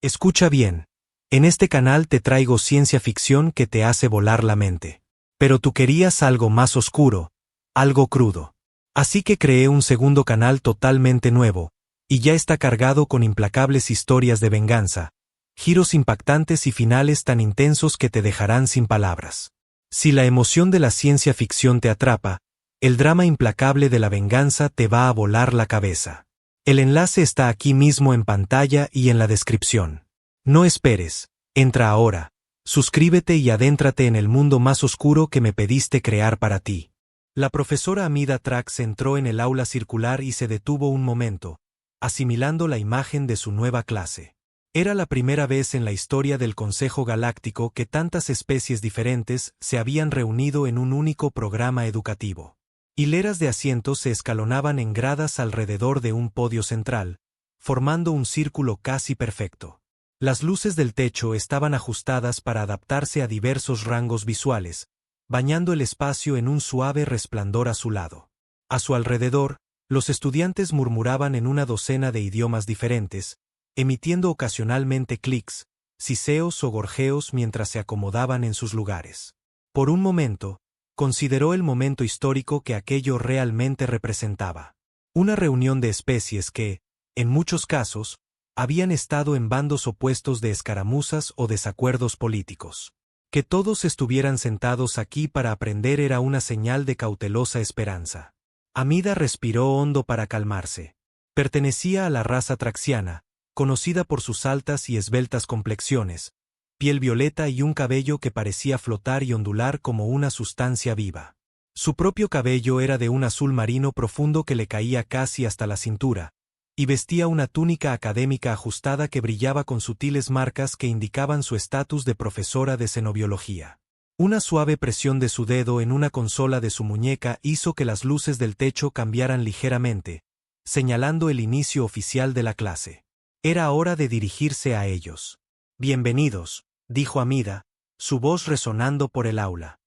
Escucha bien. En este canal te traigo ciencia ficción que te hace volar la mente. Pero tú querías algo más oscuro, algo crudo. Así que creé un segundo canal totalmente nuevo, y ya está cargado con implacables historias de venganza, giros impactantes y finales tan intensos que te dejarán sin palabras. Si la emoción de la ciencia ficción te atrapa, el drama implacable de la venganza te va a volar la cabeza. El enlace está aquí mismo en pantalla y en la descripción. No esperes, entra ahora, suscríbete y adéntrate en el mundo más oscuro que me pediste crear para ti. La profesora Amida Trax entró en el aula circular y se detuvo un momento, asimilando la imagen de su nueva clase. Era la primera vez en la historia del Consejo Galáctico que tantas especies diferentes se habían reunido en un único programa educativo. Hileras de asientos se escalonaban en gradas alrededor de un podio central, formando un círculo casi perfecto. Las luces del techo estaban ajustadas para adaptarse a diversos rangos visuales, bañando el espacio en un suave resplandor azulado. A su alrededor, los estudiantes murmuraban en una docena de idiomas diferentes, emitiendo ocasionalmente clics, siseos o gorjeos mientras se acomodaban en sus lugares. Por un momento, consideró el momento histórico que aquello realmente representaba. Una reunión de especies que, en muchos casos, habían estado en bandos opuestos de escaramuzas o desacuerdos políticos. Que todos estuvieran sentados aquí para aprender era una señal de cautelosa esperanza. Amida respiró hondo para calmarse. Pertenecía a la raza traxiana, conocida por sus altas y esbeltas complexiones, piel violeta y un cabello que parecía flotar y ondular como una sustancia viva. Su propio cabello era de un azul marino profundo que le caía casi hasta la cintura, y vestía una túnica académica ajustada que brillaba con sutiles marcas que indicaban su estatus de profesora de xenobiología. Una suave presión de su dedo en una consola de su muñeca hizo que las luces del techo cambiaran ligeramente, señalando el inicio oficial de la clase. Era hora de dirigirse a ellos. «Bienvenidos», dijo Amida, su voz resonando por el aula.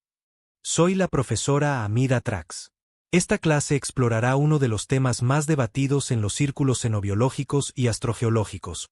«Soy la profesora Amida Trax. Esta clase explorará uno de los temas más debatidos en los círculos xenobiológicos y astrogeológicos,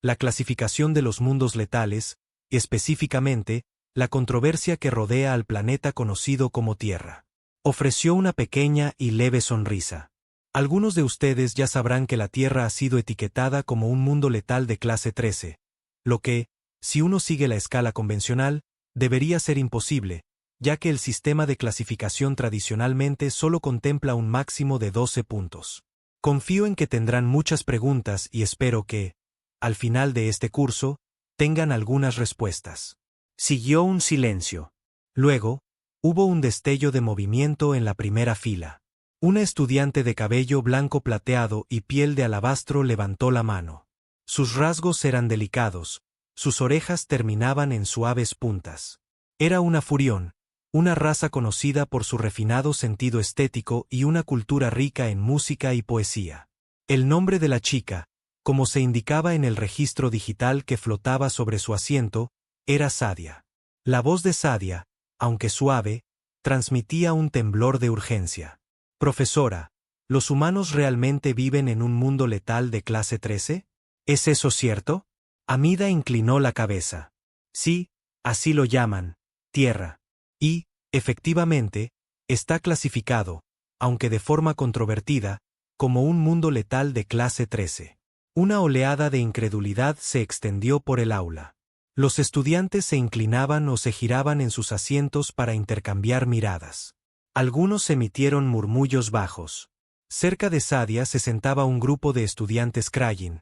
la clasificación de los mundos letales, específicamente, la controversia que rodea al planeta conocido como Tierra». Ofreció una pequeña y leve sonrisa. Algunos de ustedes ya sabrán que la Tierra ha sido etiquetada como un mundo letal de clase 13, lo que, si uno sigue la escala convencional, debería ser imposible, ya que el sistema de clasificación tradicionalmente solo contempla un máximo de 12 puntos. Confío en que tendrán muchas preguntas y espero que, al final de este curso, tengan algunas respuestas. Siguió un silencio. Luego, hubo un destello de movimiento en la primera fila. Una estudiante de cabello blanco plateado y piel de alabastro levantó la mano. Sus rasgos eran delicados, sus orejas terminaban en suaves puntas. Era una furión, una raza conocida por su refinado sentido estético y una cultura rica en música y poesía. El nombre de la chica, como se indicaba en el registro digital que flotaba sobre su asiento, era Sadia. La voz de Sadia, aunque suave, transmitía un temblor de urgencia. «Profesora, ¿los humanos realmente viven en un mundo letal de clase 13? ¿Es eso cierto?» Amida inclinó la cabeza. «Sí, así lo llaman, Tierra. Y, efectivamente, está clasificado, aunque de forma controvertida, como un mundo letal de clase 13. Una oleada de incredulidad se extendió por el aula. Los estudiantes se inclinaban o se giraban en sus asientos para intercambiar miradas. Algunos emitieron murmullos bajos. Cerca de Sadia se sentaba un grupo de estudiantes Krayin,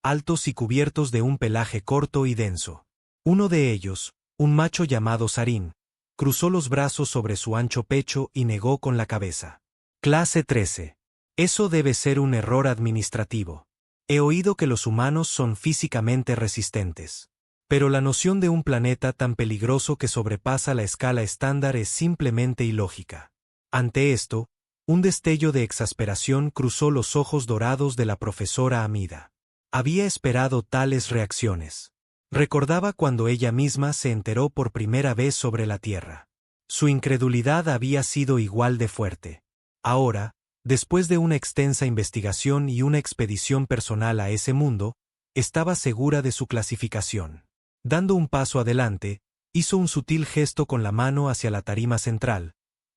altos y cubiertos de un pelaje corto y denso. Uno de ellos, un macho llamado Sarin, cruzó los brazos sobre su ancho pecho y negó con la cabeza. «Clase 13. Eso debe ser un error administrativo. He oído que los humanos son físicamente resistentes. Pero la noción de un planeta tan peligroso que sobrepasa la escala estándar es simplemente ilógica». Ante esto, un destello de exasperación cruzó los ojos dorados de la profesora Amida. Había esperado tales reacciones. Recordaba cuando ella misma se enteró por primera vez sobre la Tierra. Su incredulidad había sido igual de fuerte. Ahora, después de una extensa investigación y una expedición personal a ese mundo, estaba segura de su clasificación. Dando un paso adelante, hizo un sutil gesto con la mano hacia la tarima central,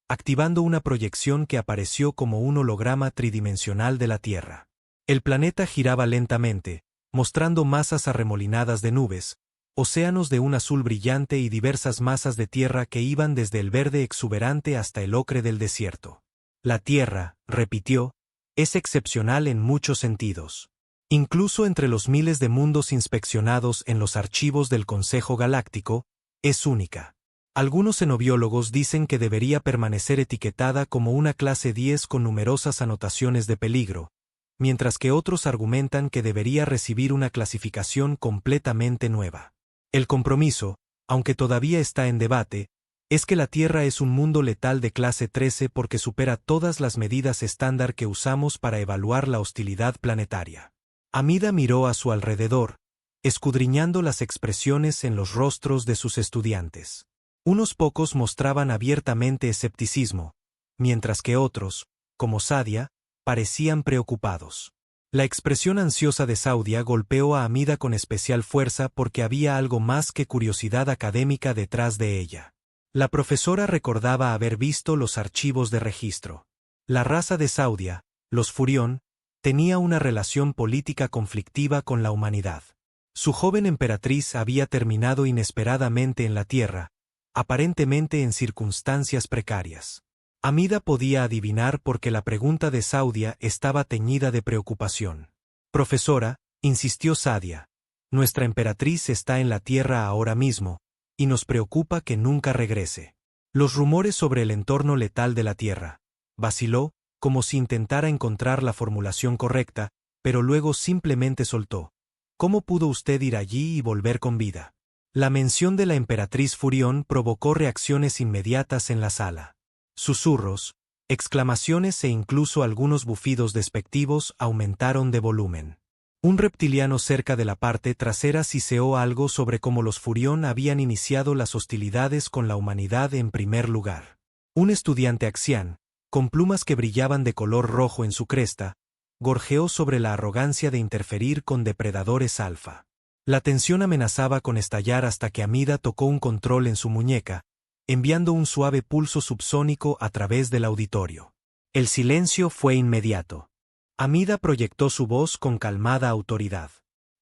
activando una proyección que apareció como un holograma tridimensional de la Tierra. El planeta giraba lentamente, mostrando masas arremolinadas de nubes, océanos de un azul brillante y diversas masas de tierra que iban desde el verde exuberante hasta el ocre del desierto. La Tierra, repitió, es excepcional en muchos sentidos. Incluso entre los miles de mundos inspeccionados en los archivos del Consejo Galáctico, es única. Algunos xenobiólogos dicen que debería permanecer etiquetada como una clase 10 con numerosas anotaciones de peligro, mientras que otros argumentan que debería recibir una clasificación completamente nueva. El compromiso, aunque todavía está en debate, es que la Tierra es un mundo letal de clase 13 porque supera todas las medidas estándar que usamos para evaluar la hostilidad planetaria. Amida miró a su alrededor, escudriñando las expresiones en los rostros de sus estudiantes. Unos pocos mostraban abiertamente escepticismo, mientras que otros, como Sadia, parecían preocupados. La expresión ansiosa de Saudia golpeó a Amida con especial fuerza porque había algo más que curiosidad académica detrás de ella. La profesora recordaba haber visto los archivos de registro. La raza de Saudia, los Furión, tenía una relación política conflictiva con la humanidad. Su joven emperatriz había terminado inesperadamente en la Tierra, aparentemente en circunstancias precarias. Amida podía adivinar porque la pregunta de Saudia estaba teñida de preocupación. Profesora, insistió Sadia, nuestra emperatriz está en la Tierra ahora mismo, y nos preocupa que nunca regrese. Los rumores sobre el entorno letal de la Tierra. Vaciló, como si intentara encontrar la formulación correcta, pero luego simplemente soltó. ¿Cómo pudo usted ir allí y volver con vida? La mención de la emperatriz Furión provocó reacciones inmediatas en la sala. Susurros, exclamaciones e incluso algunos bufidos despectivos aumentaron de volumen. Un reptiliano cerca de la parte trasera siseó algo sobre cómo los Furión habían iniciado las hostilidades con la humanidad en primer lugar. Un estudiante axián, con plumas que brillaban de color rojo en su cresta, gorjeó sobre la arrogancia de interferir con depredadores alfa. La tensión amenazaba con estallar hasta que Amida tocó un control en su muñeca, enviando un suave pulso subsónico a través del auditorio. El silencio fue inmediato. Amida proyectó su voz con calmada autoridad.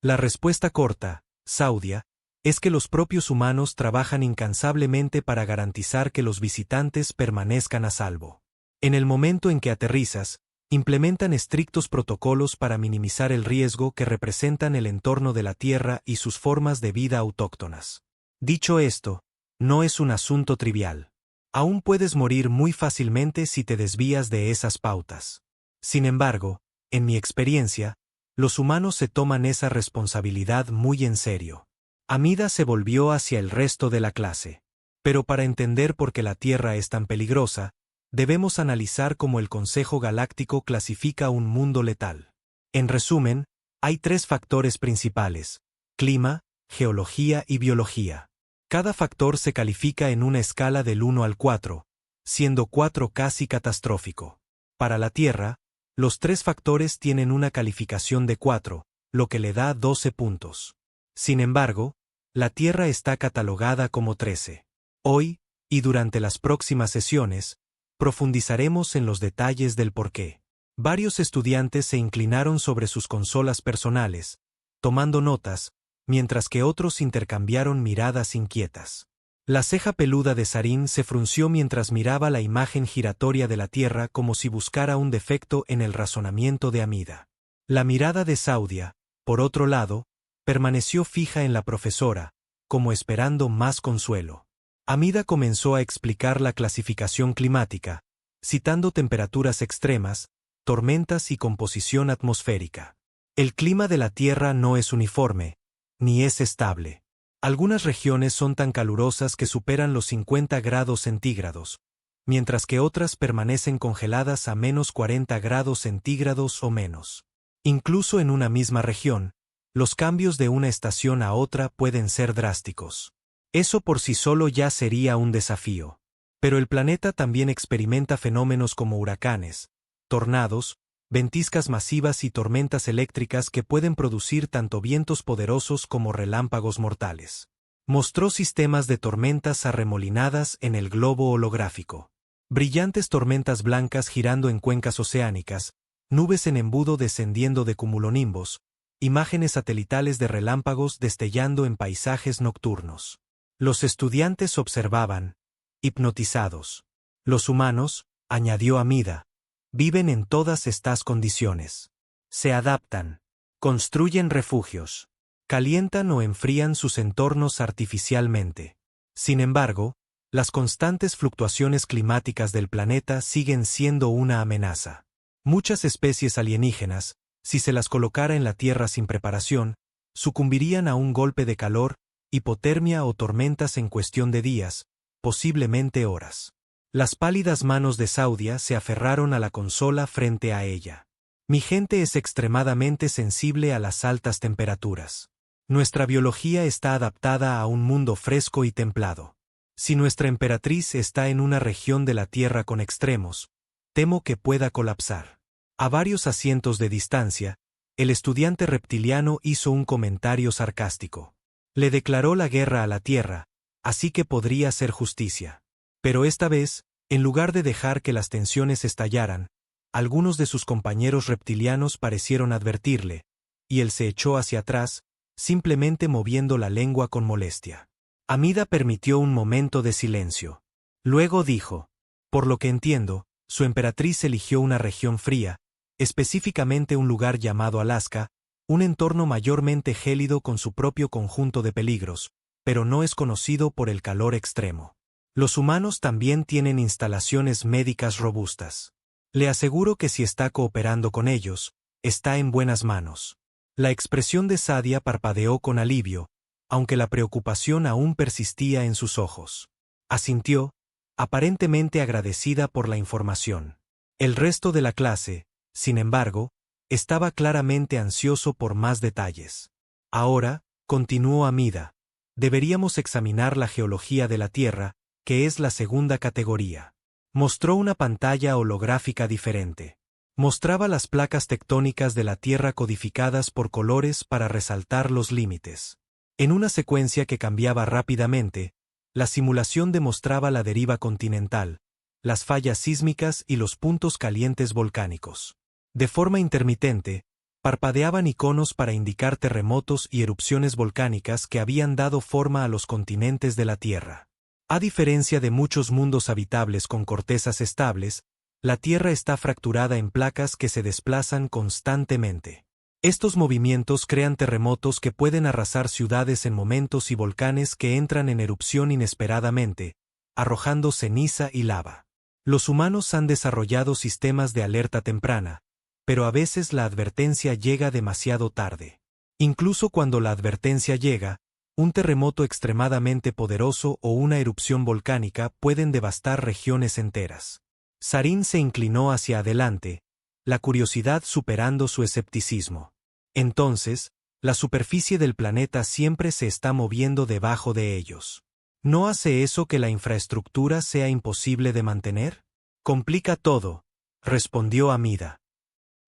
La respuesta corta, Saudia, es que los propios humanos trabajan incansablemente para garantizar que los visitantes permanezcan a salvo. En el momento en que aterrizas, implementan estrictos protocolos para minimizar el riesgo que representan el entorno de la Tierra y sus formas de vida autóctonas. Dicho esto, no es un asunto trivial. Aún puedes morir muy fácilmente si te desvías de esas pautas. Sin embargo, en mi experiencia, los humanos se toman esa responsabilidad muy en serio. Amida se volvió hacia el resto de la clase. Pero para entender por qué la Tierra es tan peligrosa, debemos analizar cómo el Consejo Galáctico clasifica un mundo letal. En resumen, hay 3 factores principales: clima, geología y biología. Cada factor se califica en una escala del 1 al 4, siendo 4 casi catastrófico. Para la Tierra, los 3 factores tienen una calificación de 4, lo que le da 12 puntos. Sin embargo, la Tierra está catalogada como 13. Hoy, y durante las próximas sesiones, profundizaremos en los detalles del porqué. Varios estudiantes se inclinaron sobre sus consolas personales, tomando notas, mientras que otros intercambiaron miradas inquietas. La ceja peluda de Sarin se frunció mientras miraba la imagen giratoria de la Tierra como si buscara un defecto en el razonamiento de Amida. La mirada de Saudia, por otro lado, permaneció fija en la profesora, como esperando más consuelo. Amida comenzó a explicar la clasificación climática, citando temperaturas extremas, tormentas y composición atmosférica. El clima de la Tierra no es uniforme, ni es estable. Algunas regiones son tan calurosas que superan los 50 grados centígrados, mientras que otras permanecen congeladas a menos 40 grados centígrados o menos. Incluso en una misma región, los cambios de una estación a otra pueden ser drásticos. Eso por sí solo ya sería un desafío. Pero el planeta también experimenta fenómenos como huracanes, tornados, ventiscas masivas y tormentas eléctricas que pueden producir tanto vientos poderosos como relámpagos mortales. Mostró sistemas de tormentas arremolinadas en el globo holográfico. Brillantes tormentas blancas girando en cuencas oceánicas, nubes en embudo descendiendo de cumulonimbos, imágenes satelitales de relámpagos destellando en paisajes nocturnos. Los estudiantes observaban, hipnotizados. Los humanos, añadió Amida, viven en todas estas condiciones. Se adaptan, construyen refugios, calientan o enfrían sus entornos artificialmente. Sin embargo, las constantes fluctuaciones climáticas del planeta siguen siendo una amenaza. Muchas especies alienígenas, si se las colocara en la Tierra sin preparación, sucumbirían a un golpe de calor, hipotermia o tormentas en cuestión de días, posiblemente horas. Las pálidas manos de Saudia se aferraron a la consola frente a ella. Mi gente es extremadamente sensible a las altas temperaturas. Nuestra biología está adaptada a un mundo fresco y templado. Si nuestra emperatriz está en una región de la Tierra con extremos, temo que pueda colapsar. A varios asientos de distancia, el estudiante reptiliano hizo un comentario sarcástico. Le declaró la guerra a la Tierra, así que podría hacer justicia. Pero esta vez, en lugar de dejar que las tensiones estallaran, algunos de sus compañeros reptilianos parecieron advertirle, y él se echó hacia atrás, simplemente moviendo la lengua con molestia. Amida permitió un momento de silencio. Luego dijo, por lo que entiendo, su emperatriz eligió una región fría, específicamente un lugar llamado Alaska, un entorno mayormente gélido con su propio conjunto de peligros, pero no es conocido por el calor extremo. Los humanos también tienen instalaciones médicas robustas. Le aseguro que si está cooperando con ellos, está en buenas manos. La expresión de Sadia parpadeó con alivio, aunque la preocupación aún persistía en sus ojos. Asintió, aparentemente agradecida por la información. El resto de la clase, sin embargo, estaba claramente ansioso por más detalles. Ahora, continuó Amida, deberíamos examinar la geología de la Tierra, que es la segunda categoría. Mostró una pantalla holográfica diferente. Mostraba las placas tectónicas de la Tierra codificadas por colores para resaltar los límites. En una secuencia que cambiaba rápidamente, la simulación demostraba la deriva continental, las fallas sísmicas y los puntos calientes volcánicos. De forma intermitente, parpadeaban iconos para indicar terremotos y erupciones volcánicas que habían dado forma a los continentes de la Tierra. A diferencia de muchos mundos habitables con cortezas estables, la Tierra está fracturada en placas que se desplazan constantemente. Estos movimientos crean terremotos que pueden arrasar ciudades en momentos y volcanes que entran en erupción inesperadamente, arrojando ceniza y lava. Los humanos han desarrollado sistemas de alerta temprana, pero a veces la advertencia llega demasiado tarde. Incluso cuando la advertencia llega, un terremoto extremadamente poderoso o una erupción volcánica pueden devastar regiones enteras. Sarin se inclinó hacia adelante, la curiosidad superando su escepticismo. Entonces, la superficie del planeta siempre se está moviendo debajo de ellos. ¿No hace eso que la infraestructura sea imposible de mantener? Complica todo, respondió Amida.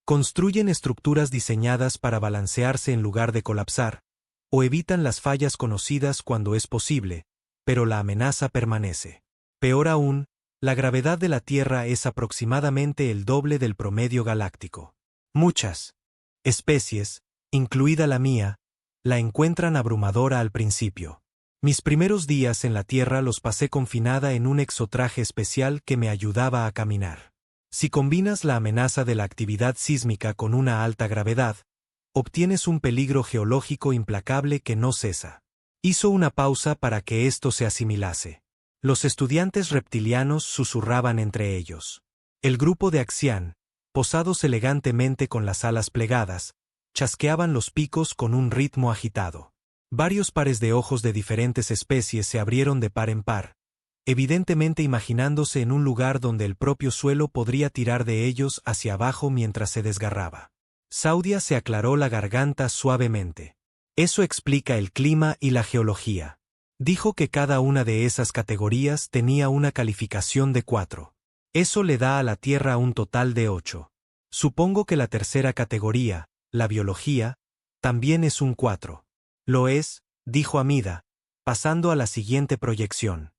Construyen estructuras diseñadas para balancearse en lugar de colapsar, o evitan las fallas conocidas cuando es posible, pero la amenaza permanece. Peor aún, la gravedad de la Tierra es aproximadamente el doble del promedio galáctico. Muchas especies, incluida la mía, la encuentran abrumadora al principio. Mis primeros días en la Tierra los pasé confinada en un exotraje especial que me ayudaba a caminar. Si combinas la amenaza de la actividad sísmica con una alta gravedad, obtienes un peligro geológico implacable que no cesa. Hizo una pausa para que esto se asimilase. Los estudiantes reptilianos susurraban entre ellos. El grupo de Axian, posados elegantemente con las alas plegadas, chasqueaban los picos con un ritmo agitado. Varios pares de ojos de diferentes especies se abrieron de par en par, evidentemente imaginándose en un lugar donde el propio suelo podría tirar de ellos hacia abajo mientras se desgarraba. Saudia se aclaró la garganta suavemente. Eso explica el clima y la geología. Dijo que cada una de esas categorías tenía una calificación de 4. Eso le da a la Tierra un total de 8. Supongo que la tercera categoría, la biología, también es un 4. Lo es, dijo Amida, pasando a la siguiente proyección.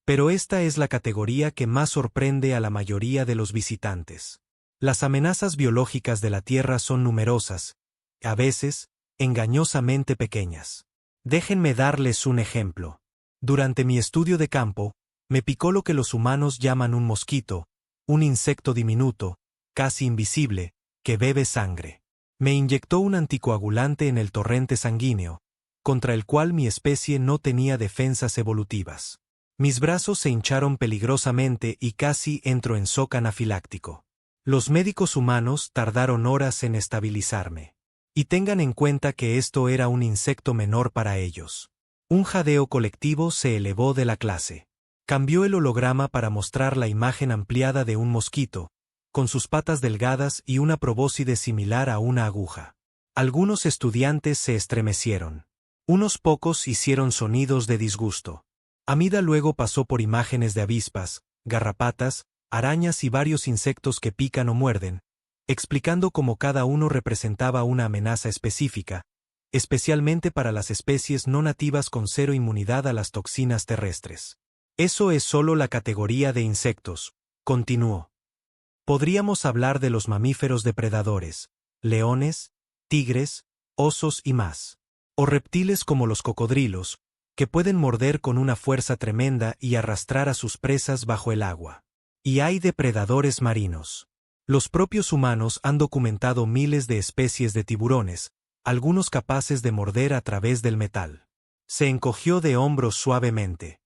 Pero esta es la categoría que más sorprende a la mayoría de los visitantes. Las amenazas biológicas de la Tierra son numerosas, a veces, engañosamente pequeñas. Déjenme darles un ejemplo. Durante mi estudio de campo, me picó lo que los humanos llaman un mosquito, un insecto diminuto, casi invisible, que bebe sangre. Me inyectó un anticoagulante en el torrente sanguíneo, contra el cual mi especie no tenía defensas evolutivas. Mis brazos se hincharon peligrosamente y casi entro en shock anafiláctico. Los médicos humanos tardaron horas en estabilizarme. Y tengan en cuenta que esto era un insecto menor para ellos. Un jadeo colectivo se elevó de la clase. Cambió el holograma para mostrar la imagen ampliada de un mosquito, con sus patas delgadas y una probóscide similar a una aguja. Algunos estudiantes se estremecieron. Unos pocos hicieron sonidos de disgusto. Amida luego pasó por imágenes de avispas, garrapatas, arañas y varios insectos que pican o muerden, explicando cómo cada uno representaba una amenaza específica, especialmente para las especies no nativas con cero inmunidad a las toxinas terrestres. Eso es solo la categoría de insectos, continuó. Podríamos hablar de los mamíferos depredadores, leones, tigres, osos y más. O reptiles como los cocodrilos, que pueden morder con una fuerza tremenda y arrastrar a sus presas bajo el agua. Y hay depredadores marinos. Los propios humanos han documentado miles de especies de tiburones, algunos capaces de morder a través del metal. Se encogió de hombros suavemente.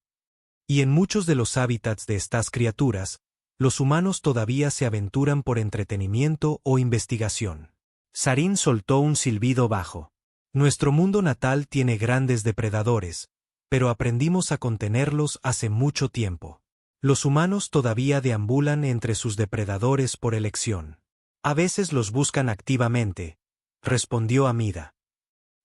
Y en muchos de los hábitats de estas criaturas, los humanos todavía se aventuran por entretenimiento o investigación. Sarin soltó un silbido bajo. Nuestro mundo natal tiene grandes depredadores, pero aprendimos a contenerlos hace mucho tiempo. Los humanos todavía deambulan entre sus depredadores por elección. A veces los buscan activamente, respondió Amida.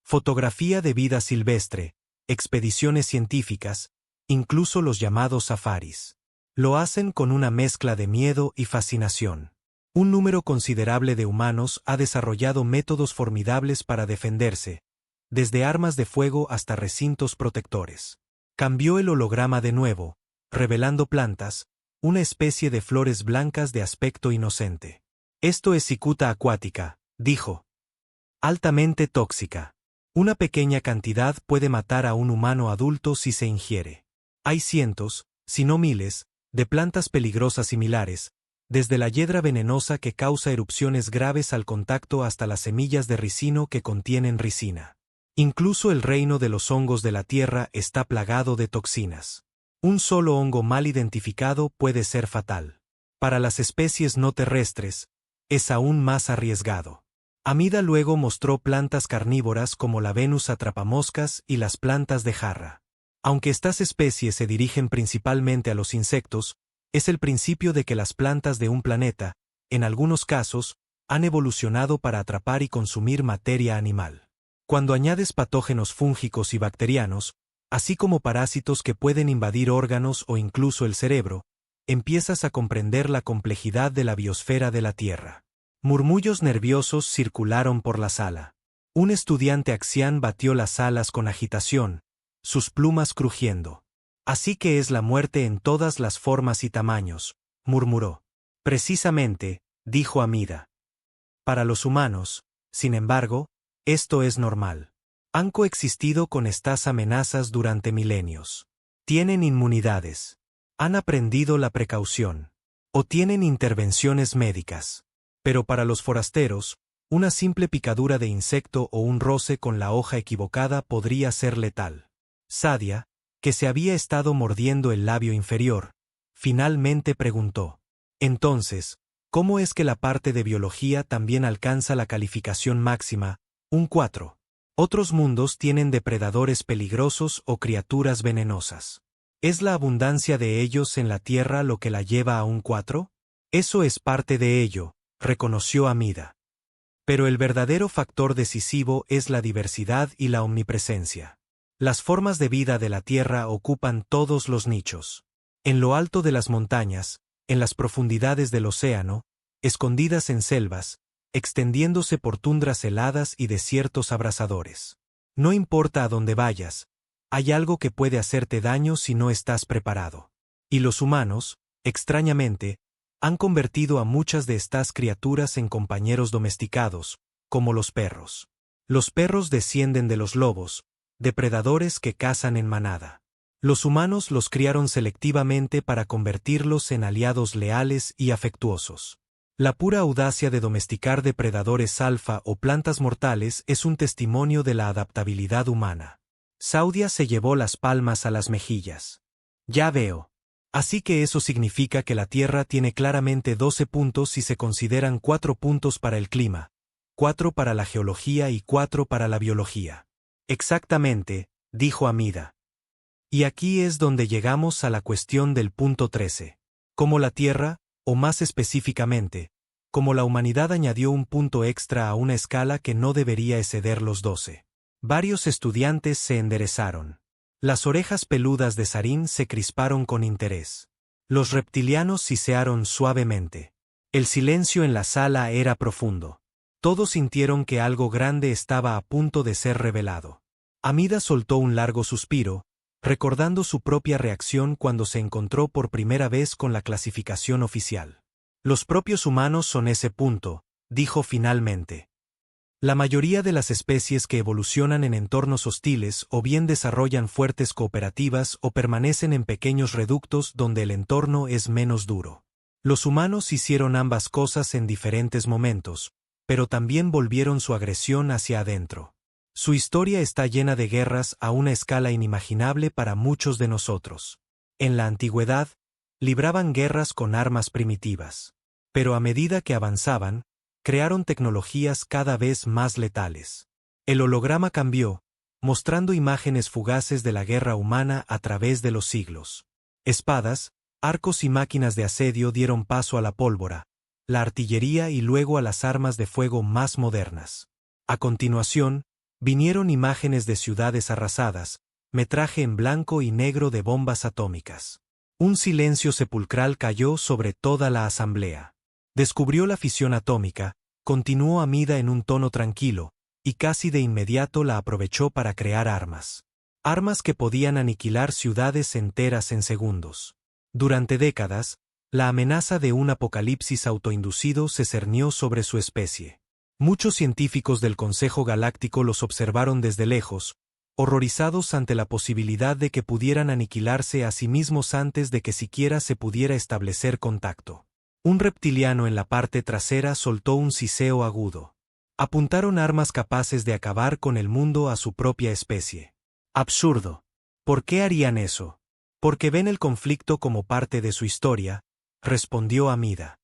Fotografía de vida silvestre, expediciones científicas, incluso los llamados safaris. Lo hacen con una mezcla de miedo y fascinación. Un número considerable de humanos ha desarrollado métodos formidables para defenderse, desde armas de fuego hasta recintos protectores. Cambió el holograma de nuevo, revelando plantas, una especie de flores blancas de aspecto inocente. Esto es cicuta acuática, dijo. Altamente tóxica. Una pequeña cantidad puede matar a un humano adulto si se ingiere. Hay cientos, si no miles, de plantas peligrosas similares, desde la hiedra venenosa que causa erupciones graves al contacto hasta las semillas de ricino que contienen ricina. Incluso el reino de los hongos de la tierra está plagado de toxinas. Un solo hongo mal identificado puede ser fatal. Para las especies no terrestres, es aún más arriesgado. Amida luego mostró plantas carnívoras como la Venus atrapamoscas y las plantas de jarra. Aunque estas especies se dirigen principalmente a los insectos, es el principio de que las plantas de un planeta, en algunos casos, han evolucionado para atrapar y consumir materia animal. Cuando añades patógenos fúngicos y bacterianos, así como parásitos que pueden invadir órganos o incluso el cerebro, empiezas a comprender la complejidad de la biosfera de la Tierra. Murmullos nerviosos circularon por la sala. Un estudiante axián batió las alas con agitación, sus plumas crujiendo. Así que es la muerte en todas las formas y tamaños, murmuró. Precisamente, dijo Amida. Para los humanos, sin embargo, esto es normal. Han coexistido con estas amenazas durante milenios. Tienen inmunidades. Han aprendido la precaución. O tienen intervenciones médicas. Pero para los forasteros, una simple picadura de insecto o un roce con la hoja equivocada podría ser letal. Sadia, que se había estado mordiendo el labio inferior, finalmente preguntó. Entonces, ¿cómo es que la parte de biología también alcanza la calificación máxima, un 4? Otros mundos tienen depredadores peligrosos o criaturas venenosas. ¿Es la abundancia de ellos en la Tierra lo que la lleva a un 4? Eso es parte de ello, reconoció Amida. Pero el verdadero factor decisivo es la diversidad y la omnipresencia. Las formas de vida de la Tierra ocupan todos los nichos. En lo alto de las montañas, en las profundidades del océano, escondidas en selvas, extendiéndose por tundras heladas y desiertos abrasadores. No importa a dónde vayas, hay algo que puede hacerte daño si no estás preparado. Y los humanos, extrañamente, han convertido a muchas de estas criaturas en compañeros domesticados, como los perros. Los perros descienden de los lobos, depredadores que cazan en manada. Los humanos los criaron selectivamente para convertirlos en aliados leales y afectuosos. La pura audacia de domesticar depredadores alfa o plantas mortales es un testimonio de la adaptabilidad humana. Saudia se llevó las palmas a las mejillas. Ya veo. Así que eso significa que la Tierra tiene claramente 12 puntos si se consideran 4 puntos para el clima, 4 para la geología y 4 para la biología. Exactamente, dijo Amida. Y aquí es donde llegamos a la cuestión del punto 13. Como la Tierra, o más específicamente, como la humanidad añadió un punto extra a una escala que no debería exceder los 12. Varios estudiantes se enderezaron. Las orejas peludas de Sarin se crisparon con interés. Los reptilianos sisearon suavemente. El silencio en la sala era profundo. Todos sintieron que algo grande estaba a punto de ser revelado. Amida soltó un largo suspiro, recordando su propia reacción cuando se encontró por primera vez con la clasificación oficial. Los propios humanos son ese punto, dijo finalmente. La mayoría de las especies que evolucionan en entornos hostiles o bien desarrollan fuertes cooperativas o permanecen en pequeños reductos donde el entorno es menos duro. Los humanos hicieron ambas cosas en diferentes momentos, pero también volvieron su agresión hacia adentro. Su historia está llena de guerras a una escala inimaginable para muchos de nosotros. En la antigüedad, libraban guerras con armas primitivas. Pero a medida que avanzaban, crearon tecnologías cada vez más letales. El holograma cambió, mostrando imágenes fugaces de la guerra humana a través de los siglos. Espadas, arcos y máquinas de asedio dieron paso a la pólvora, la artillería y luego a las armas de fuego más modernas. A continuación, vinieron imágenes de ciudades arrasadas, metraje en blanco y negro de bombas atómicas. Un silencio sepulcral cayó sobre toda la asamblea. Descubrió la fisión atómica, continuó Amida en un tono tranquilo, y casi de inmediato la aprovechó para crear armas. Armas que podían aniquilar ciudades enteras en segundos. Durante décadas, la amenaza de un apocalipsis autoinducido se cernió sobre su especie. Muchos científicos del Consejo Galáctico los observaron desde lejos, horrorizados ante la posibilidad de que pudieran aniquilarse a sí mismos antes de que siquiera se pudiera establecer contacto. Un reptiliano en la parte trasera soltó un siseo agudo. Apuntaron armas capaces de acabar con el mundo a su propia especie. Absurdo. ¿Por qué harían eso? Porque ven el conflicto como parte de su historia, respondió Amida.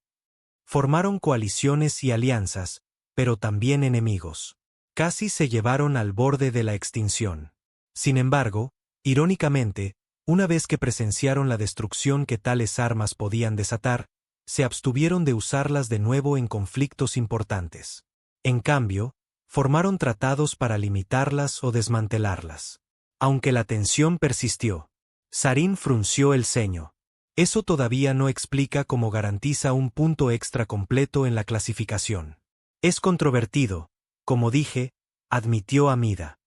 Formaron coaliciones y alianzas, pero también enemigos. Casi se llevaron al borde de la extinción. Sin embargo, irónicamente, una vez que presenciaron la destrucción que tales armas podían desatar, se abstuvieron de usarlas de nuevo en conflictos importantes. En cambio, formaron tratados para limitarlas o desmantelarlas. Aunque la tensión persistió, Sarin frunció el ceño. Eso todavía no explica cómo garantiza un punto extra completo en la clasificación. Es controvertido, como dije, admitió Amida.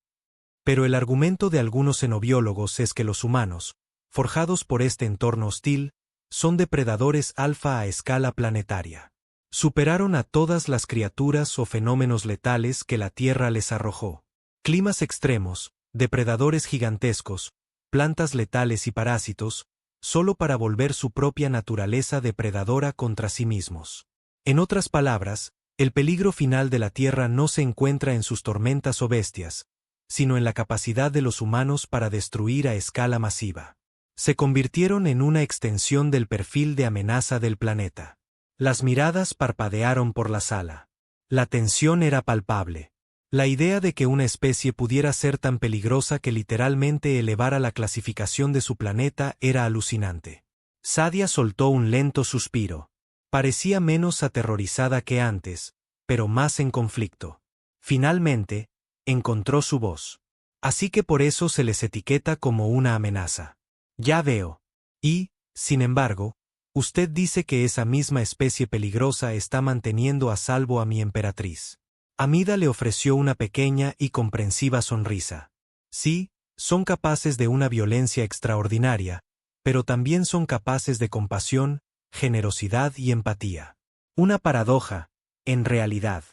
Pero el argumento de algunos xenobiólogos es que los humanos, forjados por este entorno hostil, son depredadores alfa a escala planetaria. Superaron a todas las criaturas o fenómenos letales que la Tierra les arrojó. Climas extremos, depredadores gigantescos, plantas letales y parásitos, solo para volver su propia naturaleza depredadora contra sí mismos. En otras palabras, el peligro final de la Tierra no se encuentra en sus tormentas o bestias, sino en la capacidad de los humanos para destruir a escala masiva. Se convirtieron en una extensión del perfil de amenaza del planeta. Las miradas parpadearon por la sala. La tensión era palpable. La idea de que una especie pudiera ser tan peligrosa que literalmente elevara la clasificación de su planeta era alucinante. Sadia soltó un lento suspiro. Parecía menos aterrorizada que antes, pero más en conflicto. Finalmente, encontró su voz. Así que por eso se les etiqueta como una amenaza. Ya veo. Y, sin embargo, Usted dice que esa misma especie peligrosa está manteniendo a salvo a mi emperatriz. Amida le ofreció una pequeña y comprensiva sonrisa. Sí, son capaces de una violencia extraordinaria, pero también son capaces de compasión, generosidad y empatía. Una paradoja, en realidad.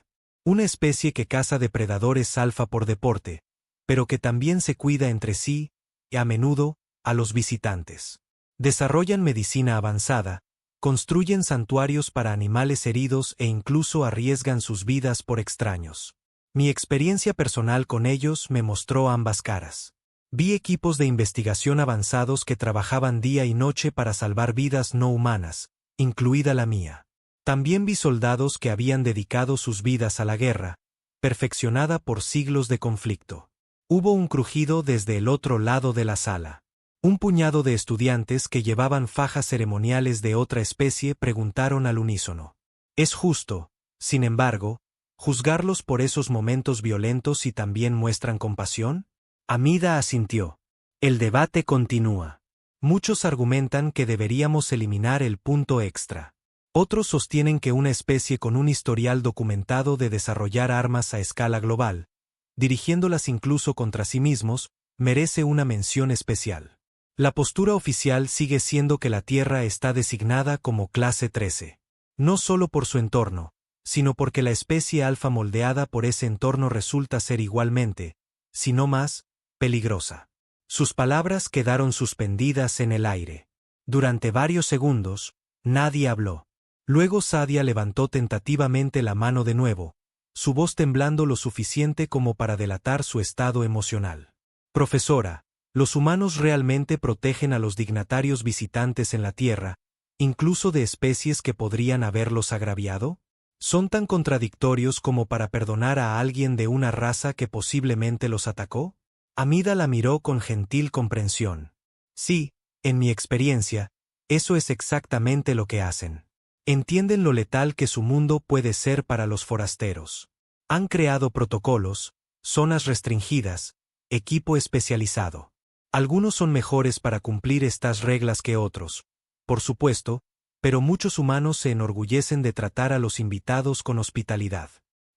Una especie que caza depredadores alfa por deporte, pero que también se cuida entre sí, y a menudo, a los visitantes. Desarrollan medicina avanzada, construyen santuarios para animales heridos e incluso arriesgan sus vidas por extraños. Mi experiencia personal con ellos me mostró ambas caras. Vi equipos de investigación avanzados que trabajaban día y noche para salvar vidas no humanas, incluida la mía. También vi soldados que habían dedicado sus vidas a la guerra, perfeccionada por siglos de conflicto. Hubo un crujido desde el otro lado de la sala. Un puñado de estudiantes que llevaban fajas ceremoniales de otra especie preguntaron al unísono. ¿Es justo, sin embargo, juzgarlos por esos momentos violentos si también muestran compasión? Amida asintió. El debate continúa. Muchos argumentan que deberíamos eliminar el punto extra. Otros sostienen que una especie con un historial documentado de desarrollar armas a escala global, dirigiéndolas incluso contra sí mismos, merece una mención especial. La postura oficial sigue siendo que la Tierra está designada como clase 13. No solo por su entorno, sino porque la especie alfa moldeada por ese entorno resulta ser igualmente, si no más, peligrosa. Sus palabras quedaron suspendidas en el aire. Durante varios segundos, nadie habló. Luego Sadia levantó tentativamente la mano de nuevo, su voz temblando lo suficiente como para delatar su estado emocional. Profesora, ¿los humanos realmente protegen a los dignatarios visitantes en la Tierra, incluso de especies que podrían haberlos agraviado? ¿Son tan contradictorios como para perdonar a alguien de una raza que posiblemente los atacó? Amida la miró con gentil comprensión. Sí, en mi experiencia, eso es exactamente lo que hacen. Entienden lo letal que su mundo puede ser para los forasteros. Han creado protocolos, zonas restringidas, equipo especializado. Algunos son mejores para cumplir estas reglas que otros, por supuesto, pero muchos humanos se enorgullecen de tratar a los invitados con hospitalidad.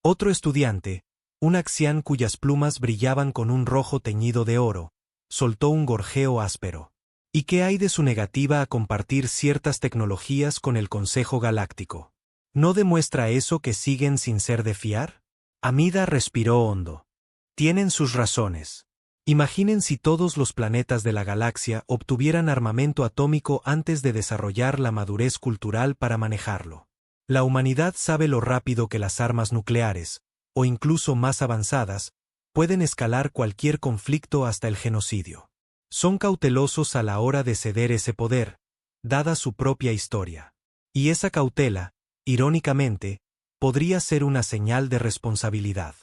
Otro estudiante, un ancián cuyas plumas brillaban con un rojo teñido de oro, soltó un gorjeo áspero. ¿Y qué hay de su negativa a compartir ciertas tecnologías con el Consejo Galáctico? ¿No demuestra eso que siguen sin ser de fiar? Amida respiró hondo. Tienen sus razones. Imaginen si todos los planetas de la galaxia obtuvieran armamento atómico antes de desarrollar la madurez cultural para manejarlo. La humanidad sabe lo rápido que las armas nucleares, o incluso más avanzadas, pueden escalar cualquier conflicto hasta el genocidio. Son cautelosos a la hora de ceder ese poder, dada su propia historia. Y esa cautela, irónicamente, podría ser una señal de responsabilidad.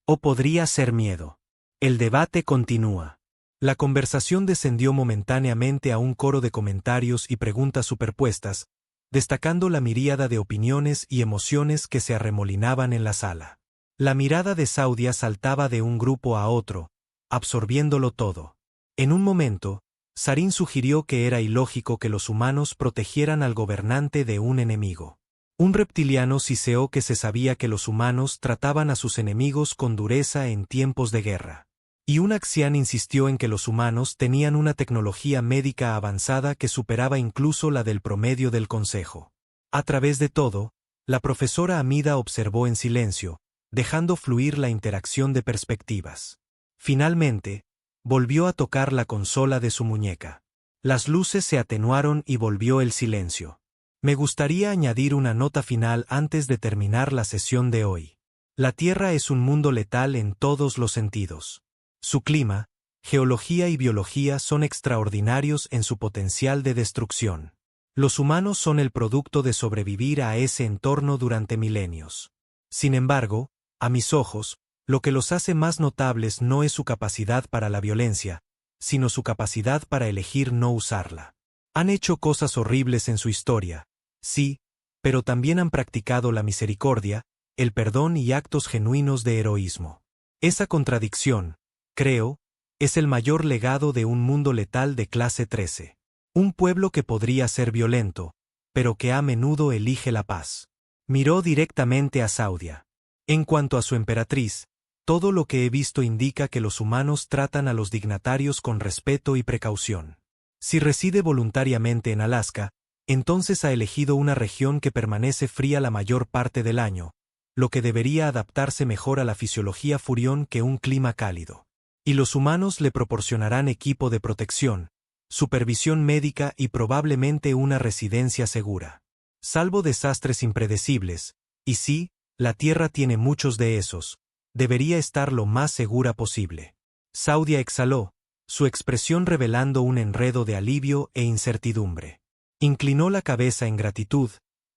O podría ser miedo. El debate continúa. La conversación descendió momentáneamente a un coro de comentarios y preguntas superpuestas, destacando la miríada de opiniones y emociones que se arremolinaban en la sala. La mirada de Saudia saltaba de un grupo a otro, absorbiéndolo todo. En un momento, Sarin sugirió que era ilógico que los humanos protegieran al gobernante de un enemigo. Un reptiliano siseó que se sabía que los humanos trataban a sus enemigos con dureza en tiempos de guerra. Y un anciano insistió en que los humanos tenían una tecnología médica avanzada que superaba incluso la del promedio del consejo. A través de todo, la profesora Amida observó en silencio, dejando fluir la interacción de perspectivas. Finalmente, volvió a tocar la consola de su muñeca. Las luces se atenuaron y volvió el silencio. Me gustaría añadir una nota final antes de terminar la sesión de hoy. La Tierra es un mundo letal en todos los sentidos. Su clima, geología y biología son extraordinarios en su potencial de destrucción. Los humanos son el producto de sobrevivir a ese entorno durante milenios. Sin embargo, a mis ojos, lo que los hace más notables no es su capacidad para la violencia, sino su capacidad para elegir no usarla. Han hecho cosas horribles en su historia, sí, pero también han practicado la misericordia, el perdón y actos genuinos de heroísmo. Esa contradicción, creo, es el mayor legado de un mundo letal de clase 13. Un pueblo que podría ser violento, pero que a menudo elige la paz. Miró directamente a Saudia. En cuanto a su emperatriz, todo lo que he visto indica que los humanos tratan a los dignatarios con respeto y precaución. Si reside voluntariamente en Alaska, entonces ha elegido una región que permanece fría la mayor parte del año, lo que debería adaptarse mejor a la fisiología furión que un clima cálido. Y los humanos le proporcionarán equipo de protección, supervisión médica y probablemente una residencia segura. Salvo desastres impredecibles, y sí, la Tierra tiene muchos de esos, debería estar lo más segura posible. Saudia exhaló, su expresión revelando un enredo de alivio e incertidumbre. Inclinó la cabeza en gratitud,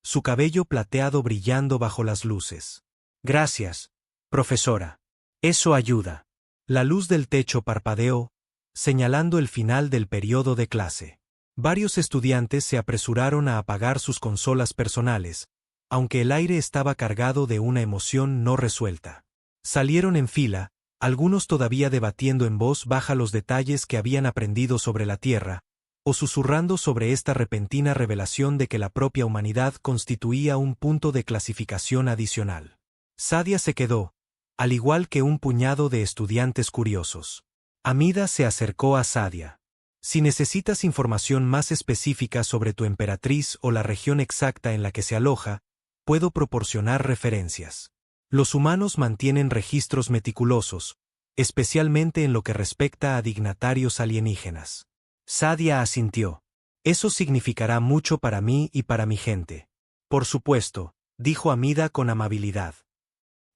su cabello plateado brillando bajo las luces. Gracias, profesora. Eso ayuda. La luz del techo parpadeó, señalando el final del periodo de clase. Varios estudiantes se apresuraron a apagar sus consolas personales, aunque el aire estaba cargado de una emoción no resuelta. Salieron en fila, algunos todavía debatiendo en voz baja los detalles que habían aprendido sobre la Tierra, o susurrando sobre esta repentina revelación de que la propia humanidad constituía un punto de clasificación adicional. Sadia se quedó, al igual que un puñado de estudiantes curiosos. Amida se acercó a Sadia. Si necesitas información más específica sobre tu emperatriz o la región exacta en la que se aloja, puedo proporcionar referencias. Los humanos mantienen registros meticulosos, especialmente en lo que respecta a dignatarios alienígenas. Sadia asintió. Eso significará mucho para mí y para mi gente. Por supuesto, dijo Amida con amabilidad.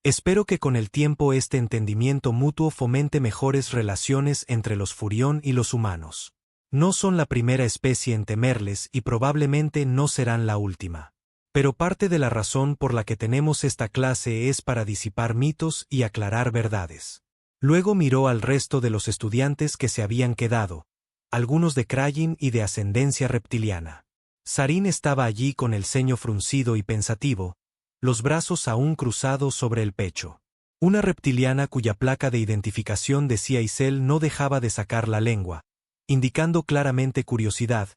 Espero que con el tiempo este entendimiento mutuo fomente mejores relaciones entre los furión y los humanos. No son la primera especie en temerles y probablemente no serán la última. Pero parte de la razón por la que tenemos esta clase es para disipar mitos y aclarar verdades. Luego miró al resto de los estudiantes que se habían quedado, algunos de Krayin y de ascendencia reptiliana. Sarin estaba allí con el ceño fruncido y pensativo, los brazos aún cruzados sobre el pecho. Una reptiliana cuya placa de identificación decía Isel no dejaba de sacar la lengua, indicando claramente curiosidad,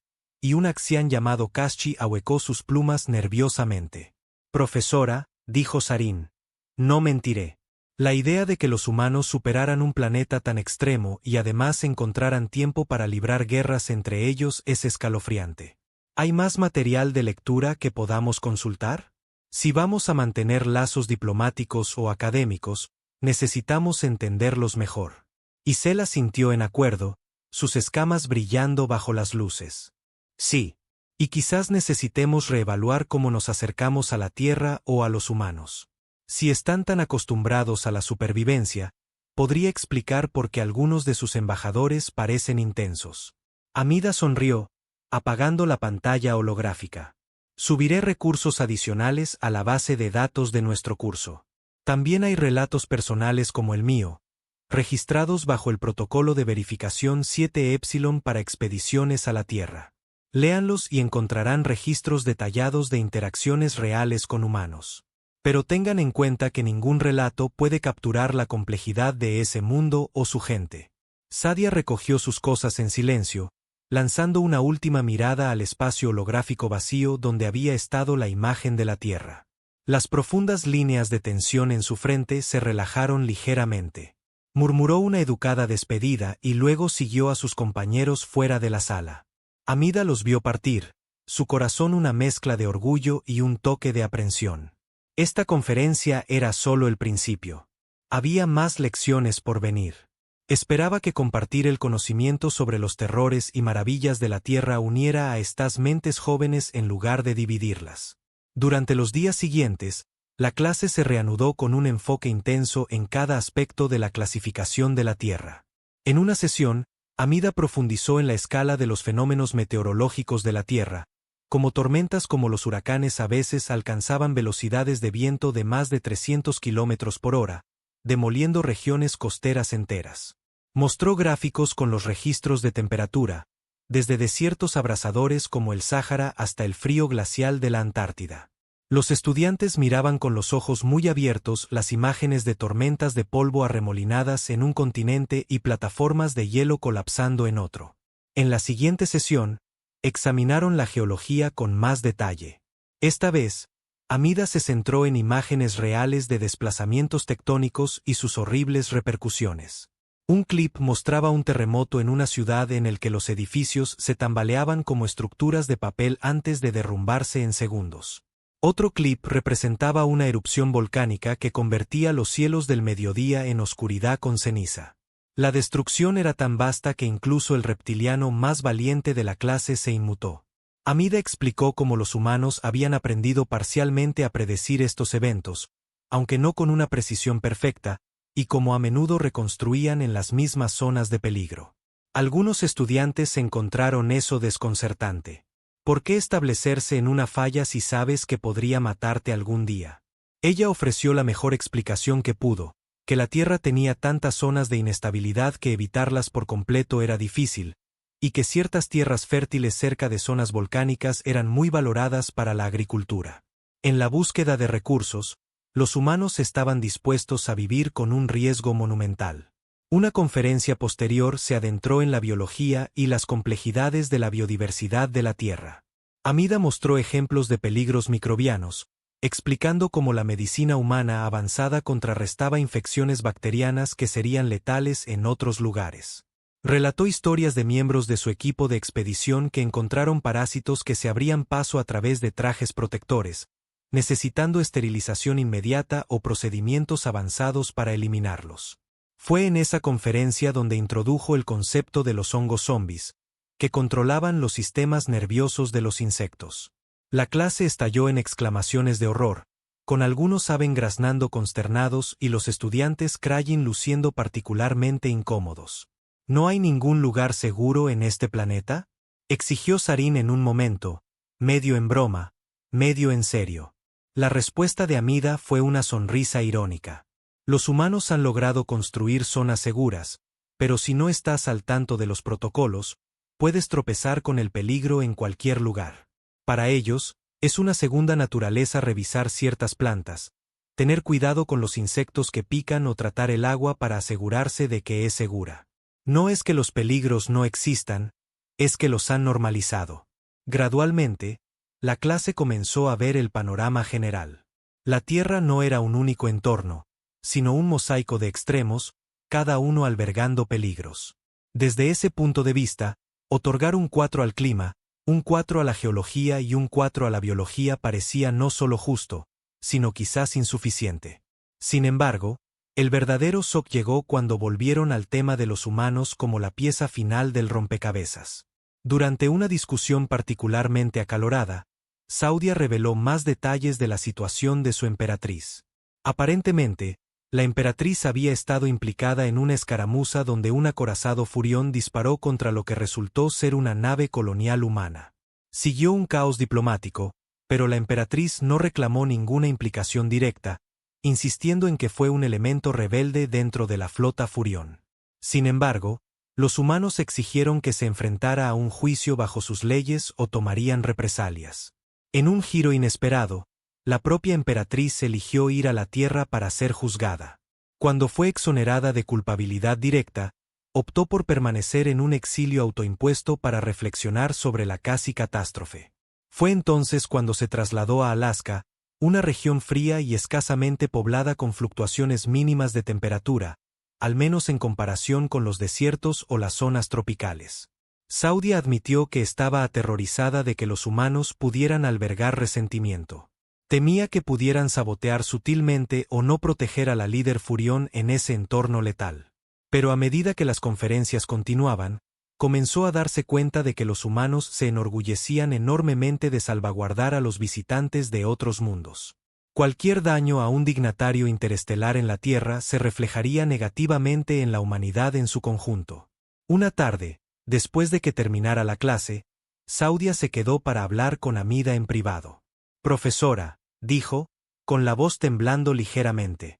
y un axián llamado Kaschi ahuecó sus plumas nerviosamente. Profesora, dijo Sarin, no mentiré. La idea de que los humanos superaran un planeta tan extremo y además encontraran tiempo para librar guerras entre ellos es escalofriante. ¿Hay más material de lectura que podamos consultar? Si vamos a mantener lazos diplomáticos o académicos, necesitamos entenderlos mejor. Isel asintió en acuerdo, sus escamas brillando bajo las luces. Sí. Y quizás necesitemos reevaluar cómo nos acercamos a la Tierra o a los humanos. Si están tan acostumbrados a la supervivencia, podría explicar por qué algunos de sus embajadores parecen intensos. Amida sonrió, apagando la pantalla holográfica. Subiré recursos adicionales a la base de datos de nuestro curso. También hay relatos personales como el mío, registrados bajo el protocolo de verificación 7 Epsilon para expediciones a la Tierra. Léanlos y encontrarán registros detallados de interacciones reales con humanos. Pero tengan en cuenta que ningún relato puede capturar la complejidad de ese mundo o su gente. Sadia recogió sus cosas en silencio, lanzando una última mirada al espacio holográfico vacío donde había estado la imagen de la Tierra. Las profundas líneas de tensión en su frente se relajaron ligeramente. Murmuró una educada despedida y luego siguió a sus compañeros fuera de la sala. Amida los vio partir, su corazón una mezcla de orgullo y un toque de aprensión. Esta conferencia era solo el principio. Había más lecciones por venir. Esperaba que compartir el conocimiento sobre los terrores y maravillas de la Tierra uniera a estas mentes jóvenes en lugar de dividirlas. Durante los días siguientes, la clase se reanudó con un enfoque intenso en cada aspecto de la clasificación de la Tierra. En una sesión, Amida profundizó en la escala de los fenómenos meteorológicos de la Tierra, como tormentas como los huracanes a veces alcanzaban velocidades de viento de más de 300 km por hora, demoliendo regiones costeras enteras. Mostró gráficos con los registros de temperatura, desde desiertos abrasadores como el Sáhara hasta el frío glacial de la Antártida. Los estudiantes miraban con los ojos muy abiertos las imágenes de tormentas de polvo arremolinadas en un continente y plataformas de hielo colapsando en otro. En la siguiente sesión, examinaron la geología con más detalle. Esta vez, Amida se centró en imágenes reales de desplazamientos tectónicos y sus horribles repercusiones. Un clip mostraba un terremoto en una ciudad en el que los edificios se tambaleaban como estructuras de papel antes de derrumbarse en segundos. Otro clip representaba una erupción volcánica que convertía los cielos del mediodía en oscuridad con ceniza. La destrucción era tan vasta que incluso el reptiliano más valiente de la clase se inmutó. Amida explicó cómo los humanos habían aprendido parcialmente a predecir estos eventos, aunque no con una precisión perfecta, y cómo a menudo reconstruían en las mismas zonas de peligro. Algunos estudiantes encontraron eso desconcertante. ¿Por qué establecerse en una falla si sabes que podría matarte algún día? Ella ofreció la mejor explicación que pudo, que la Tierra tenía tantas zonas de inestabilidad que evitarlas por completo era difícil, y que ciertas tierras fértiles cerca de zonas volcánicas eran muy valoradas para la agricultura. En la búsqueda de recursos, los humanos estaban dispuestos a vivir con un riesgo monumental. Una conferencia posterior se adentró en la biología y las complejidades de la biodiversidad de la Tierra. Amida mostró ejemplos de peligros microbianos, explicando cómo la medicina humana avanzada contrarrestaba infecciones bacterianas que serían letales en otros lugares. Relató historias de miembros de su equipo de expedición que encontraron parásitos que se abrían paso a través de trajes protectores, necesitando esterilización inmediata o procedimientos avanzados para eliminarlos. Fue en esa conferencia donde introdujo el concepto de los hongos zombies, que controlaban los sistemas nerviosos de los insectos. La clase estalló en exclamaciones de horror, con algunos Saben graznando consternados y los estudiantes Crayin luciendo particularmente incómodos. ¿No hay ningún lugar seguro en este planeta?, exigió Sarin en un momento, medio en broma, medio en serio. La respuesta de Amida fue una sonrisa irónica. Los humanos han logrado construir zonas seguras, pero si no estás al tanto de los protocolos, puedes tropezar con el peligro en cualquier lugar. Para ellos, es una segunda naturaleza revisar ciertas plantas, tener cuidado con los insectos que pican o tratar el agua para asegurarse de que es segura. No es que los peligros no existan, es que los han normalizado. Gradualmente, la clase comenzó a ver el panorama general. La Tierra no era un único entorno, sino un mosaico de extremos, cada uno albergando peligros. Desde ese punto de vista, otorgar un 4 al clima, un 4 a la geología y un 4 a la biología parecía no solo justo, sino quizás insuficiente. Sin embargo, el verdadero shock llegó cuando volvieron al tema de los humanos como la pieza final del rompecabezas. Durante una discusión particularmente acalorada, Saudia reveló más detalles de la situación de su emperatriz. Aparentemente, la emperatriz había estado implicada en una escaramuza donde un acorazado furión disparó contra lo que resultó ser una nave colonial humana. Siguió un caos diplomático, pero la emperatriz no reclamó ninguna implicación directa, insistiendo en que fue un elemento rebelde dentro de la flota furión. Sin embargo, los humanos exigieron que se enfrentara a un juicio bajo sus leyes o tomarían represalias. En un giro inesperado, la propia emperatriz eligió ir a la Tierra para ser juzgada. Cuando fue exonerada de culpabilidad directa, optó por permanecer en un exilio autoimpuesto para reflexionar sobre la casi catástrofe. Fue entonces cuando se trasladó a Alaska, una región fría y escasamente poblada con fluctuaciones mínimas de temperatura, al menos en comparación con los desiertos o las zonas tropicales. Saudia admitió que estaba aterrorizada de que los humanos pudieran albergar resentimiento. Temía que pudieran sabotear sutilmente o no proteger a la líder furión en ese entorno letal. Pero a medida que las conferencias continuaban, comenzó a darse cuenta de que los humanos se enorgullecían enormemente de salvaguardar a los visitantes de otros mundos. Cualquier daño a un dignatario interestelar en la Tierra se reflejaría negativamente en la humanidad en su conjunto. Una tarde, después de que terminara la clase, Saudia se quedó para hablar con Amida en privado. «Profesora», dijo, con la voz temblando ligeramente.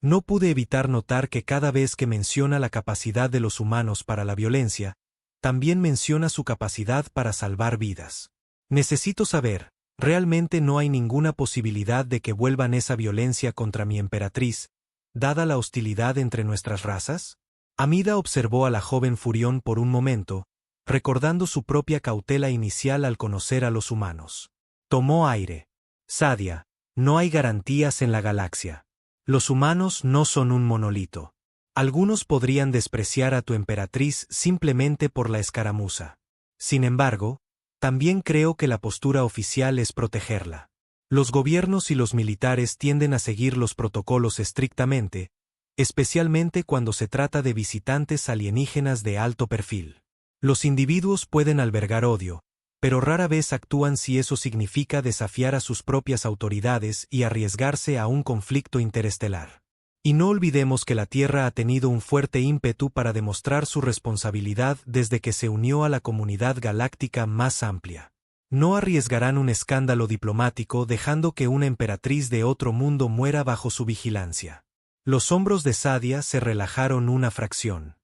No pude evitar notar que cada vez que menciona la capacidad de los humanos para la violencia, también menciona su capacidad para salvar vidas. Necesito saber, ¿realmente no hay ninguna posibilidad de que vuelvan esa violencia contra mi emperatriz, dada la hostilidad entre nuestras razas? Amida observó a la joven furión por un momento, recordando su propia cautela inicial al conocer a los humanos. Tomó aire. Sadia, no hay garantías en la galaxia. Los humanos no son un monolito. Algunos podrían despreciar a tu emperatriz simplemente por la escaramuza. Sin embargo, también creo que la postura oficial es protegerla. Los gobiernos y los militares tienden a seguir los protocolos estrictamente, especialmente cuando se trata de visitantes alienígenas de alto perfil. Los individuos pueden albergar odio, pero rara vez actúan si eso significa desafiar a sus propias autoridades y arriesgarse a un conflicto interestelar. Y no olvidemos que la Tierra ha tenido un fuerte ímpetu para demostrar su responsabilidad desde que se unió a la comunidad galáctica más amplia. No arriesgarán un escándalo diplomático dejando que una emperatriz de otro mundo muera bajo su vigilancia. Los hombros de Sadia se relajaron una fracción.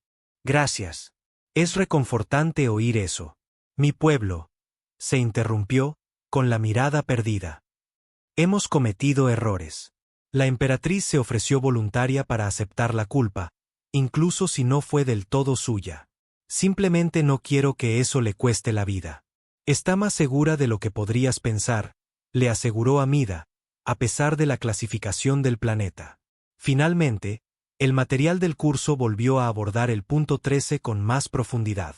Gracias. Es reconfortante oír eso. Mi pueblo, se interrumpió, con la mirada perdida. Hemos cometido errores. La emperatriz se ofreció voluntaria para aceptar la culpa, incluso si no fue del todo suya. Simplemente no quiero que eso le cueste la vida. Está más segura de lo que podrías pensar, le aseguró Amida, a pesar de la clasificación del planeta. Finalmente, el material del curso volvió a abordar el punto 13 con más profundidad.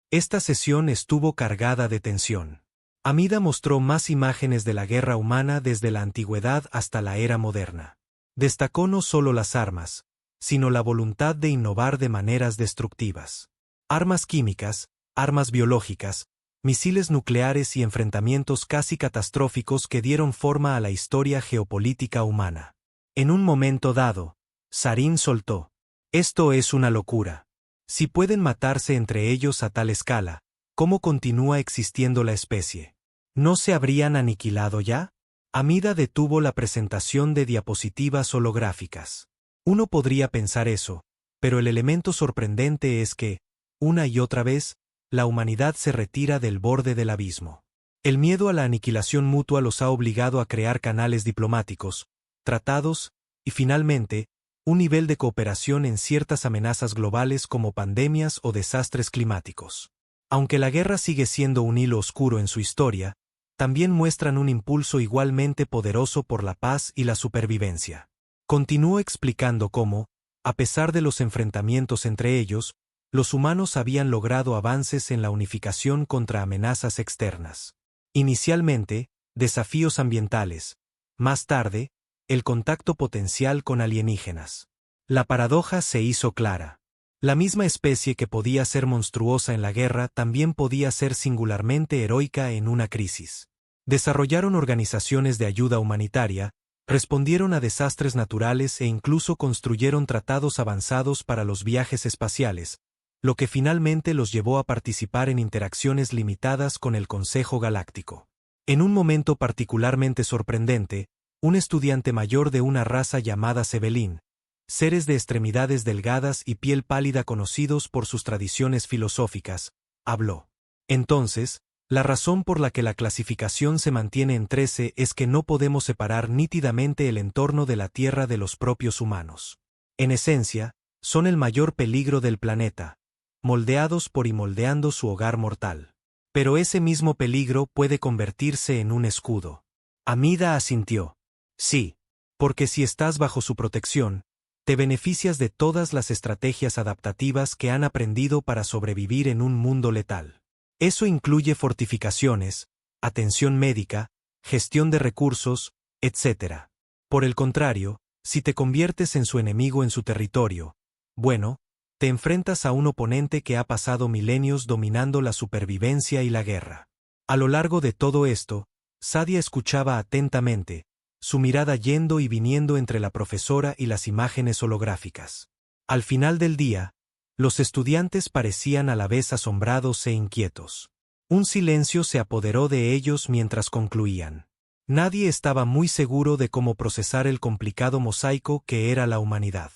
Esta sesión estuvo cargada de tensión. Amida mostró más imágenes de la guerra humana desde la antigüedad hasta la era moderna. Destacó no solo las armas, sino la voluntad de innovar de maneras destructivas. Armas químicas, armas biológicas, misiles nucleares y enfrentamientos casi catastróficos que dieron forma a la historia geopolítica humana. En un momento dado, Sarin soltó: «Esto es una locura. Si pueden matarse entre ellos a tal escala, ¿cómo continúa existiendo la especie? ¿No se habrían aniquilado ya?». Amida detuvo la presentación de diapositivas holográficas. Uno podría pensar eso, pero el elemento sorprendente es que, una y otra vez, la humanidad se retira del borde del abismo. El miedo a la aniquilación mutua los ha obligado a crear canales diplomáticos, tratados, y finalmente, un nivel de cooperación en ciertas amenazas globales como pandemias o desastres climáticos. Aunque la guerra sigue siendo un hilo oscuro en su historia, también muestran un impulso igualmente poderoso por la paz y la supervivencia. Continuó explicando cómo, a pesar de los enfrentamientos entre ellos, los humanos habían logrado avances en la unificación contra amenazas externas. Inicialmente, desafíos ambientales. Más tarde, el contacto potencial con alienígenas. La paradoja se hizo clara. La misma especie que podía ser monstruosa en la guerra también podía ser singularmente heroica en una crisis. Desarrollaron organizaciones de ayuda humanitaria, respondieron a desastres naturales e incluso construyeron tratados avanzados para los viajes espaciales, lo que finalmente los llevó a participar en interacciones limitadas con el Consejo Galáctico. En un momento particularmente sorprendente, un estudiante mayor de una raza llamada Sebelin, seres de extremidades delgadas y piel pálida conocidos por sus tradiciones filosóficas, habló. Entonces, la razón por la que la clasificación se mantiene en 13 es que no podemos separar nítidamente el entorno de la Tierra de los propios humanos. En esencia, son el mayor peligro del planeta, moldeados por y moldeando su hogar mortal. Pero ese mismo peligro puede convertirse en un escudo. Amida asintió. Sí, porque si estás bajo su protección, te beneficias de todas las estrategias adaptativas que han aprendido para sobrevivir en un mundo letal. Eso incluye fortificaciones, atención médica, gestión de recursos, etc. Por el contrario, si te conviertes en su enemigo en su territorio, bueno, te enfrentas a un oponente que ha pasado milenios dominando la supervivencia y la guerra. A lo largo de todo esto, Sadia escuchaba atentamente, su mirada yendo y viniendo entre la profesora y las imágenes holográficas. Al final del día, los estudiantes parecían a la vez asombrados e inquietos. Un silencio se apoderó de ellos mientras concluían. Nadie estaba muy seguro de cómo procesar el complicado mosaico que era la humanidad.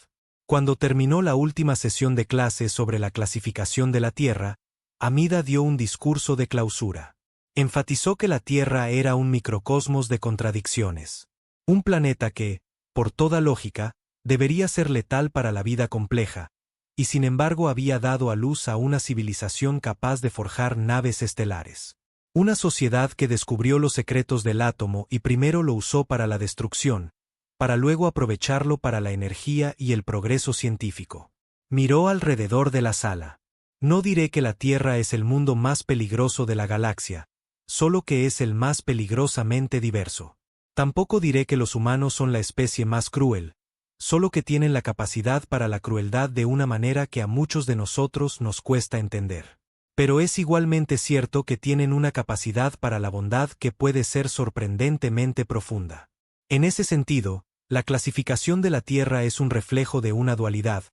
Cuando terminó la última sesión de clase sobre la clasificación de la Tierra, Amida dio un discurso de clausura. Enfatizó que la Tierra era un microcosmos de contradicciones. Un planeta que, por toda lógica, debería ser letal para la vida compleja, y sin embargo había dado a luz a una civilización capaz de forjar naves estelares. Una sociedad que descubrió los secretos del átomo y primero lo usó para la destrucción, para luego aprovecharlo para la energía y el progreso científico. Miró alrededor de la sala. No diré que la Tierra es el mundo más peligroso de la galaxia, solo que es el más peligrosamente diverso. Tampoco diré que los humanos son la especie más cruel, solo que tienen la capacidad para la crueldad de una manera que a muchos de nosotros nos cuesta entender. Pero es igualmente cierto que tienen una capacidad para la bondad que puede ser sorprendentemente profunda. En ese sentido, la clasificación de la Tierra es un reflejo de una dualidad,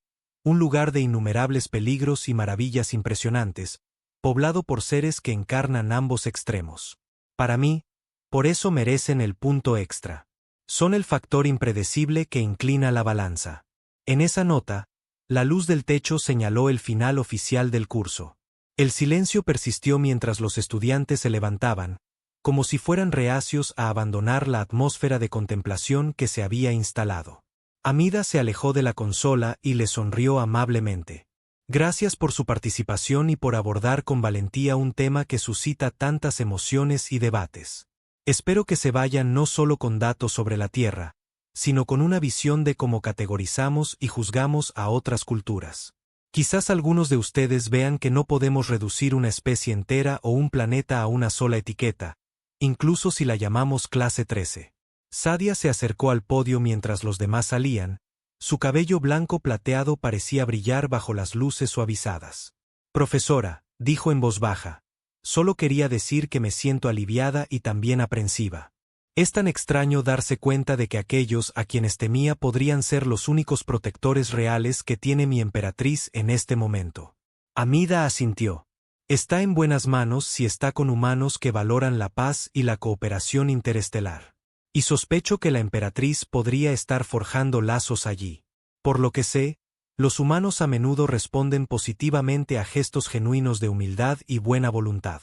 un lugar de innumerables peligros y maravillas impresionantes, poblado por seres que encarnan ambos extremos. Para mí, por eso merecen el punto extra. Son el factor impredecible que inclina la balanza. En esa nota, la luz del techo señaló el final oficial del curso. El silencio persistió mientras los estudiantes se levantaban, como si fueran reacios a abandonar la atmósfera de contemplación que se había instalado. Amida se alejó de la consola y le sonrió amablemente. Gracias por su participación y por abordar con valentía un tema que suscita tantas emociones y debates. Espero que se vayan no solo con datos sobre la Tierra, sino con una visión de cómo categorizamos y juzgamos a otras culturas. Quizás algunos de ustedes vean que no podemos reducir una especie entera o un planeta a una sola etiqueta, incluso si la llamamos clase 13. Sadia se acercó al podio mientras los demás salían, su cabello blanco plateado parecía brillar bajo las luces suavizadas. Profesora, dijo en voz baja, solo quería decir que me siento aliviada y también aprensiva. Es tan extraño darse cuenta de que aquellos a quienes temía podrían ser los únicos protectores reales que tiene mi emperatriz en este momento. Amida asintió. Está en buenas manos si está con humanos que valoran la paz y la cooperación interestelar. Y sospecho que la emperatriz podría estar forjando lazos allí. Por lo que sé, los humanos a menudo responden positivamente a gestos genuinos de humildad y buena voluntad.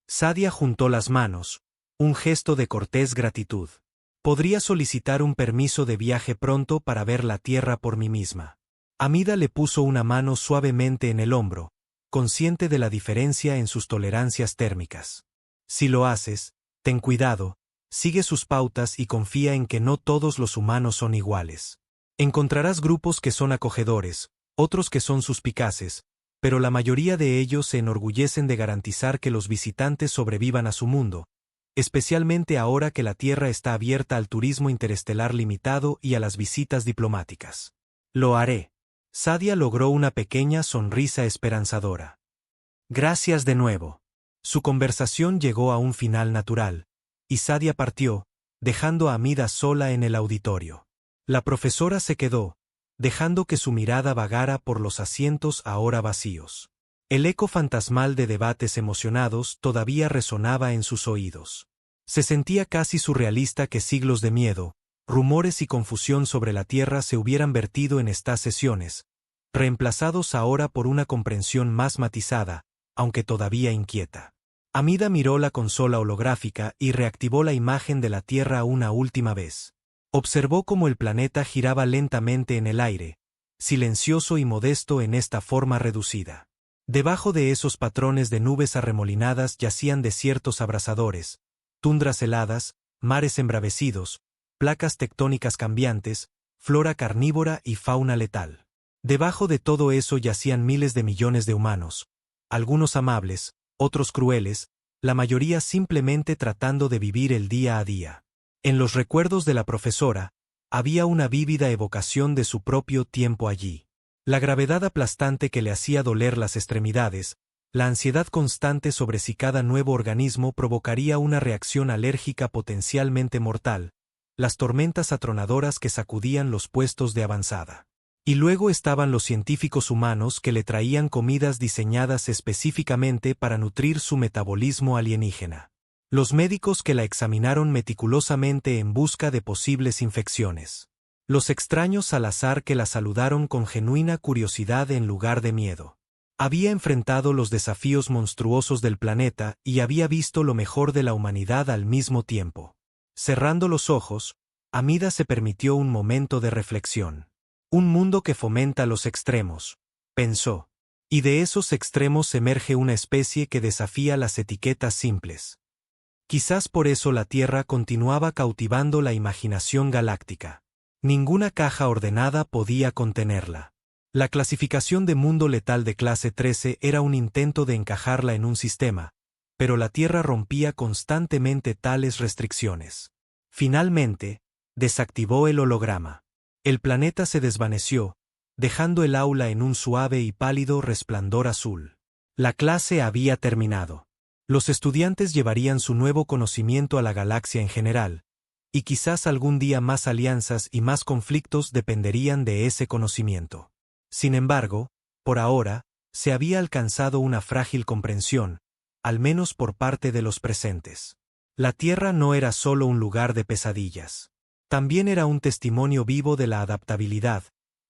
Sadia juntó las manos, un gesto de cortés gratitud. Podría solicitar un permiso de viaje pronto para ver la Tierra por mí misma. Amida le puso una mano suavemente en el hombro, consciente de la diferencia en sus tolerancias térmicas. Si lo haces, ten cuidado, sigue sus pautas y confía en que no todos los humanos son iguales. Encontrarás grupos que son acogedores, otros que son suspicaces, pero la mayoría de ellos se enorgullecen de garantizar que los visitantes sobrevivan a su mundo, especialmente ahora que la Tierra está abierta al turismo interestelar limitado y a las visitas diplomáticas. Lo haré. Sadia logró una pequeña sonrisa esperanzadora. Gracias de nuevo. Su conversación llegó a un final natural, y Sadia partió, dejando a Amida sola en el auditorio. La profesora se quedó, dejando que su mirada vagara por los asientos ahora vacíos. El eco fantasmal de debates emocionados todavía resonaba en sus oídos. Se sentía casi surrealista que siglos de miedo, rumores y confusión sobre la Tierra se hubieran vertido en estas sesiones, reemplazados ahora por una comprensión más matizada, aunque todavía inquieta. Amida miró la consola holográfica y reactivó la imagen de la Tierra una última vez. Observó cómo el planeta giraba lentamente en el aire, silencioso y modesto en esta forma reducida. Debajo de esos patrones de nubes arremolinadas yacían desiertos abrasadores, tundras heladas, mares embravecidos, placas tectónicas cambiantes, flora carnívora y fauna letal. Debajo de todo eso yacían miles de millones de humanos, algunos amables, otros crueles, la mayoría simplemente tratando de vivir el día a día. En los recuerdos de la profesora, había una vívida evocación de su propio tiempo allí. La gravedad aplastante que le hacía doler las extremidades, la ansiedad constante sobre si cada nuevo organismo provocaría una reacción alérgica potencialmente mortal, las tormentas atronadoras que sacudían los puestos de avanzada. Y luego estaban los científicos humanos que le traían comidas diseñadas específicamente para nutrir su metabolismo alienígena. Los médicos que la examinaron meticulosamente en busca de posibles infecciones. Los extraños al azar que la saludaron con genuina curiosidad en lugar de miedo. Había enfrentado los desafíos monstruosos del planeta y había visto lo mejor de la humanidad al mismo tiempo. Cerrando los ojos, Amida se permitió un momento de reflexión. Un mundo que fomenta los extremos, pensó. Y de esos extremos emerge una especie que desafía las etiquetas simples. Quizás por eso la Tierra continuaba cautivando la imaginación galáctica. Ninguna caja ordenada podía contenerla. La clasificación de mundo letal de clase 13 era un intento de encajarla en un sistema, pero la Tierra rompía constantemente tales restricciones. Finalmente, desactivó el holograma. El planeta se desvaneció, dejando el aula en un suave y pálido resplandor azul. La clase había terminado. Los estudiantes llevarían su nuevo conocimiento a la galaxia en general, y quizás algún día más alianzas y más conflictos dependerían de ese conocimiento. Sin embargo, por ahora, se había alcanzado una frágil comprensión, al menos por parte de los presentes. La Tierra no era solo un lugar de pesadillas. También era un testimonio vivo de la adaptabilidad,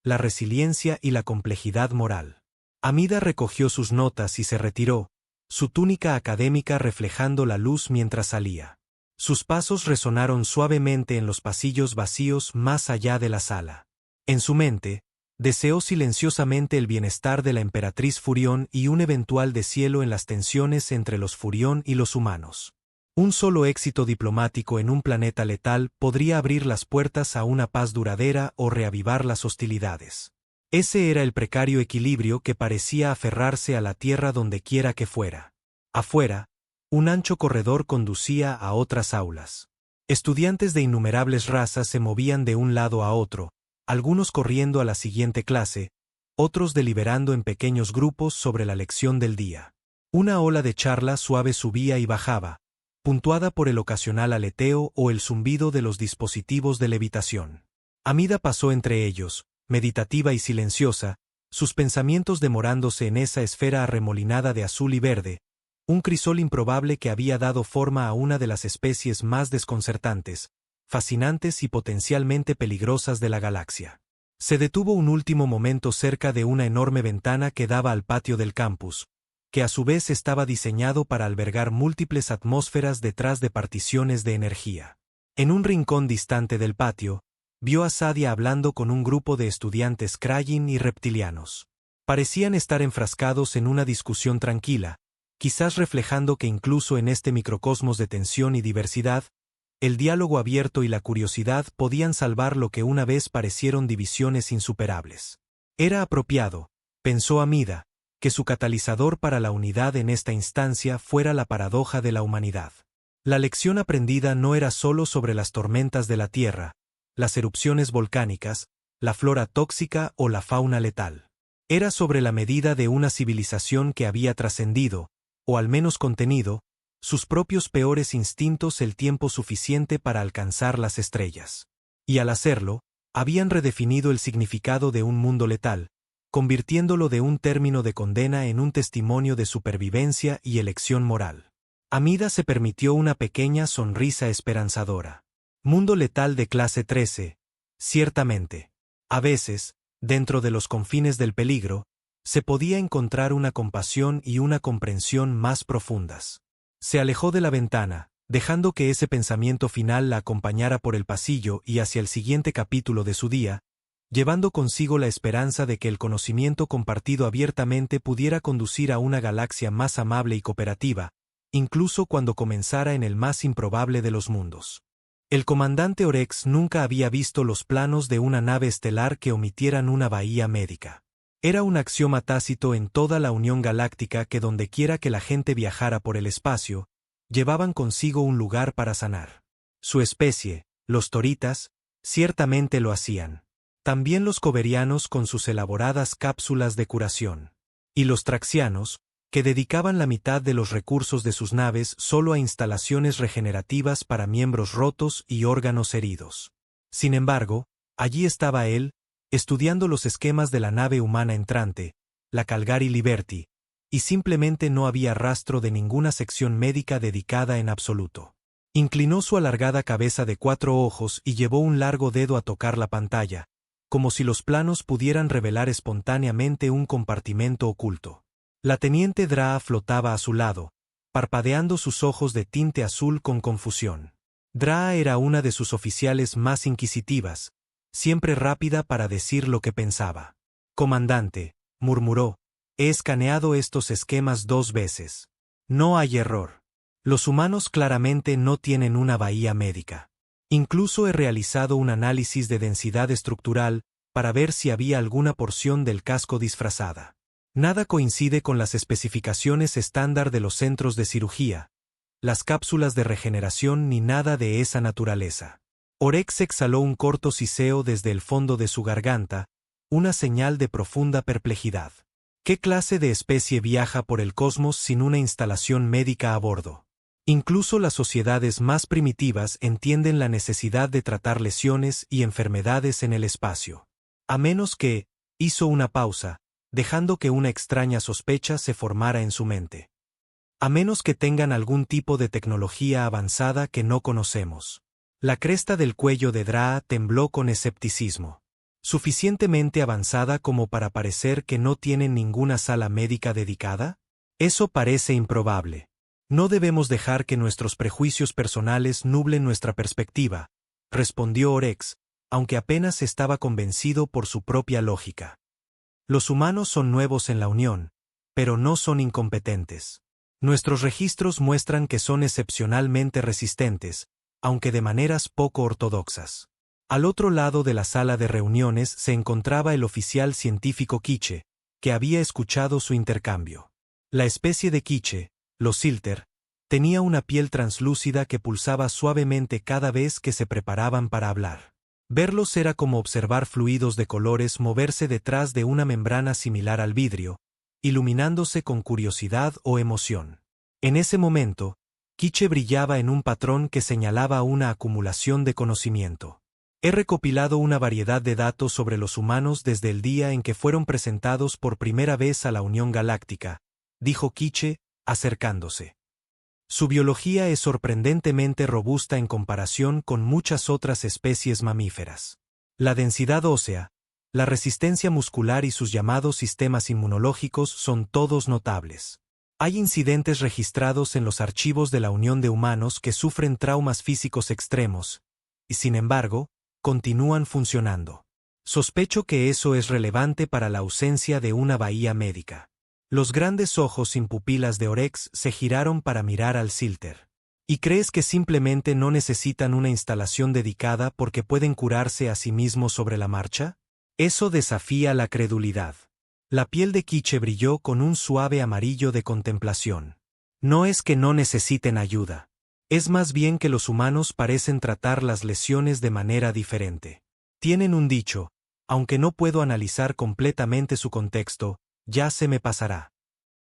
la resiliencia y la complejidad moral. Amida recogió sus notas y se retiró, su túnica académica reflejando la luz mientras salía. Sus pasos resonaron suavemente en los pasillos vacíos más allá de la sala. En su mente, deseó silenciosamente el bienestar de la emperatriz Furión y un eventual deshielo en las tensiones entre los Furión y los humanos. Un solo éxito diplomático en un planeta letal podría abrir las puertas a una paz duradera o reavivar las hostilidades. Ese era el precario equilibrio que parecía aferrarse a la Tierra dondequiera que fuera. Afuera, un ancho corredor conducía a otras aulas. Estudiantes de innumerables razas se movían de un lado a otro, algunos corriendo a la siguiente clase, otros deliberando en pequeños grupos sobre la lección del día. Una ola de charla suave subía y bajaba, puntuada por el ocasional aleteo o el zumbido de los dispositivos de levitación. Amida pasó entre ellos, meditativa y silenciosa, sus pensamientos demorándose en esa esfera arremolinada de azul y verde, un crisol improbable que había dado forma a una de las especies más desconcertantes, fascinantes y potencialmente peligrosas de la galaxia. Se detuvo un último momento cerca de una enorme ventana que daba al patio del campus, que a su vez estaba diseñado para albergar múltiples atmósferas detrás de particiones de energía. En un rincón distante del patio, vio a Sadia hablando con un grupo de estudiantes Krayin y reptilianos. Parecían estar enfrascados en una discusión tranquila, quizás reflejando que incluso en este microcosmos de tensión y diversidad, el diálogo abierto y la curiosidad podían salvar lo que una vez parecieron divisiones insuperables. Era apropiado, pensó Amida, que su catalizador para la unidad en esta instancia fuera la paradoja de la humanidad. La lección aprendida no era solo sobre las tormentas de la Tierra, las erupciones volcánicas, la flora tóxica o la fauna letal. Era sobre la medida de una civilización que había trascendido, o al menos contenido, sus propios peores instintos el tiempo suficiente para alcanzar las estrellas. Y al hacerlo, habían redefinido el significado de un mundo letal, convirtiéndolo de un término de condena en un testimonio de supervivencia y elección moral. Amida se permitió una pequeña sonrisa esperanzadora. Mundo letal de clase 13, ciertamente. A veces, dentro de los confines del peligro, se podía encontrar una compasión y una comprensión más profundas. Se alejó de la ventana, dejando que ese pensamiento final la acompañara por el pasillo y hacia el siguiente capítulo de su día, llevando consigo la esperanza de que el conocimiento compartido abiertamente pudiera conducir a una galaxia más amable y cooperativa, incluso cuando comenzara en el más improbable de los mundos. El comandante Orex nunca había visto los planos de una nave estelar que omitieran una bahía médica. Era un axioma tácito en toda la Unión Galáctica que dondequiera que la gente viajara por el espacio, llevaban consigo un lugar para sanar. Su especie, los toritas, ciertamente lo hacían. También los coverianos con sus elaboradas cápsulas de curación. Y los traxianos, que dedicaban la mitad de los recursos de sus naves solo a instalaciones regenerativas para miembros rotos y órganos heridos. Sin embargo, allí estaba él, estudiando los esquemas de la nave humana entrante, la Calgary Liberty, y simplemente no había rastro de ninguna sección médica dedicada en absoluto. Inclinó su alargada cabeza de 4 ojos y llevó un largo dedo a tocar la pantalla, como si los planos pudieran revelar espontáneamente un compartimento oculto. La teniente Draa flotaba a su lado, parpadeando sus ojos de tinte azul con confusión. Draa era una de sus oficiales más inquisitivas, siempre rápida para decir lo que pensaba. «Comandante», murmuró. He escaneado estos esquemas 2 veces. No hay error. Los humanos claramente no tienen una bahía médica. Incluso he realizado un análisis de densidad estructural para ver si había alguna porción del casco disfrazada. Nada coincide con las especificaciones estándar de los centros de cirugía, las cápsulas de regeneración ni nada de esa naturaleza. Orex exhaló un corto siseo desde el fondo de su garganta, una señal de profunda perplejidad. ¿Qué clase de especie viaja por el cosmos sin una instalación médica a bordo? Incluso las sociedades más primitivas entienden la necesidad de tratar lesiones y enfermedades en el espacio. A menos que, hizo una pausa, dejando que una extraña sospecha se formara en su mente. A menos que tengan algún tipo de tecnología avanzada que no conocemos. La cresta del cuello de Draa tembló con escepticismo. ¿Suficientemente avanzada como para parecer que no tienen ninguna sala médica dedicada? Eso parece improbable. No debemos dejar que nuestros prejuicios personales nublen nuestra perspectiva, respondió Orex, aunque apenas estaba convencido por su propia lógica. Los humanos son nuevos en la Unión, pero no son incompetentes. Nuestros registros muestran que son excepcionalmente resistentes, aunque de maneras poco ortodoxas. Al otro lado de la sala de reuniones se encontraba el oficial científico Quiche, que había escuchado su intercambio. La especie de Quiche, los Silter, tenía una piel translúcida que pulsaba suavemente cada vez que se preparaban para hablar. Verlos era como observar fluidos de colores moverse detrás de una membrana similar al vidrio, iluminándose con curiosidad o emoción. En ese momento, Quiche brillaba en un patrón que señalaba una acumulación de conocimiento. He recopilado una variedad de datos sobre los humanos desde el día en que fueron presentados por primera vez a la Unión Galáctica, dijo Quiche, acercándose. Su biología es sorprendentemente robusta en comparación con muchas otras especies mamíferas. La densidad ósea, la resistencia muscular y sus llamados sistemas inmunológicos son todos notables. Hay incidentes registrados en los archivos de la Unión de Humanos que sufren traumas físicos extremos, y sin embargo, continúan funcionando. Sospecho que eso es relevante para la ausencia de una bahía médica. Los grandes ojos sin pupilas de Orex se giraron para mirar al Silter. ¿Y crees que simplemente no necesitan una instalación dedicada porque pueden curarse a sí mismos sobre la marcha? Eso desafía la credulidad. La piel de Quiche brilló con un suave amarillo de contemplación. No es que no necesiten ayuda. Es más bien que los humanos parecen tratar las lesiones de manera diferente. Tienen un dicho, aunque no puedo analizar completamente su contexto, ya se me pasará.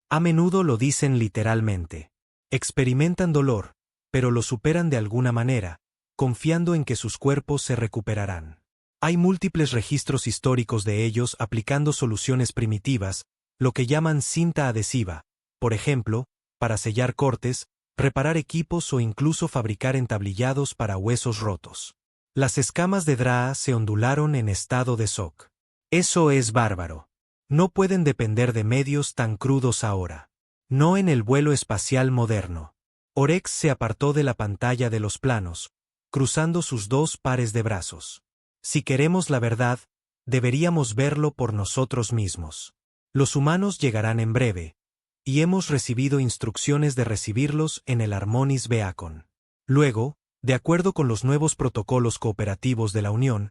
A menudo lo dicen literalmente. Experimentan dolor, pero lo superan de alguna manera, confiando en que sus cuerpos se recuperarán. Hay múltiples registros históricos de ellos aplicando soluciones primitivas, lo que llaman cinta adhesiva, por ejemplo, para sellar cortes, reparar equipos o incluso fabricar entablillados para huesos rotos. Las escamas de Draa se ondularon en estado de shock. Eso es bárbaro. No pueden depender de medios tan crudos ahora. No en el vuelo espacial moderno. Orex se apartó de la pantalla de los planos, cruzando sus 2 pares de brazos. Si queremos la verdad, deberíamos verlo por nosotros mismos. Los humanos llegarán en breve, y hemos recibido instrucciones de recibirlos en el Harmonis Beacon. Luego, de acuerdo con los nuevos protocolos cooperativos de la Unión,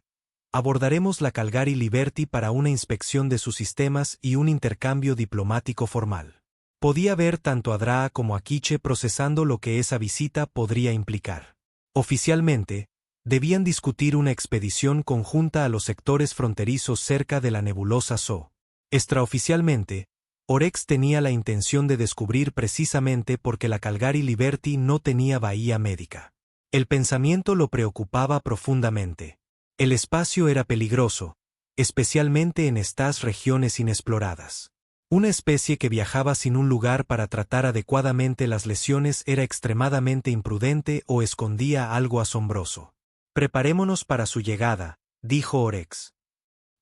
abordaremos la Calgary Liberty para una inspección de sus sistemas y un intercambio diplomático formal. Podía ver tanto a Draa como a Quiche procesando lo que esa visita podría implicar. Oficialmente, debían discutir una expedición conjunta a los sectores fronterizos cerca de la nebulosa So. Extraoficialmente, Orex tenía la intención de descubrir precisamente por qué la Calgary Liberty no tenía bahía médica. El pensamiento lo preocupaba profundamente. El espacio era peligroso, especialmente en estas regiones inexploradas. Una especie que viajaba sin un lugar para tratar adecuadamente las lesiones era extremadamente imprudente o escondía algo asombroso. Preparémonos para su llegada, dijo Orex.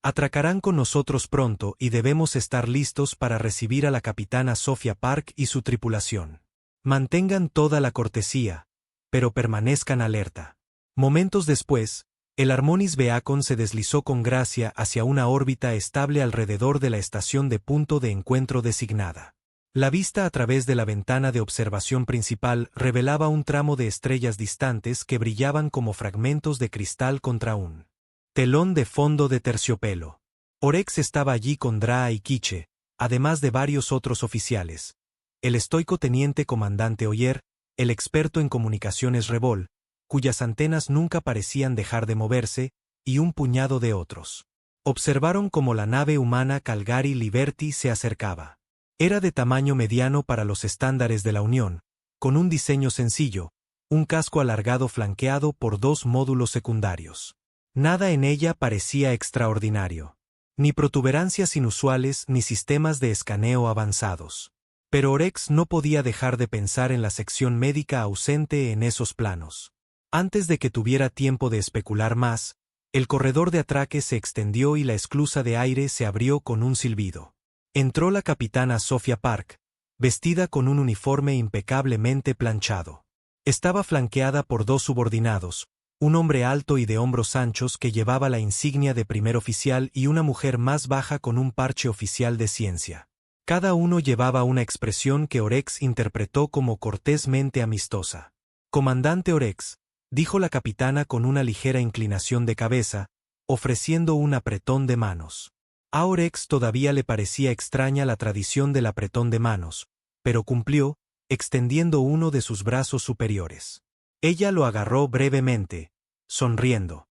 Atracarán con nosotros pronto y debemos estar listos para recibir a la capitana Sophia Park y su tripulación. Mantengan toda la cortesía, pero permanezcan alerta. Momentos después, El Harmonious Beacon se deslizó con gracia hacia una órbita estable alrededor de la estación de punto de encuentro designada. La vista a través de la ventana de observación principal revelaba un tramo de estrellas distantes que brillaban como fragmentos de cristal contra un telón de fondo de terciopelo. Orex estaba allí con Draa y Quiche, además de varios otros oficiales. El estoico teniente comandante Oyer, el experto en comunicaciones Revol, cuyas antenas nunca parecían dejar de moverse, y un puñado de otros. Observaron cómo la nave humana Calgary Liberty se acercaba. Era de tamaño mediano para los estándares de la Unión, con un diseño sencillo, un casco alargado flanqueado por 2 módulos secundarios. Nada en ella parecía extraordinario. Ni protuberancias inusuales ni sistemas de escaneo avanzados. Pero Orex no podía dejar de pensar en la sección médica ausente en esos planos. Antes de que tuviera tiempo de especular más, el corredor de atraque se extendió y la esclusa de aire se abrió con un silbido. Entró la capitana Sophia Park, vestida con un uniforme impecablemente planchado. Estaba flanqueada por 2 subordinados, un hombre alto y de hombros anchos que llevaba la insignia de primer oficial y una mujer más baja con un parche oficial de ciencia. Cada uno llevaba una expresión que Orex interpretó como cortésmente amistosa. «Comandante Orex», dijo la capitana con una ligera inclinación de cabeza, ofreciendo un apretón de manos. A Orex todavía le parecía extraña la tradición del apretón de manos, pero cumplió, extendiendo uno de sus brazos superiores. Ella lo agarró brevemente, sonriendo.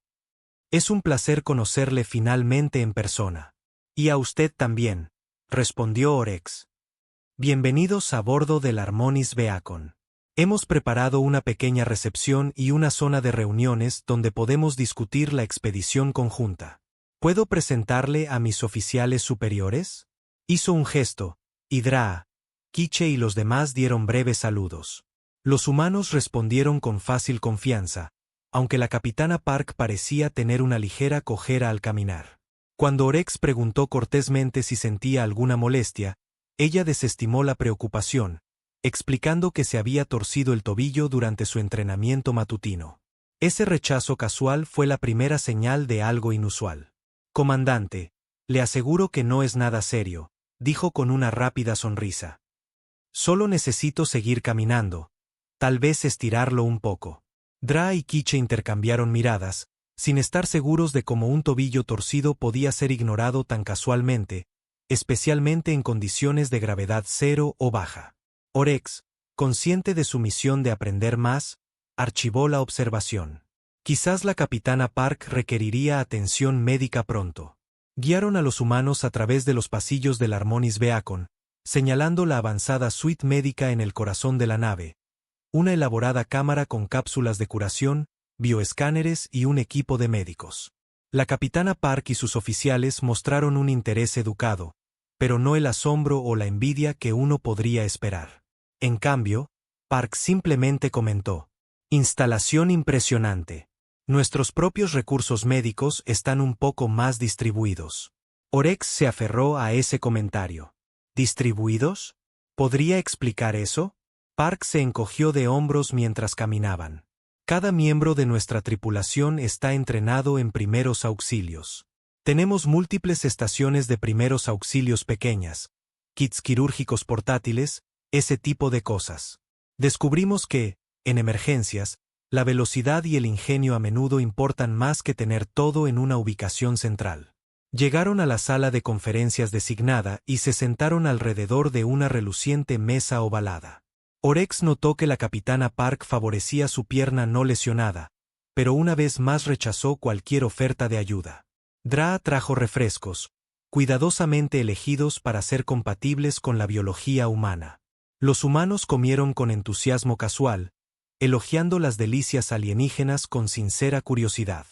«Es un placer conocerle finalmente en persona. Y a usted también», respondió Orex. «Bienvenidos a bordo del Harmonious Beacon. Hemos preparado una pequeña recepción y una zona de reuniones donde podemos discutir la expedición conjunta. ¿Puedo presentarle a mis oficiales superiores?» Hizo un gesto, y Draa, Quiche y los demás dieron breves saludos. Los humanos respondieron con fácil confianza, aunque la capitana Park parecía tener una ligera cojera al caminar. Cuando Orex preguntó cortésmente si sentía alguna molestia, ella desestimó la preocupación, explicando que se había torcido el tobillo durante su entrenamiento matutino. Ese rechazo casual fue la primera señal de algo inusual. «Comandante, le aseguro que no es nada serio», dijo con una rápida sonrisa. «Solo necesito seguir caminando, tal vez estirarlo un poco». Draa y Quiche intercambiaron miradas, sin estar seguros de cómo un tobillo torcido podía ser ignorado tan casualmente, especialmente en condiciones de gravedad cero o baja. Orex, consciente de su misión de aprender más, archivó la observación. Quizás la capitana Park requeriría atención médica pronto. Guiaron a los humanos a través de los pasillos del Harmonious Beacon, señalando la avanzada suite médica en el corazón de la nave, una elaborada cámara con cápsulas de curación, bioescáneres y un equipo de médicos. La capitana Park y sus oficiales mostraron un interés educado, pero no el asombro o la envidia que uno podría esperar. En cambio, Park simplemente comentó: «Instalación impresionante. Nuestros propios recursos médicos están un poco más distribuidos». Orex se aferró a ese comentario. «¿Distribuidos? ¿Podría explicar eso?» Park se encogió de hombros mientras caminaban. «Cada miembro de nuestra tripulación está entrenado en primeros auxilios. Tenemos múltiples estaciones de primeros auxilios pequeñas, kits quirúrgicos portátiles, ese tipo de cosas. Descubrimos que, en emergencias, la velocidad y el ingenio a menudo importan más que tener todo en una ubicación central». Llegaron a la sala de conferencias designada y se sentaron alrededor de una reluciente mesa ovalada. Orex notó que la capitana Park favorecía su pierna no lesionada, pero una vez más rechazó cualquier oferta de ayuda. Draa trajo refrescos, cuidadosamente elegidos para ser compatibles con la biología humana. Los humanos comieron con entusiasmo casual, elogiando las delicias alienígenas con sincera curiosidad.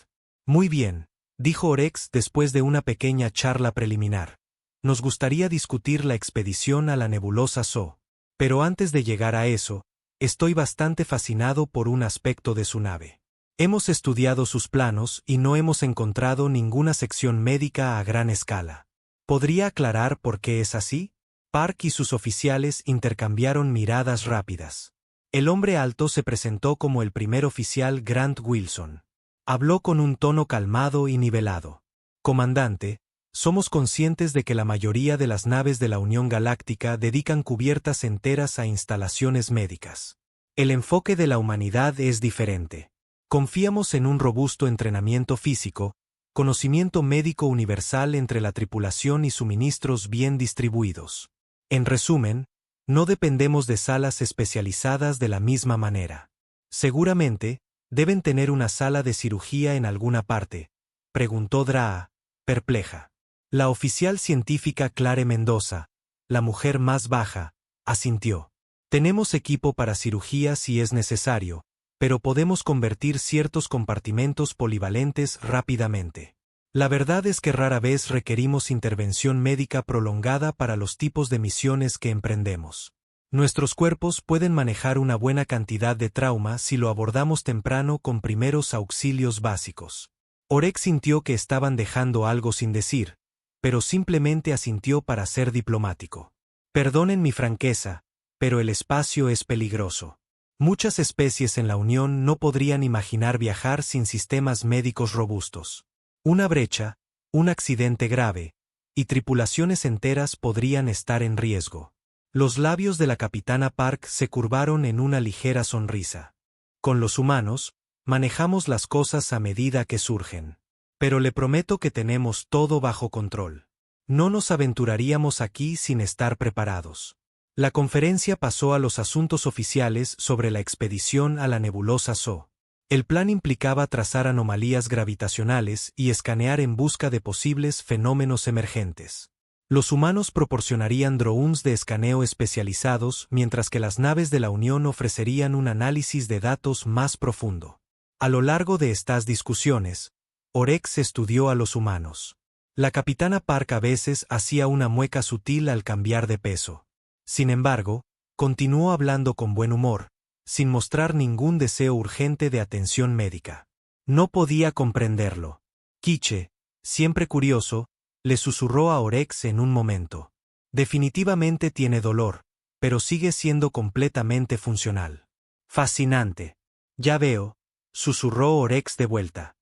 «Muy bien», dijo Orex después de una pequeña charla preliminar. «Nos gustaría discutir la expedición a la nebulosa So. Pero antes de llegar a eso, estoy bastante fascinado por un aspecto de su nave. Hemos estudiado sus planos y no hemos encontrado ninguna sección médica a gran escala. ¿Podría aclarar por qué es así?» Park y sus oficiales intercambiaron miradas rápidas. El hombre alto se presentó como el primer oficial Grant Wilson. Habló con un tono calmado y nivelado. Comandante, somos conscientes de que la mayoría de las naves de la Unión Galáctica dedican cubiertas enteras a instalaciones médicas. El enfoque de la humanidad es diferente. Confiamos en un robusto entrenamiento físico, conocimiento médico universal entre la tripulación y suministros bien distribuidos. En resumen, no dependemos de salas especializadas de la misma manera. Seguramente, deben tener una sala de cirugía en alguna parte, preguntó Draa, perpleja. La oficial científica Clare Mendoza, la mujer más baja, asintió. Tenemos equipo para cirugía si es necesario, pero podemos convertir ciertos compartimentos polivalentes rápidamente. La verdad es que rara vez requerimos intervención médica prolongada para los tipos de misiones que emprendemos. Nuestros cuerpos pueden manejar una buena cantidad de trauma si lo abordamos temprano con primeros auxilios básicos. Orex sintió que estaban dejando algo sin decir, pero simplemente asintió para ser diplomático. Perdonen mi franqueza, pero el espacio es peligroso. Muchas especies en la Unión no podrían imaginar viajar sin sistemas médicos robustos. Una brecha, un accidente grave, y tripulaciones enteras podrían estar en riesgo. Los labios de la capitana Park se curvaron en una ligera sonrisa. Con los humanos, manejamos las cosas a medida que surgen. Pero le prometo que tenemos todo bajo control. No nos aventuraríamos aquí sin estar preparados. La conferencia pasó a los asuntos oficiales sobre la expedición a la nebulosa So. El plan implicaba trazar anomalías gravitacionales y escanear en busca de posibles fenómenos emergentes. Los humanos proporcionarían drones de escaneo especializados, mientras que las naves de la Unión ofrecerían un análisis de datos más profundo. A lo largo de estas discusiones, Orex estudió a los humanos. La capitana Park a veces hacía una mueca sutil al cambiar de peso. Sin embargo, continuó hablando con buen humor, sin mostrar ningún deseo urgente de atención médica. No podía comprenderlo. Quiche, siempre curioso, le susurró a Orex en un momento. Definitivamente tiene dolor, pero sigue siendo completamente funcional. Fascinante. Ya veo, susurró Orex de vuelta.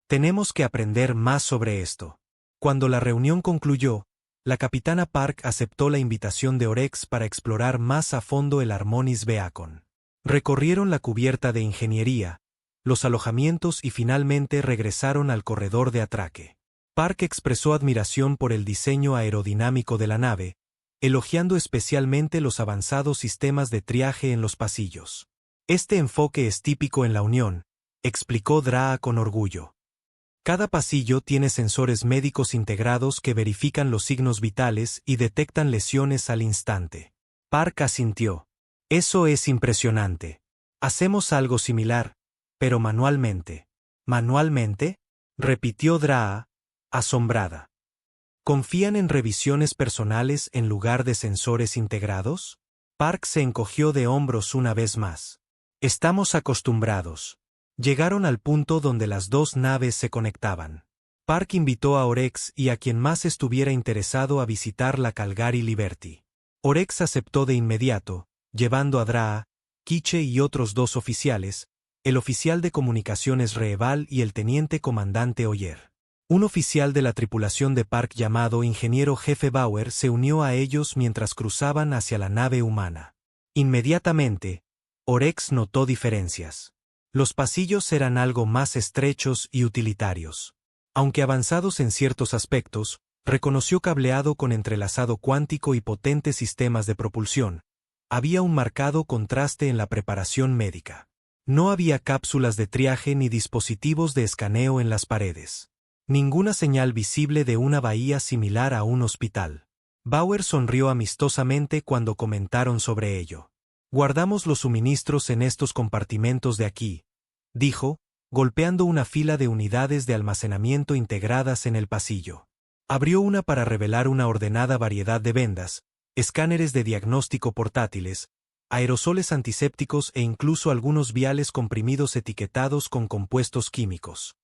Tenemos que aprender más sobre esto. Cuando la reunión concluyó, la capitana Park aceptó la invitación de Orex para explorar más a fondo el Harmonis Beacon. Recorrieron la cubierta de ingeniería, los alojamientos y finalmente regresaron al corredor de atraque. Park expresó admiración por el diseño aerodinámico de la nave, elogiando especialmente los avanzados sistemas de triaje en los pasillos. Este enfoque es típico en la Unión, explicó Draa con orgullo. Cada pasillo tiene sensores médicos integrados que verifican los signos vitales y detectan lesiones al instante. Park asintió. Eso es impresionante. Hacemos algo similar, pero manualmente. ¿Manualmente?, repitió Draa, asombrada. ¿Confían en revisiones personales en lugar de sensores integrados? Park se encogió de hombros una vez más. Estamos acostumbrados. Llegaron al punto donde las dos naves se conectaban. Park invitó a Orex y a quien más estuviera interesado a visitar la Calgary Liberty. Orex aceptó de inmediato, llevando a Draa, Quiche y otros dos oficiales, el oficial de comunicaciones Reeval y el teniente comandante Oyer. Un oficial de la tripulación de Park llamado Ingeniero Jefe Bauer se unió a ellos mientras cruzaban hacia la nave humana. Inmediatamente, Orex notó diferencias. Los pasillos eran algo más estrechos y utilitarios. Aunque avanzados en ciertos aspectos, reconoció cableado con entrelazado cuántico y potentes sistemas de propulsión. Había un marcado contraste en la preparación médica. No había cápsulas de triaje ni dispositivos de escaneo en las paredes. Ninguna señal visible de una bahía similar a un hospital. Bauer sonrió amistosamente cuando comentaron sobre ello. Guardamos los suministros en estos compartimentos de aquí, dijo, golpeando una fila de unidades de almacenamiento integradas en el pasillo. Abrió una para revelar una ordenada variedad de vendas, escáneres de diagnóstico portátiles, aerosoles antisépticos e incluso algunos viales comprimidos etiquetados con compuestos químicos.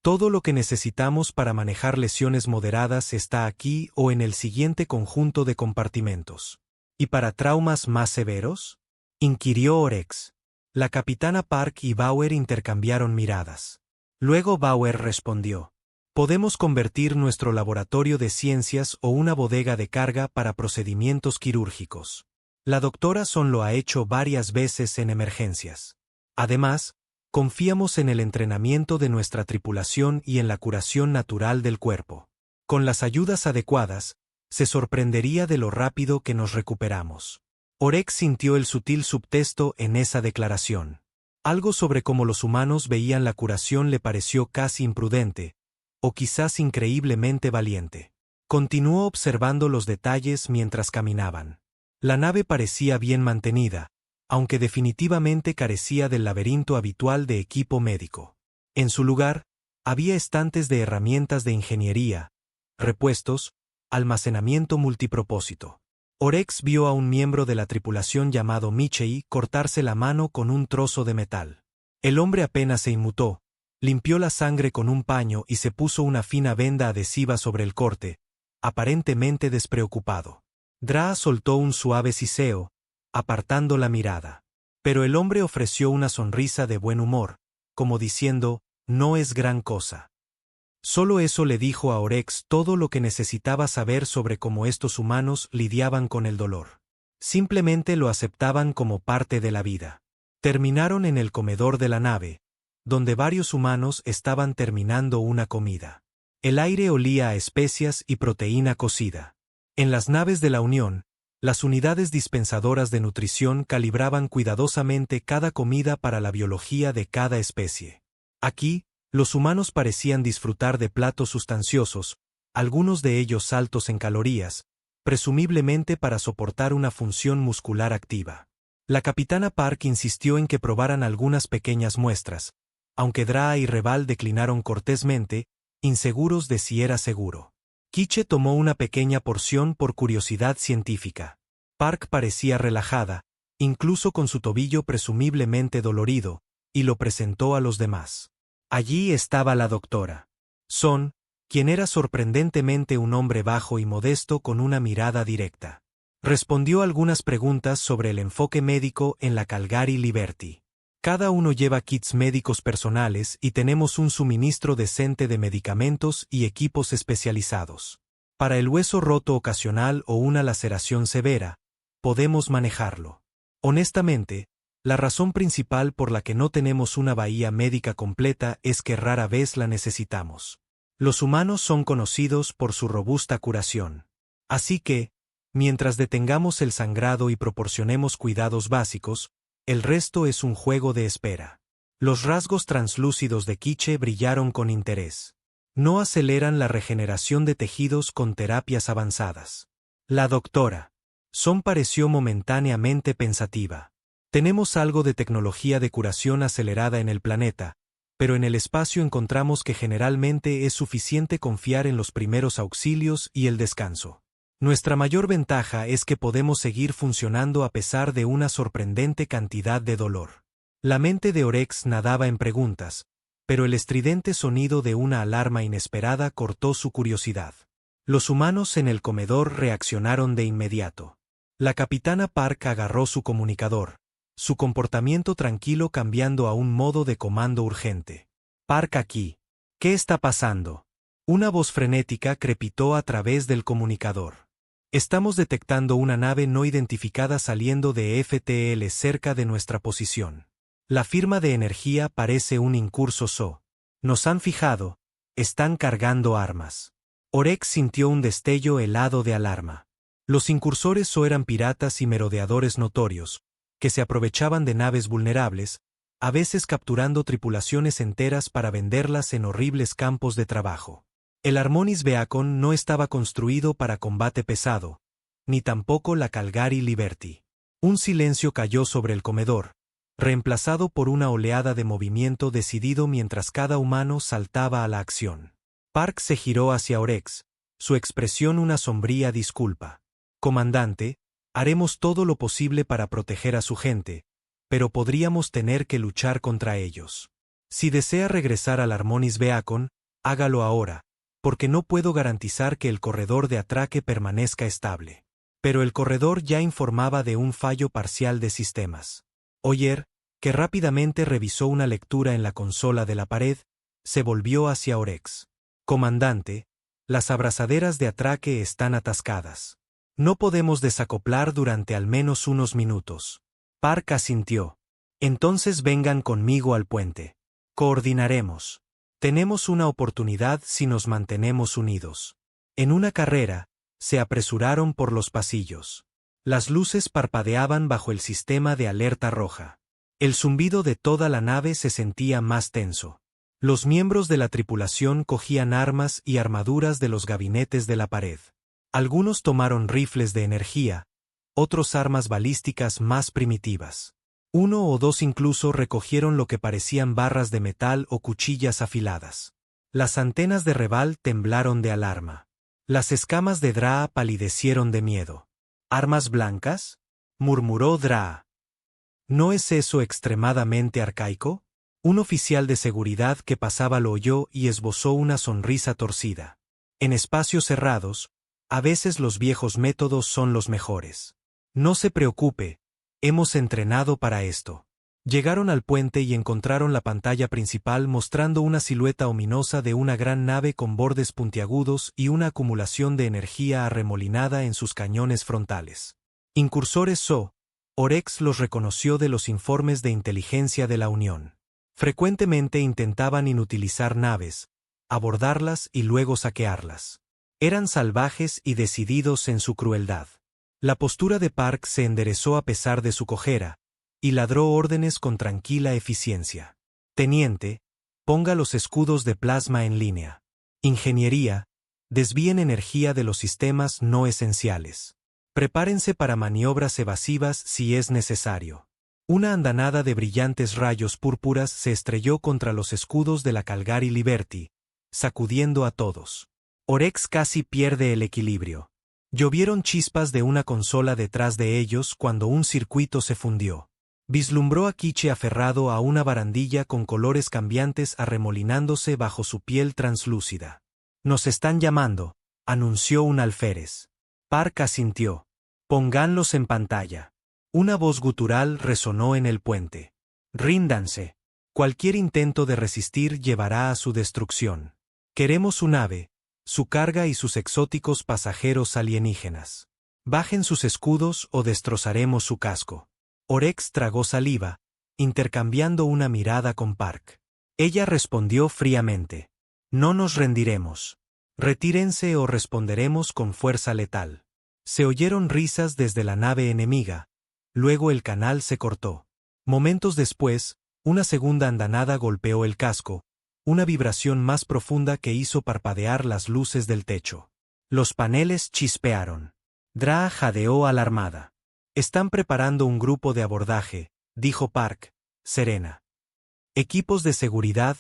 Todo lo que necesitamos para manejar lesiones moderadas está aquí o en el siguiente conjunto de compartimentos. ¿Y para traumas más severos?, inquirió Orex. La capitana Park y Bauer intercambiaron miradas. Luego Bauer respondió. Podemos convertir nuestro laboratorio de ciencias o una bodega de carga para procedimientos quirúrgicos. La doctora Son lo ha hecho varias veces en emergencias. Además, confiamos en el entrenamiento de nuestra tripulación y en la curación natural del cuerpo. Con las ayudas adecuadas, se sorprendería de lo rápido que nos recuperamos. Orex sintió el sutil subtexto en esa declaración. Algo sobre cómo los humanos veían la curación le pareció casi imprudente, o quizás increíblemente valiente. Continuó observando los detalles mientras caminaban. La nave parecía bien mantenida, aunque definitivamente carecía del laberinto habitual de equipo médico. En su lugar, había estantes de herramientas de ingeniería, repuestos, almacenamiento multipropósito. Orex vio a un miembro de la tripulación llamado Michei cortarse la mano con un trozo de metal. El hombre apenas se inmutó, limpió la sangre con un paño y se puso una fina venda adhesiva sobre el corte, aparentemente despreocupado. Draa soltó un suave siseo, apartando la mirada. Pero el hombre ofreció una sonrisa de buen humor, como diciendo, no es gran cosa. Solo eso le dijo a Orex todo lo que necesitaba saber sobre cómo estos humanos lidiaban con el dolor. Simplemente lo aceptaban como parte de la vida. Terminaron en el comedor de la nave, donde varios humanos estaban terminando una comida. El aire olía a especias y proteína cocida. En las naves de la Unión, las unidades dispensadoras de nutrición calibraban cuidadosamente cada comida para la biología de cada especie. Aquí, los humanos parecían disfrutar de platos sustanciosos, algunos de ellos altos en calorías, presumiblemente para soportar una función muscular activa. La capitana Park insistió en que probaran algunas pequeñas muestras, aunque Draa y Reval declinaron cortésmente, inseguros de si era seguro. Quiche tomó una pequeña porción por curiosidad científica. Park parecía relajada, incluso con su tobillo presumiblemente dolorido, y lo presentó a los demás. Allí estaba la doctora Son, quien era sorprendentemente un hombre bajo y modesto con una mirada directa. Respondió algunas preguntas sobre el enfoque médico en la Calgary Liberty. Cada uno lleva kits médicos personales y tenemos un suministro decente de medicamentos y equipos especializados. Para el hueso roto ocasional o una laceración severa, podemos manejarlo. Honestamente, la razón principal por la que no tenemos una bahía médica completa es que rara vez la necesitamos. Los humanos son conocidos por su robusta curación. Así que, mientras detengamos el sangrado y proporcionemos cuidados básicos, el resto es un juego de espera. Los rasgos translúcidos de Quiche brillaron con interés. No aceleran la regeneración de tejidos con terapias avanzadas. La doctora Son pareció momentáneamente pensativa. Tenemos algo de tecnología de curación acelerada en el planeta, pero en el espacio encontramos que generalmente es suficiente confiar en los primeros auxilios y el descanso. Nuestra mayor ventaja es que podemos seguir funcionando a pesar de una sorprendente cantidad de dolor. La mente de Orex nadaba en preguntas, pero el estridente sonido de una alarma inesperada cortó su curiosidad. Los humanos en el comedor reaccionaron de inmediato. La capitana Park agarró su comunicador, su comportamiento tranquilo cambiando a un modo de comando urgente. Park aquí. ¿Qué está pasando? Una voz frenética crepitó a través del comunicador. Estamos detectando una nave no identificada saliendo de FTL cerca de nuestra posición. La firma de energía parece un incurso SO. Nos han fijado, están cargando armas. Orex sintió un destello helado de alarma. Los incursores SO eran piratas y merodeadores notorios, que se aprovechaban de naves vulnerables, a veces capturando tripulaciones enteras para venderlas en horribles campos de trabajo. El Harmonis Beacon no estaba construido para combate pesado, ni tampoco la Calgary Liberty. Un silencio cayó sobre el comedor, reemplazado por una oleada de movimiento decidido mientras cada humano saltaba a la acción. Park se giró hacia Orex, su expresión una sombría disculpa. Comandante, haremos todo lo posible para proteger a su gente, pero podríamos tener que luchar contra ellos. Si desea regresar al Harmonis Beacon, hágalo ahora, porque no puedo garantizar que el corredor de atraque permanezca estable. Pero el corredor ya informaba de un fallo parcial de sistemas. Oyer, que rápidamente revisó una lectura en la consola de la pared, se volvió hacia Orex. Comandante, las abrazaderas de atraque están atascadas. No podemos desacoplar durante al menos unos minutos. Park asintió. Entonces vengan conmigo al puente. Coordinaremos. Tenemos una oportunidad si nos mantenemos unidos. En una carrera, se apresuraron por los pasillos. Las luces parpadeaban bajo el sistema de alerta roja. El zumbido de toda la nave se sentía más tenso. Los miembros de la tripulación cogían armas y armaduras de los gabinetes de la pared. Algunos tomaron rifles de energía, otros armas balísticas más primitivas. Uno o dos incluso recogieron lo que parecían barras de metal o cuchillas afiladas. Las antenas de Reval temblaron de alarma. Las escamas de Draa palidecieron de miedo. ¿Armas blancas?, murmuró Draa. ¿No es eso extremadamente arcaico? Un oficial de seguridad que pasaba lo oyó y esbozó una sonrisa torcida. En espacios cerrados, a veces los viejos métodos son los mejores. No se preocupe, hemos entrenado para esto. Llegaron al puente y encontraron la pantalla principal mostrando una silueta ominosa de una gran nave con bordes puntiagudos y una acumulación de energía arremolinada en sus cañones frontales. Incursores SO, Orex los reconoció de los informes de inteligencia de la Unión. Frecuentemente intentaban inutilizar naves, abordarlas y luego saquearlas. Eran salvajes y decididos en su crueldad. La postura de Park se enderezó a pesar de su cojera, y ladró órdenes con tranquila eficiencia. Teniente, ponga los escudos de plasma en línea. Ingeniería, desvíen energía de los sistemas no esenciales. Prepárense para maniobras evasivas si es necesario. Una andanada de brillantes rayos púrpuras se estrelló contra los escudos de la Calgary Liberty, sacudiendo a todos. Orex casi pierde el equilibrio. Llovieron chispas de una consola detrás de ellos cuando un circuito se fundió. Vislumbró a Quiche aferrado a una barandilla con colores cambiantes arremolinándose bajo su piel translúcida. «Nos están llamando», anunció un alférez. Park asintió. «Pónganlos en pantalla». Una voz gutural resonó en el puente. «Ríndanse. Cualquier intento de resistir llevará a su destrucción. Queremos su nave, su carga y sus exóticos pasajeros alienígenas. Bajen sus escudos o destrozaremos su casco». Orex tragó saliva, intercambiando una mirada con Park. Ella respondió fríamente. «No nos rendiremos. Retírense o responderemos con fuerza letal». Se oyeron risas desde la nave enemiga. Luego el canal se cortó. Momentos después, una segunda andanada golpeó el casco, una vibración más profunda que hizo parpadear las luces del techo. Los paneles chispearon. Draa jadeó alarmada. «Están preparando un grupo de abordaje», dijo Park, serena. «Equipos de seguridad,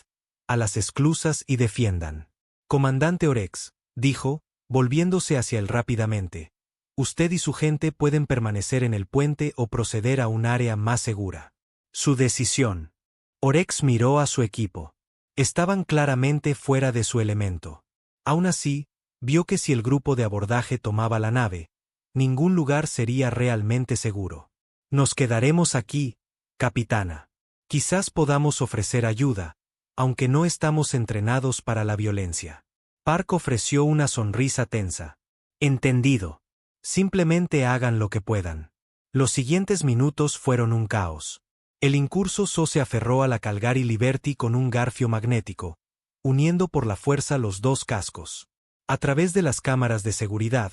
a las esclusas y defiendan». «Comandante Orex», dijo, volviéndose hacia él rápidamente. «Usted y su gente pueden permanecer en el puente o proceder a un área más segura». Su decisión. Orex miró a su equipo. Estaban claramente fuera de su elemento. Aún así, vio que si el grupo de abordaje tomaba la nave, ningún lugar sería realmente seguro. «Nos quedaremos aquí, capitana. Quizás podamos ofrecer ayuda, aunque no estamos entrenados para la violencia». Park ofreció una sonrisa tensa. «Entendido. Simplemente hagan lo que puedan». Los siguientes minutos fueron un caos. El incurso SO se aferró a la Calgary Liberty con un garfio magnético, uniendo por la fuerza los dos cascos. A través de las cámaras de seguridad,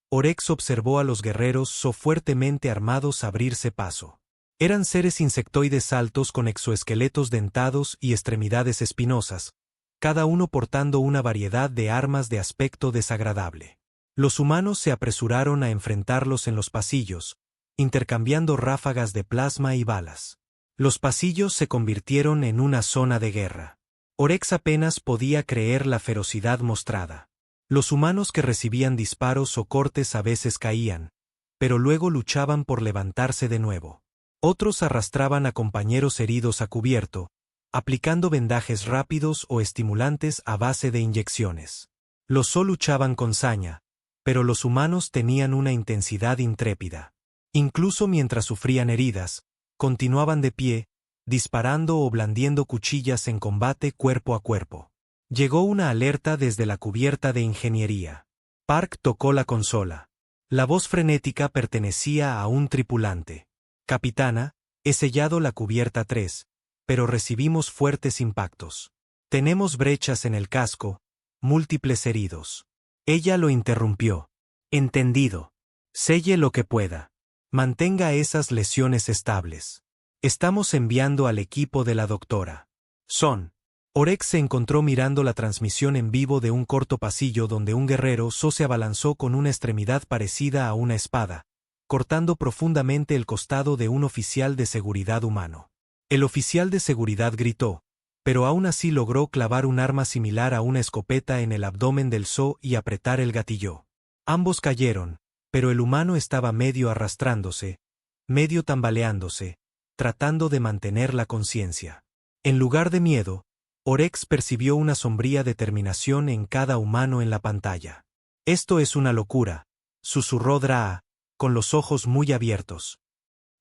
Orex observó a los guerreros SO fuertemente armados abrirse paso. Eran seres insectoides altos con exoesqueletos dentados y extremidades espinosas, cada uno portando una variedad de armas de aspecto desagradable. Los humanos se apresuraron a enfrentarlos en los pasillos, intercambiando ráfagas de plasma y balas. Los pasillos se convirtieron en una zona de guerra. Orex apenas podía creer la ferocidad mostrada. Los humanos que recibían disparos o cortes a veces caían, pero luego luchaban por levantarse de nuevo. Otros arrastraban a compañeros heridos a cubierto, aplicando vendajes rápidos o estimulantes a base de inyecciones. Los SO luchaban con saña, pero los humanos tenían una intensidad intrépida. Incluso mientras sufrían heridas, continuaban de pie, disparando o blandiendo cuchillas en combate cuerpo a cuerpo. Llegó una alerta desde la cubierta de ingeniería. Park tocó la consola. La voz frenética pertenecía a un tripulante. Capitana, he sellado la cubierta 3, pero recibimos fuertes impactos. Tenemos brechas en el casco, múltiples heridos. Ella lo interrumpió. Entendido. Selle lo que pueda. Mantenga esas lesiones estables. Estamos enviando al equipo de la doctora. Son. Orex se encontró mirando la transmisión en vivo de un corto pasillo donde un guerrero se abalanzó con una extremidad parecida a una espada, cortando profundamente el costado de un oficial de seguridad humano. El oficial de seguridad gritó, pero aún así logró clavar un arma similar a una escopeta en el abdomen del y apretar el gatillo. Ambos cayeron, pero el humano estaba medio arrastrándose, medio tambaleándose, tratando de mantener la conciencia. En lugar de miedo, Orex percibió una sombría determinación en cada humano en la pantalla. Esto es una locura, susurró Draa, con los ojos muy abiertos.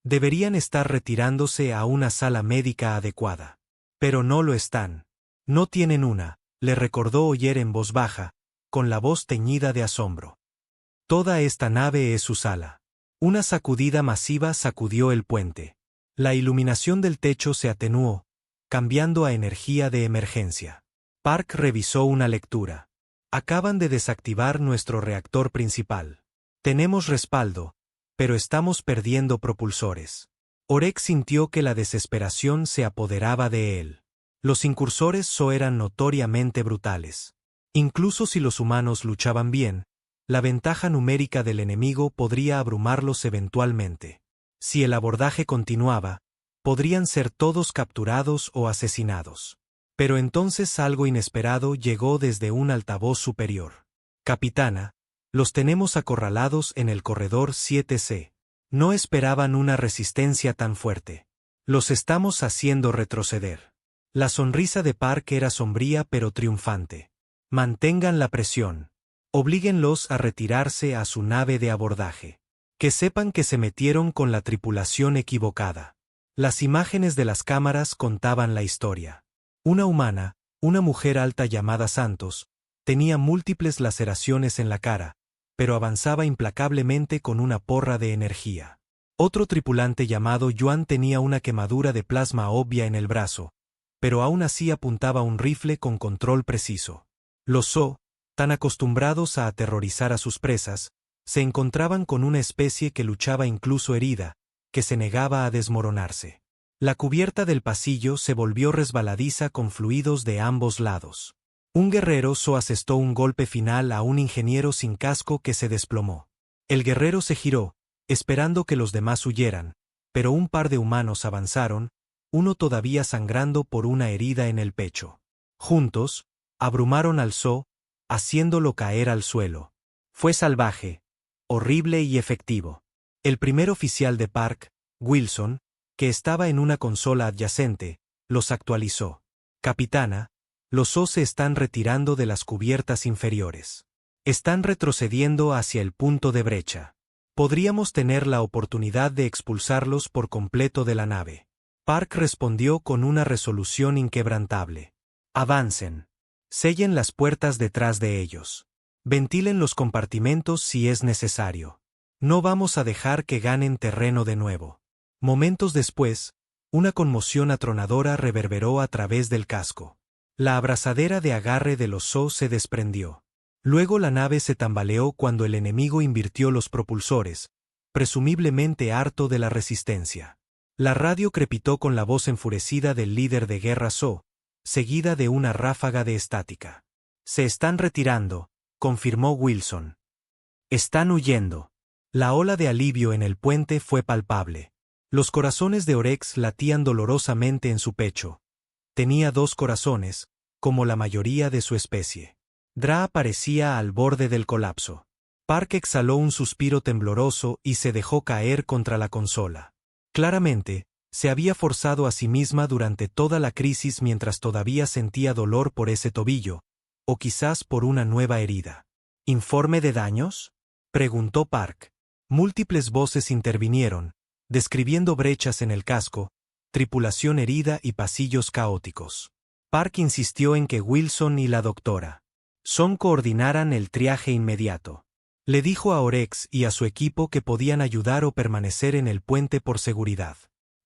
Deberían estar retirándose a una sala médica adecuada. Pero no lo están. No tienen una, le recordó Oyer en voz baja, con la voz teñida de asombro. Toda esta nave es su sala. Una sacudida masiva sacudió el puente. La iluminación del techo se atenuó, cambiando a energía de emergencia. Park revisó una lectura. Acaban de desactivar nuestro reactor principal. Tenemos respaldo, pero estamos perdiendo propulsores. Orex sintió que la desesperación se apoderaba de él. Los incursores eran notoriamente brutales. Incluso si los humanos luchaban bien, la ventaja numérica del enemigo podría abrumarlos eventualmente. Si el abordaje continuaba, podrían ser todos capturados o asesinados. Pero entonces algo inesperado llegó desde un altavoz superior. Capitana, los tenemos acorralados en el corredor 7C. No esperaban una resistencia tan fuerte. Los estamos haciendo retroceder. La sonrisa de Park era sombría pero triunfante. Mantengan la presión. Oblíguenlos a retirarse a su nave de abordaje. Que sepan que se metieron con la tripulación equivocada. Las imágenes de las cámaras contaban la historia. Una humana, una mujer alta llamada Santos, tenía múltiples laceraciones en la cara, pero avanzaba implacablemente con una porra de energía. Otro tripulante llamado Yuan tenía una quemadura de plasma obvia en el brazo, pero aún así apuntaba un rifle con control preciso. Los tan acostumbrados a aterrorizar a sus presas, se encontraban con una especie que luchaba incluso herida, que se negaba a desmoronarse. La cubierta del pasillo se volvió resbaladiza con fluidos de ambos lados. Un guerrero asestó un golpe final a un ingeniero sin casco que se desplomó. El guerrero se giró, esperando que los demás huyeran, pero un par de humanos avanzaron, uno todavía sangrando por una herida en el pecho. Juntos, abrumaron al haciéndolo caer al suelo. Fue salvaje, horrible y efectivo. El primer oficial de Park, Wilson, que estaba en una consola adyacente, los actualizó. Capitana, los se están retirando de las cubiertas inferiores. Están retrocediendo hacia el punto de brecha. Podríamos tener la oportunidad de expulsarlos por completo de la nave. Park respondió con una resolución inquebrantable. Avancen. Sellen las puertas detrás de ellos. Ventilen los compartimentos si es necesario. No vamos a dejar que ganen terreno de nuevo. Momentos después, una conmoción atronadora reverberó a través del casco. La abrazadera de agarre de los se desprendió. Luego la nave se tambaleó cuando el enemigo invirtió los propulsores, presumiblemente harto de la resistencia. La radio crepitó con la voz enfurecida del líder de guerra seguida de una ráfaga de estática. Se están retirando, confirmó Wilson. Están huyendo. La ola de alivio en el puente fue palpable. Los corazones de Orex latían dolorosamente en su pecho. Tenía 2 corazones, como la mayoría de su especie. Draa parecía al borde del colapso. Park exhaló un suspiro tembloroso y se dejó caer contra la consola. Claramente, se había forzado a sí misma durante toda la crisis mientras todavía sentía dolor por ese tobillo, o quizás por una nueva herida. ¿Informe de daños?, preguntó Park. Múltiples voces intervinieron, describiendo brechas en el casco, tripulación herida y pasillos caóticos. Park insistió en que Wilson y la doctora Son coordinaran el triaje inmediato. Le dijo a Orex y a su equipo que podían ayudar o permanecer en el puente por seguridad.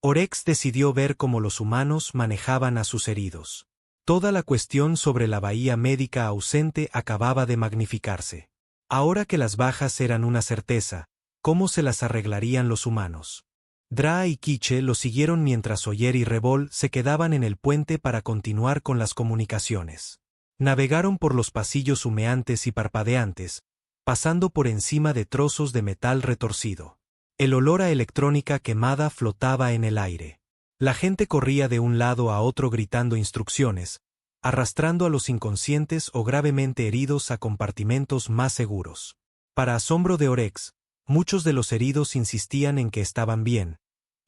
Orex decidió ver cómo los humanos manejaban a sus heridos. Toda la cuestión sobre la bahía médica ausente acababa de magnificarse. Ahora que las bajas eran una certeza, ¿cómo se las arreglarían los humanos? Draa y Quiche lo siguieron mientras Oyer y Revol se quedaban en el puente para continuar con las comunicaciones. Navegaron por los pasillos humeantes y parpadeantes, pasando por encima de trozos de metal retorcido. El olor a electrónica quemada flotaba en el aire. La gente corría de un lado a otro gritando instrucciones, arrastrando a los inconscientes o gravemente heridos a compartimentos más seguros. Para asombro de Orex, muchos de los heridos insistían en que estaban bien,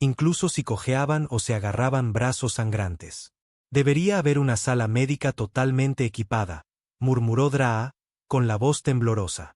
incluso si cojeaban o se agarraban brazos sangrantes. Debería haber una sala médica totalmente equipada, murmuró Draa, con la voz temblorosa.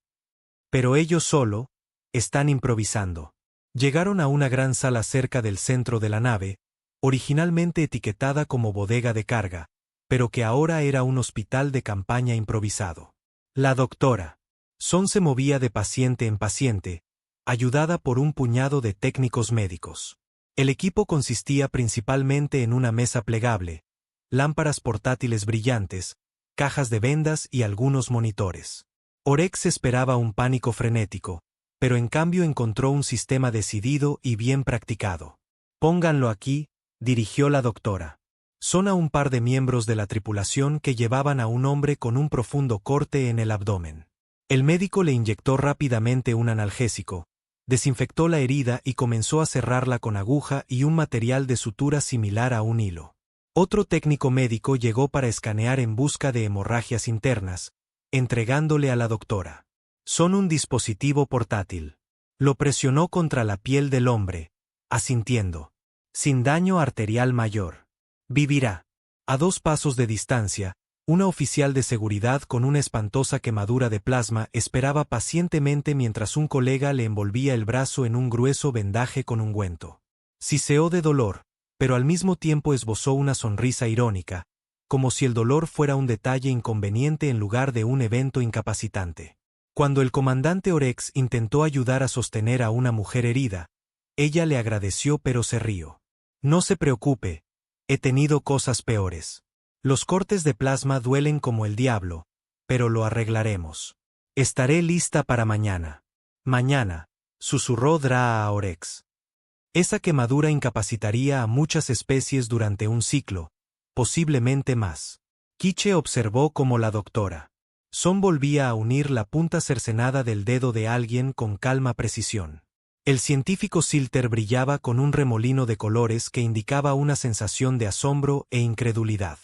Pero ellos solo están improvisando. Llegaron a una gran sala cerca del centro de la nave, originalmente etiquetada como bodega de carga, pero que ahora era un hospital de campaña improvisado. La doctora Son se movía de paciente en paciente, ayudada por un puñado de técnicos médicos. El equipo consistía principalmente en una mesa plegable, lámparas portátiles brillantes, cajas de vendas y algunos monitores. Orex esperaba un pánico frenético, pero en cambio encontró un sistema decidido y bien practicado. «Pónganlo aquí», dirigió la doctora. Son a un par de miembros de la tripulación que llevaban a un hombre con un profundo corte en el abdomen. El médico le inyectó rápidamente un analgésico, desinfectó la herida y comenzó a cerrarla con aguja y un material de sutura similar a un hilo. Otro técnico médico llegó para escanear en busca de hemorragias internas, entregándole a la doctora Son un dispositivo portátil. Lo presionó contra la piel del hombre, asintiendo. Sin daño arterial mayor. Vivirá. A 2 pasos de distancia, una oficial de seguridad con una espantosa quemadura de plasma esperaba pacientemente mientras un colega le envolvía el brazo en un grueso vendaje con ungüento. Siseó de dolor, pero al mismo tiempo esbozó una sonrisa irónica, como si el dolor fuera un detalle inconveniente en lugar de un evento incapacitante. Cuando el comandante Orex intentó ayudar a sostener a una mujer herida, ella le agradeció pero se rió. «No se preocupe, he tenido cosas peores. Los cortes de plasma duelen como el diablo, pero lo arreglaremos. Estaré lista para mañana». «Mañana», susurró Draa a Orex. Esa quemadura incapacitaría a muchas especies durante un ciclo, posiblemente más. Quiche observó cómo la doctora Son volvía a unir la punta cercenada del dedo de alguien con calma precisión. El científico Silter brillaba con un remolino de colores que indicaba una sensación de asombro e incredulidad.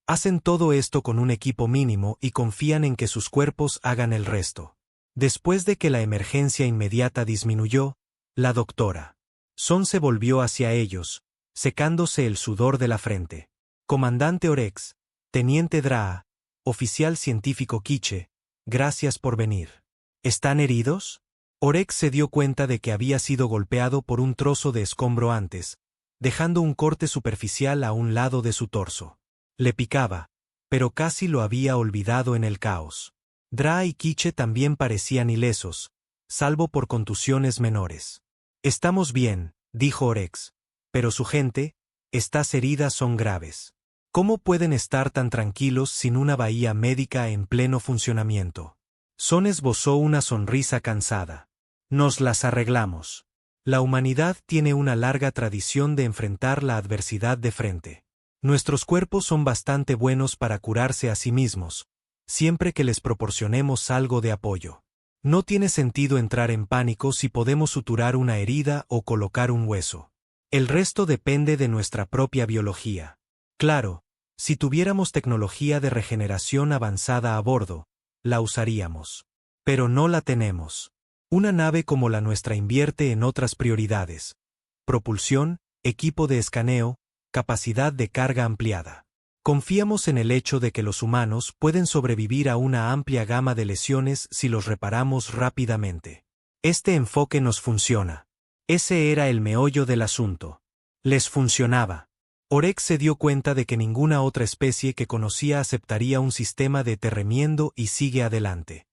Hacen todo esto con un equipo mínimo y confían en que sus cuerpos hagan el resto. Después de que la emergencia inmediata disminuyó, la doctora Son se volvió hacia ellos, secándose el sudor de la frente. «Comandante Orex, Teniente Draa, oficial científico Quiche, gracias por venir. ¿Están heridos?» Orex se dio cuenta de que había sido golpeado por un trozo de escombro antes, dejando un corte superficial a un lado de su torso. Le picaba, pero casi lo había olvidado en el caos. Draa y Quiche también parecían ilesos, salvo por contusiones menores. «Estamos bien», dijo Orex, «pero su gente, estas heridas son graves. ¿Cómo pueden estar tan tranquilos sin una bahía médica en pleno funcionamiento?» Son esbozó una sonrisa cansada. «Nos las arreglamos. La humanidad tiene una larga tradición de enfrentar la adversidad de frente. Nuestros cuerpos son bastante buenos para curarse a sí mismos, siempre que les proporcionemos algo de apoyo. No tiene sentido entrar en pánico si podemos suturar una herida o colocar un hueso. El resto depende de nuestra propia biología. Claro, si tuviéramos tecnología de regeneración avanzada a bordo, la usaríamos. Pero no la tenemos. Una nave como la nuestra invierte en otras prioridades: propulsión, equipo de escaneo, capacidad de carga ampliada. Confiamos en el hecho de que los humanos pueden sobrevivir a una amplia gama de lesiones si los reparamos rápidamente. Este enfoque nos funciona». Ese era el meollo del asunto. Les funcionaba. Orex se dio cuenta de que ninguna otra especie que conocía aceptaría un sistema de te remiendo y sigue adelante.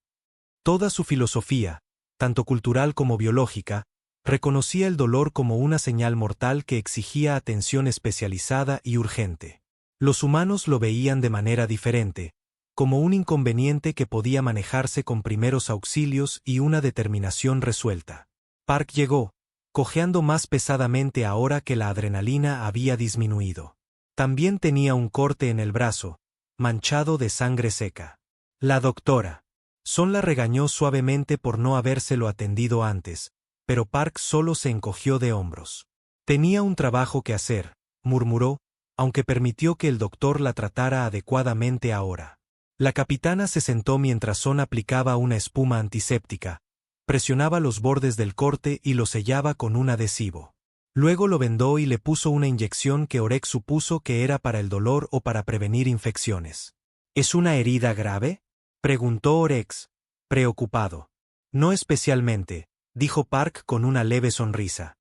Toda su filosofía, tanto cultural como biológica, reconocía el dolor como una señal mortal que exigía atención especializada y urgente. Los humanos lo veían de manera diferente, como un inconveniente que podía manejarse con primeros auxilios y una determinación resuelta. Park llegó, cojeando más pesadamente ahora que la adrenalina había disminuido. También tenía un corte en el brazo, manchado de sangre seca. La doctora Son la regañó suavemente por no habérselo atendido antes, pero Park solo se encogió de hombros. Tenía un trabajo que hacer, murmuró, aunque permitió que el doctor la tratara adecuadamente ahora. La capitana se sentó mientras Son aplicaba una espuma antiséptica, presionaba los bordes del corte y lo sellaba con un adhesivo. Luego lo vendó y le puso una inyección que Orex supuso que era para el dolor o para prevenir infecciones. ¿Es una herida grave?, preguntó Orex, preocupado. No especialmente, dijo Park con una leve sonrisa.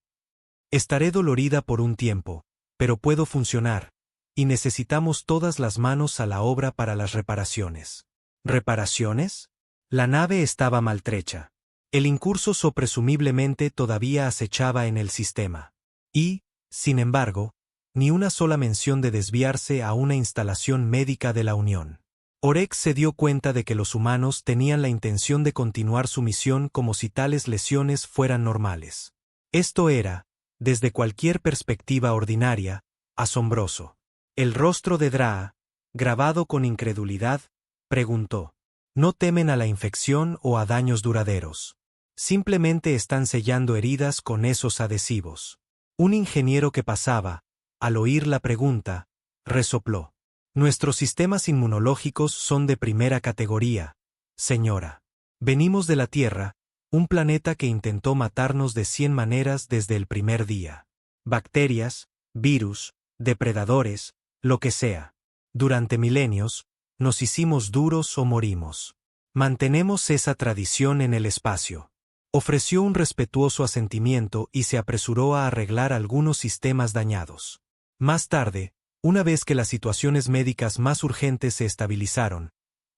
Estaré dolorida por un tiempo, pero puedo funcionar, y necesitamos todas las manos a la obra para las reparaciones. ¿Reparaciones? La nave estaba maltrecha. El incurso presumiblemente todavía acechaba en el sistema. Y, sin embargo, ni una sola mención de desviarse a una instalación médica de la Unión. Orex se dio cuenta de que los humanos tenían la intención de continuar su misión como si tales lesiones fueran normales. Esto era, desde cualquier perspectiva ordinaria, asombroso. El rostro de Draa, grabado con incredulidad, preguntó: ¿No temen a la infección o a daños duraderos? Simplemente están sellando heridas con esos adhesivos. Un ingeniero que pasaba, al oír la pregunta, resopló: Nuestros sistemas inmunológicos son de primera categoría, señora. Venimos de la Tierra, un planeta que intentó matarnos de 100 maneras desde el primer día. Bacterias, virus, depredadores, lo que sea. Durante milenios, nos hicimos duros o morimos. Mantenemos esa tradición en el espacio. Ofreció un respetuoso asentimiento y se apresuró a arreglar algunos sistemas dañados. Más tarde, una vez que las situaciones médicas más urgentes se estabilizaron,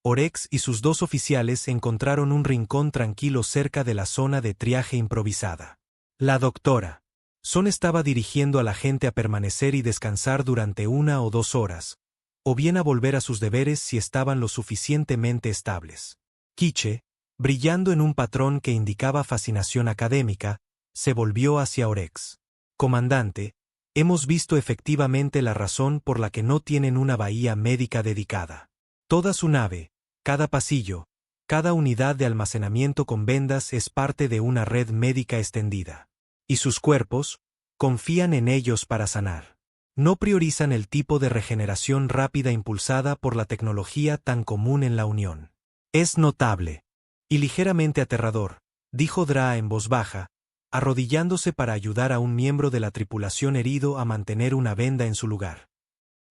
Orex y sus dos oficiales encontraron un rincón tranquilo cerca de la zona de triaje improvisada. La doctora Son estaba dirigiendo a la gente a permanecer y descansar durante 1 o 2 horas, o bien a volver a sus deberes si estaban lo suficientemente estables. Quiche, brillando en un patrón que indicaba fascinación académica, se volvió hacia Orex. Comandante, hemos visto efectivamente la razón por la que no tienen una bahía médica dedicada. Toda su nave, cada pasillo, cada unidad de almacenamiento con vendas es parte de una red médica extendida. Y sus cuerpos, confían en ellos para sanar. No priorizan el tipo de regeneración rápida impulsada por la tecnología tan común en la Unión. Es notable. Y ligeramente aterrador, dijo Draa en voz baja, arrodillándose para ayudar a un miembro de la tripulación herido a mantener una venda en su lugar.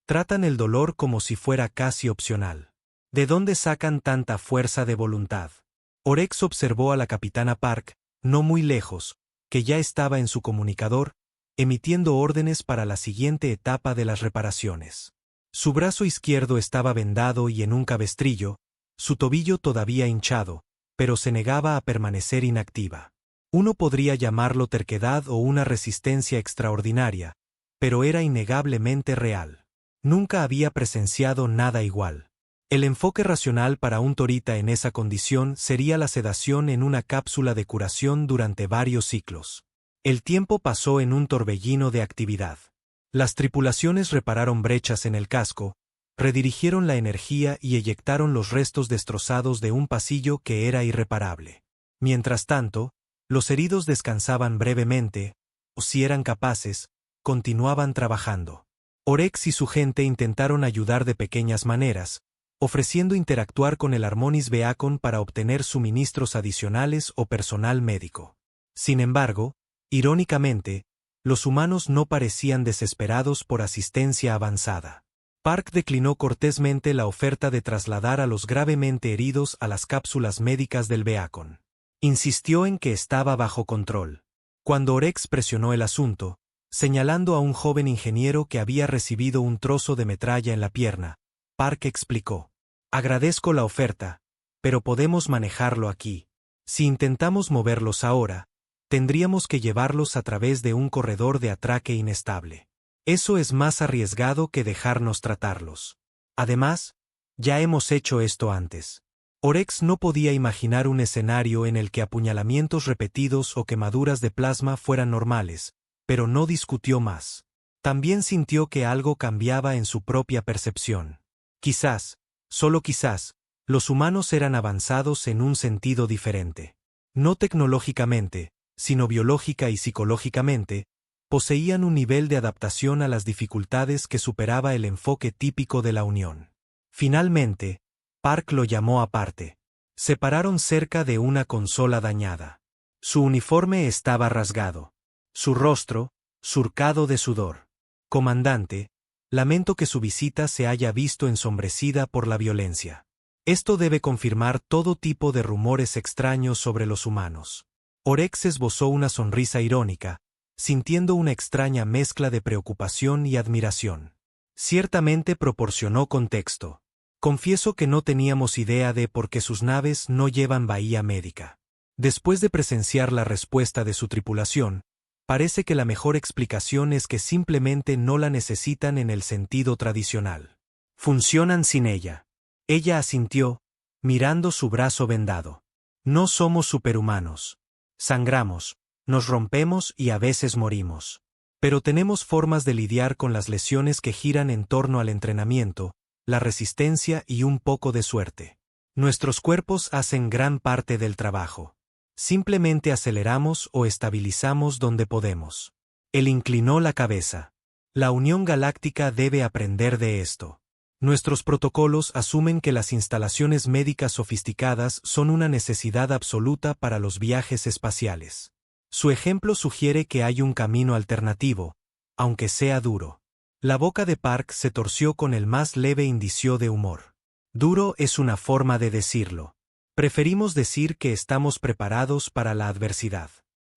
Tratan el dolor como si fuera casi opcional. ¿De dónde sacan tanta fuerza de voluntad? Orex observó a la capitana Park, no muy lejos, que ya estaba en su comunicador, emitiendo órdenes para la siguiente etapa de las reparaciones. Su brazo izquierdo estaba vendado y en un cabestrillo, su tobillo todavía hinchado, pero se negaba a permanecer inactiva. Uno podría llamarlo terquedad o una resistencia extraordinaria, pero era innegablemente real. Nunca había presenciado nada igual. El enfoque racional para un torita en esa condición sería la sedación en una cápsula de curación durante varios ciclos. El tiempo pasó en un torbellino de actividad. Las tripulaciones repararon brechas en el casco, redirigieron la energía y eyectaron los restos destrozados de un pasillo que era irreparable. Mientras tanto, los heridos descansaban brevemente, o si eran capaces, continuaban trabajando. Orex y su gente intentaron ayudar de pequeñas maneras, ofreciendo interactuar con el Harmonis Beacon para obtener suministros adicionales o personal médico. Sin embargo, irónicamente, los humanos no parecían desesperados por asistencia avanzada. Park declinó cortésmente la oferta de trasladar a los gravemente heridos a las cápsulas médicas del Beacon. Insistió en que estaba bajo control. Cuando Orex presionó el asunto, Señalando a un joven ingeniero que había recibido un trozo de metralla en la pierna, Park explicó: agradezco la oferta, pero podemos manejarlo aquí. Si intentamos moverlos ahora, tendríamos que llevarlos a través de un corredor de atraque inestable. Eso es más arriesgado que dejarnos tratarlos. Además, ya hemos hecho esto antes. Orex no podía imaginar un escenario en el que apuñalamientos repetidos o quemaduras de plasma fueran normales, pero no discutió más. También sintió que algo cambiaba en su propia percepción. Quizás, solo quizás, los humanos eran avanzados en un sentido diferente. No tecnológicamente, sino biológica y psicológicamente, poseían un nivel de adaptación a las dificultades que superaba el enfoque típico de la Unión. Finalmente, Park lo llamó aparte. Se pararon cerca de una consola dañada. Su uniforme estaba rasgado. Su rostro, surcado de sudor. Comandante, lamento que su visita se haya visto ensombrecida por la violencia. Esto debe confirmar todo tipo de rumores extraños sobre los humanos. Orex esbozó una sonrisa irónica, sintiendo una extraña mezcla de preocupación y admiración. Ciertamente proporcionó contexto. Confieso que no teníamos idea de por qué sus naves no llevan bahía médica. Después de presenciar la respuesta de su tripulación, parece que la mejor explicación es que simplemente no la necesitan en el sentido tradicional. Funcionan sin ella. Ella asintió, mirando su brazo vendado. No somos superhumanos. Sangramos, nos rompemos y a veces morimos. Pero tenemos formas de lidiar con las lesiones que giran en torno al entrenamiento, la resistencia y un poco de suerte. Nuestros cuerpos hacen gran parte del trabajo. Simplemente aceleramos o estabilizamos donde podemos. Él inclinó la cabeza. La Unión Galáctica debe aprender de esto. Nuestros protocolos asumen que las instalaciones médicas sofisticadas son una necesidad absoluta para los viajes espaciales. Su ejemplo sugiere que hay un camino alternativo, aunque sea duro. La boca de Park se torció con el más leve indicio de humor. Duro es una forma de decirlo. Preferimos decir que estamos preparados para la adversidad.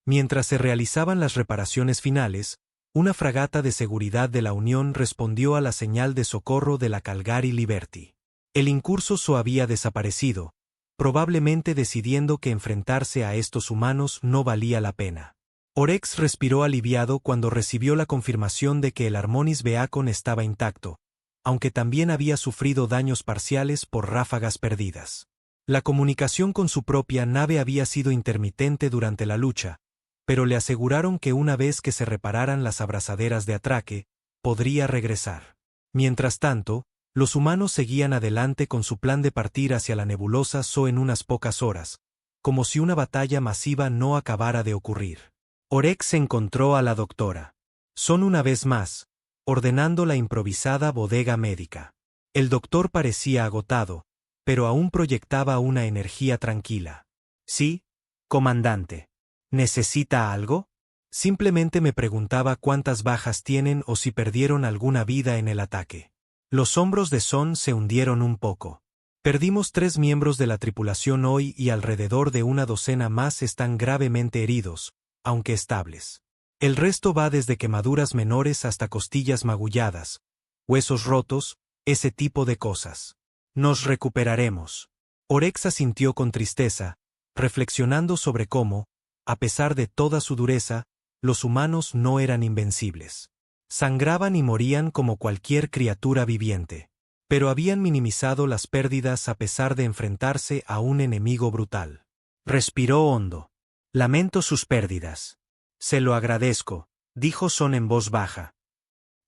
Mientras se realizaban las reparaciones finales, una fragata de seguridad de la Unión respondió a la señal de socorro de la Calgary Liberty. El incurso había desaparecido, probablemente decidiendo que enfrentarse a estos humanos no valía la pena. Orex respiró aliviado cuando recibió la confirmación de que el Harmonis Beacon estaba intacto, aunque también había sufrido daños parciales por ráfagas perdidas. La comunicación con su propia nave había sido intermitente durante la lucha, pero le aseguraron que una vez que se repararan las abrazaderas de atraque, podría regresar. Mientras tanto, los humanos seguían adelante con su plan de partir hacia la nebulosa So en unas pocas horas, como si una batalla masiva no acabara de ocurrir. Orex encontró a la doctora Son una vez más, ordenando la improvisada bodega médica. El doctor parecía agotado, pero aún proyectaba una energía tranquila. Sí, comandante. ¿Necesita algo? Simplemente me preguntaba cuántas bajas tienen o si perdieron alguna vida en el ataque. Los hombros de Son se hundieron un poco. Perdimos 3 miembros de la tripulación hoy y alrededor de una docena más están gravemente heridos, aunque estables. El resto va desde quemaduras menores hasta costillas magulladas, huesos rotos, ese tipo de cosas. Nos recuperaremos. Orex asintió con tristeza, reflexionando sobre cómo, a pesar de toda su dureza, los humanos no eran invencibles. Sangraban y morían como cualquier criatura viviente. Pero habían minimizado las pérdidas a pesar de enfrentarse a un enemigo brutal. Respiró hondo. Lamento sus pérdidas. Se lo agradezco, dijo Son en voz baja.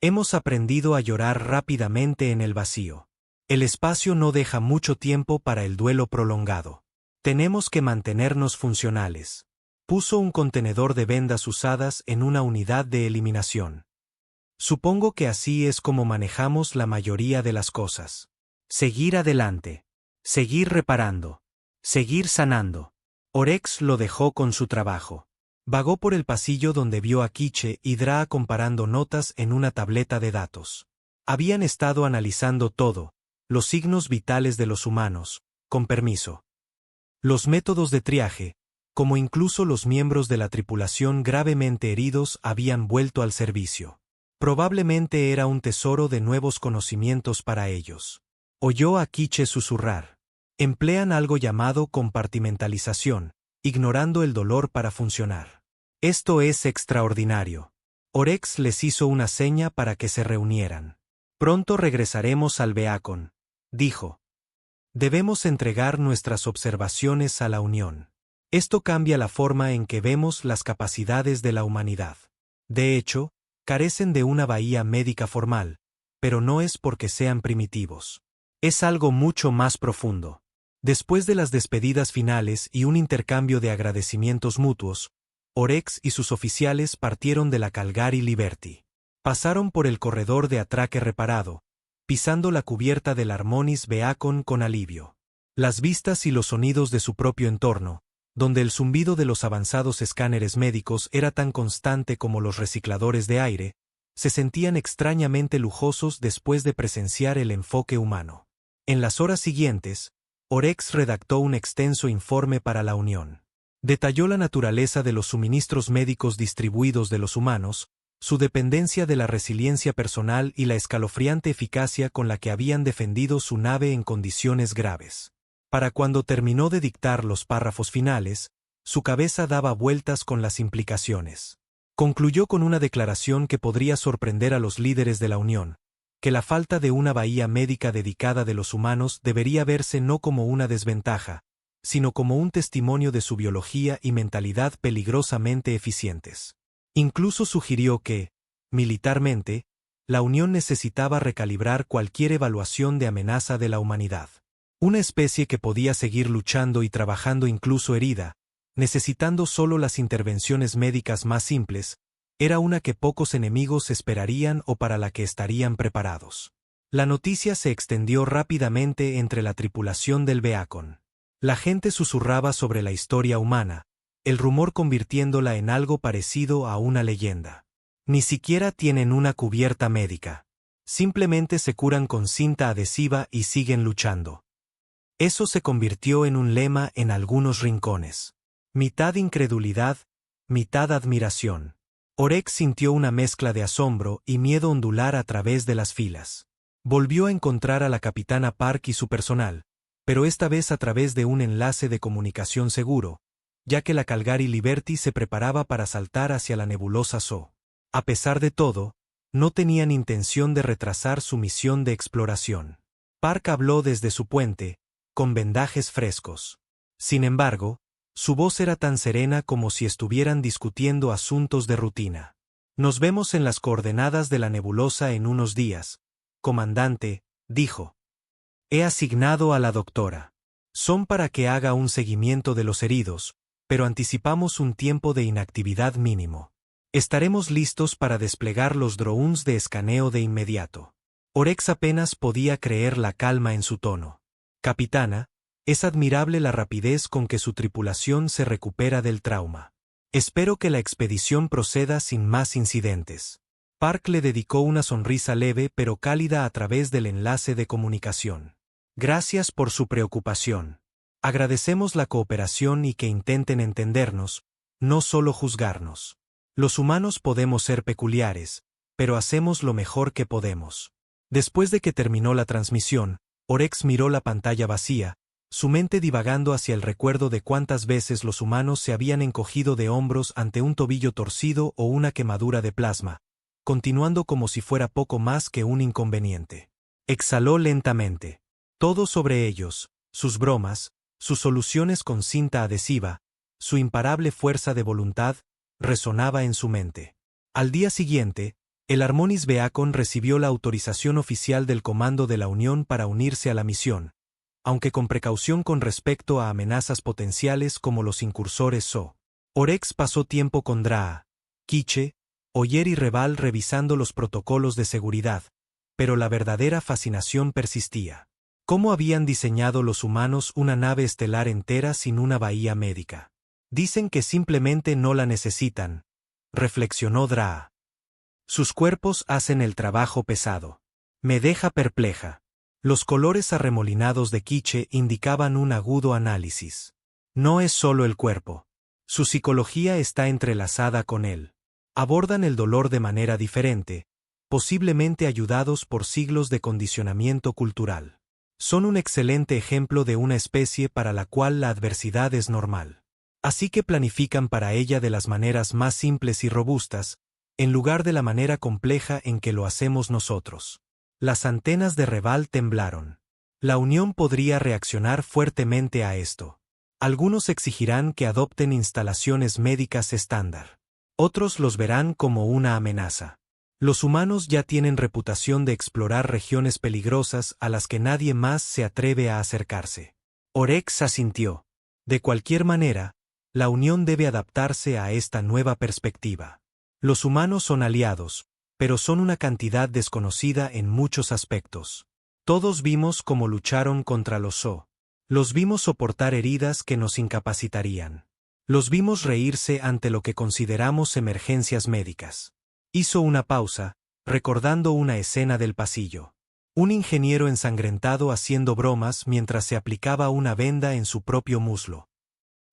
Hemos aprendido a llorar rápidamente en el vacío. El espacio no deja mucho tiempo para el duelo prolongado. Tenemos que mantenernos funcionales. Puso un contenedor de vendas usadas en una unidad de eliminación. Supongo que así es como manejamos la mayoría de las cosas. Seguir adelante. Seguir reparando. Seguir sanando. Orex lo dejó con su trabajo. Vagó por el pasillo donde vio a Quiche y Draa comparando notas en una tableta de datos. Habían estado analizando todo, los signos vitales de los humanos, con permiso. Los métodos de triaje, como incluso los miembros de la tripulación gravemente heridos habían vuelto al servicio. Probablemente era un tesoro de nuevos conocimientos para ellos. Oyó a Quiche susurrar. Emplean algo llamado compartimentalización, ignorando el dolor para funcionar. Esto es extraordinario. Orex les hizo una seña para que se reunieran. Pronto regresaremos al Beacon, dijo. Debemos entregar nuestras observaciones a la Unión. Esto cambia la forma en que vemos las capacidades de la humanidad. De hecho, carecen de una bahía médica formal, pero no es porque sean primitivos. Es algo mucho más profundo. Después de las despedidas finales y un intercambio de agradecimientos mutuos, Orex y sus oficiales partieron de la Calgary Liberty. Pasaron por el corredor de atraque reparado, pisando la cubierta del Harmonis Beacon con alivio. Las vistas y los sonidos de su propio entorno, donde el zumbido de los avanzados escáneres médicos era tan constante como los recicladores de aire, se sentían extrañamente lujosos después de presenciar el enfoque humano. En las horas siguientes, Orex redactó un extenso informe para la Unión. Detalló la naturaleza de los suministros médicos distribuidos de los humanos, su dependencia de la resiliencia personal y la escalofriante eficacia con la que habían defendido su nave en condiciones graves. Para cuando terminó de dictar los párrafos finales, su cabeza daba vueltas con las implicaciones. Concluyó con una declaración que podría sorprender a los líderes de la Unión, que la falta de una bahía médica dedicada de los humanos debería verse no como una desventaja, sino como un testimonio de su biología y mentalidad peligrosamente eficientes. Incluso sugirió que, militarmente, la Unión necesitaba recalibrar cualquier evaluación de amenaza de la humanidad. Una especie que podía seguir luchando y trabajando incluso herida, necesitando solo las intervenciones médicas más simples, era una que pocos enemigos esperarían o para la que estarían preparados. La noticia se extendió rápidamente entre la tripulación del Beacon. La gente susurraba sobre la historia humana, el rumor convirtiéndola en algo parecido a una leyenda. Ni siquiera tienen una cubierta médica. Simplemente se curan con cinta adhesiva y siguen luchando. Eso se convirtió en un lema en algunos rincones. Mitad incredulidad, mitad admiración. Orex sintió una mezcla de asombro y miedo ondular a través de las filas. Volvió a encontrar a la capitana Park y su personal, pero esta vez a través de un enlace de comunicación seguro, ya que la Calgary Liberty se preparaba para saltar hacia la nebulosa SO. A pesar de todo, no tenían intención de retrasar su misión de exploración. Park habló desde su puente, con vendajes frescos. Sin embargo, su voz era tan serena como si estuvieran discutiendo asuntos de rutina. Nos vemos en las coordenadas de la nebulosa en unos días, comandante, dijo. He asignado a la doctora. Son para que haga un seguimiento de los heridos, pero anticipamos un tiempo de inactividad mínimo. Estaremos listos para desplegar los drones de escaneo de inmediato. Orex apenas podía creer la calma en su tono. Capitana, es admirable la rapidez con que su tripulación se recupera del trauma. Espero que la expedición proceda sin más incidentes. Park le dedicó una sonrisa leve pero cálida a través del enlace de comunicación. Gracias por su preocupación. Agradecemos la cooperación y que intenten entendernos, no solo juzgarnos. Los humanos podemos ser peculiares, pero hacemos lo mejor que podemos. Después de que terminó la transmisión, Orex miró la pantalla vacía, su mente divagando hacia el recuerdo de cuántas veces los humanos se habían encogido de hombros ante un tobillo torcido o una quemadura de plasma, continuando como si fuera poco más que un inconveniente. Exhaló lentamente. Todo sobre ellos, sus bromas, sus soluciones con cinta adhesiva, su imparable fuerza de voluntad, resonaba en su mente. Al día siguiente, el Harmonis Beacon recibió la autorización oficial del Comando de la Unión para unirse a la misión, aunque con precaución con respecto a amenazas potenciales como los incursores SO. Orex pasó tiempo con Draa, Quiche, Oyer y Reval revisando los protocolos de seguridad, pero la verdadera fascinación persistía. ¿Cómo habían diseñado los humanos una nave estelar entera sin una bahía médica? Dicen que simplemente no la necesitan, reflexionó Draa. Sus cuerpos hacen el trabajo pesado. Me deja perpleja. Los colores arremolinados de Quiche indicaban un agudo análisis. No es solo el cuerpo. Su psicología está entrelazada con él. Abordan el dolor de manera diferente, posiblemente ayudados por siglos de condicionamiento cultural. Son un excelente ejemplo de una especie para la cual la adversidad es normal. Así que planifican para ella de las maneras más simples y robustas, en lugar de la manera compleja en que lo hacemos nosotros. Las antenas de Reval temblaron. La Unión podría reaccionar fuertemente a esto. Algunos exigirán que adopten instalaciones médicas estándar. Otros los verán como una amenaza. Los humanos ya tienen reputación de explorar regiones peligrosas a las que nadie más se atreve a acercarse. Orex asintió. De cualquier manera, la Unión debe adaptarse a esta nueva perspectiva. Los humanos son aliados, pero son una cantidad desconocida en muchos aspectos. Todos vimos cómo lucharon contra los Zo. Los vimos soportar heridas que nos incapacitarían. Los vimos reírse ante lo que consideramos emergencias médicas. Hizo una pausa, recordando una escena del pasillo. Un ingeniero ensangrentado haciendo bromas mientras se aplicaba una venda en su propio muslo.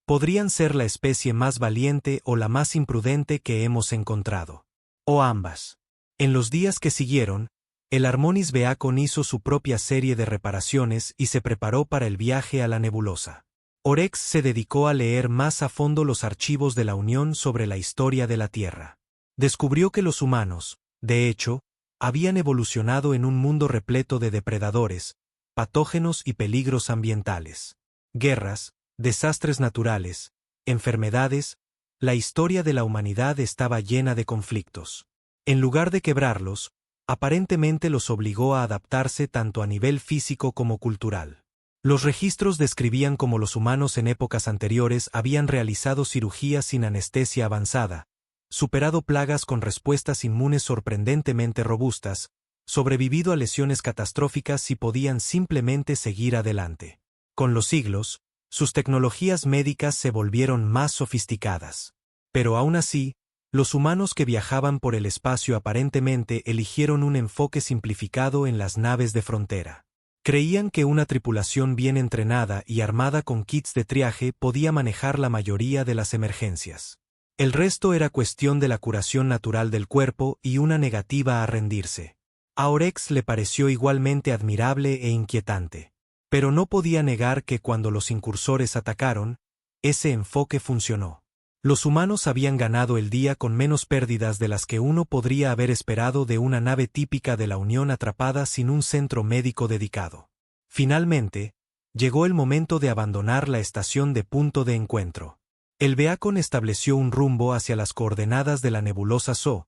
Podrían ser la especie más valiente o la más imprudente que hemos encontrado. O ambas. En los días que siguieron, el Harmonis Beacon hizo su propia serie de reparaciones y se preparó para el viaje a la nebulosa. Orex se dedicó a leer más a fondo los archivos de la Unión sobre la historia de la Tierra. Descubrió que los humanos, de hecho, habían evolucionado en un mundo repleto de depredadores, patógenos y peligros ambientales. Guerras, desastres naturales, enfermedades, la historia de la humanidad estaba llena de conflictos. En lugar de quebrarlos, aparentemente los obligó a adaptarse tanto a nivel físico como cultural. Los registros describían cómo los humanos en épocas anteriores habían realizado cirugías sin anestesia avanzada, superado plagas con respuestas inmunes sorprendentemente robustas, sobrevivido a lesiones catastróficas y podían simplemente seguir adelante. Con los siglos, sus tecnologías médicas se volvieron más sofisticadas. Pero aún así, los humanos que viajaban por el espacio aparentemente eligieron un enfoque simplificado en las naves de frontera. Creían que una tripulación bien entrenada y armada con kits de triaje podía manejar la mayoría de las emergencias. El resto era cuestión de la curación natural del cuerpo y una negativa a rendirse. A Orex le pareció igualmente admirable e inquietante. Pero no podía negar que cuando los incursores atacaron, ese enfoque funcionó. Los humanos habían ganado el día con menos pérdidas de las que uno podría haber esperado de una nave típica de la Unión atrapada sin un centro médico dedicado. Finalmente, llegó el momento de abandonar la estación de punto de encuentro. El Beacon estableció un rumbo hacia las coordenadas de la nebulosa Zo,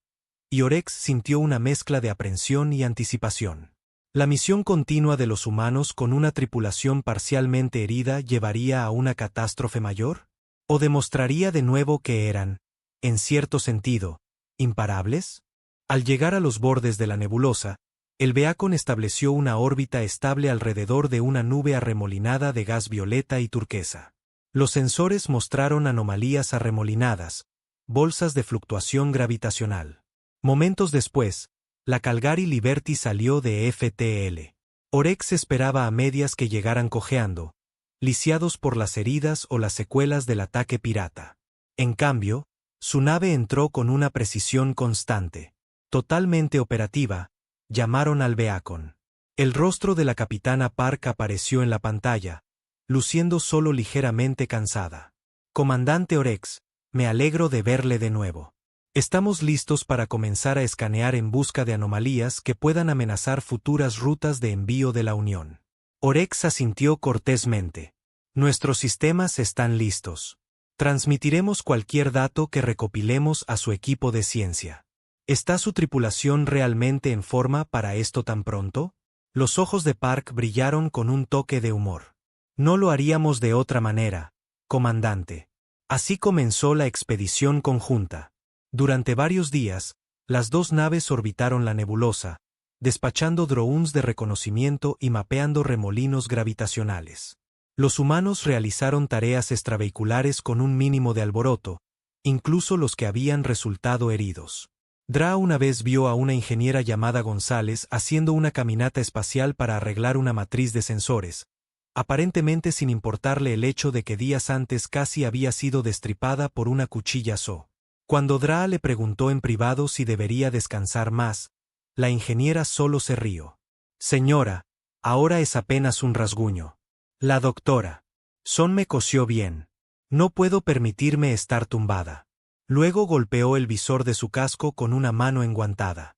y Orex sintió una mezcla de aprensión y anticipación. La misión continua de los humanos con una tripulación parcialmente herida llevaría a una catástrofe mayor, ¿o demostraría de nuevo que eran, en cierto sentido, imparables? Al llegar a los bordes de la nebulosa, el Beacon estableció una órbita estable alrededor de una nube arremolinada de gas violeta y turquesa. Los sensores mostraron anomalías arremolinadas, bolsas de fluctuación gravitacional. Momentos después, la Calgary Liberty salió de FTL. Orex esperaba a medias que llegaran cojeando, lisiados por las heridas o las secuelas del ataque pirata. En cambio, su nave entró con una precisión constante. Totalmente operativa, llamaron al Beacon. El rostro de la capitana Park apareció en la pantalla, luciendo solo ligeramente cansada. Comandante Orex, me alegro de verle de nuevo. Estamos listos para comenzar a escanear en busca de anomalías que puedan amenazar futuras rutas de envío de la Unión. Orex asintió cortésmente. Nuestros sistemas están listos. Transmitiremos cualquier dato que recopilemos a su equipo de ciencia. ¿Está su tripulación realmente en forma para esto tan pronto? Los ojos de Park brillaron con un toque de humor. No lo haríamos de otra manera, comandante. Así comenzó la expedición conjunta. Durante varios días, las dos naves orbitaron la nebulosa, despachando drones de reconocimiento y mapeando remolinos gravitacionales. Los humanos realizaron tareas extravehiculares con un mínimo de alboroto, incluso los que habían resultado heridos. Dra una vez vio a una ingeniera llamada González haciendo una caminata espacial para arreglar una matriz de sensores, aparentemente sin importarle el hecho de que días antes casi había sido destripada por una cuchilla Zo. Cuando Dra le preguntó en privado si debería descansar más, la ingeniera solo se rió. Señora, ahora es apenas un rasguño. La doctora Son me cosió bien. No puedo permitirme estar tumbada. Luego golpeó el visor de su casco con una mano enguantada.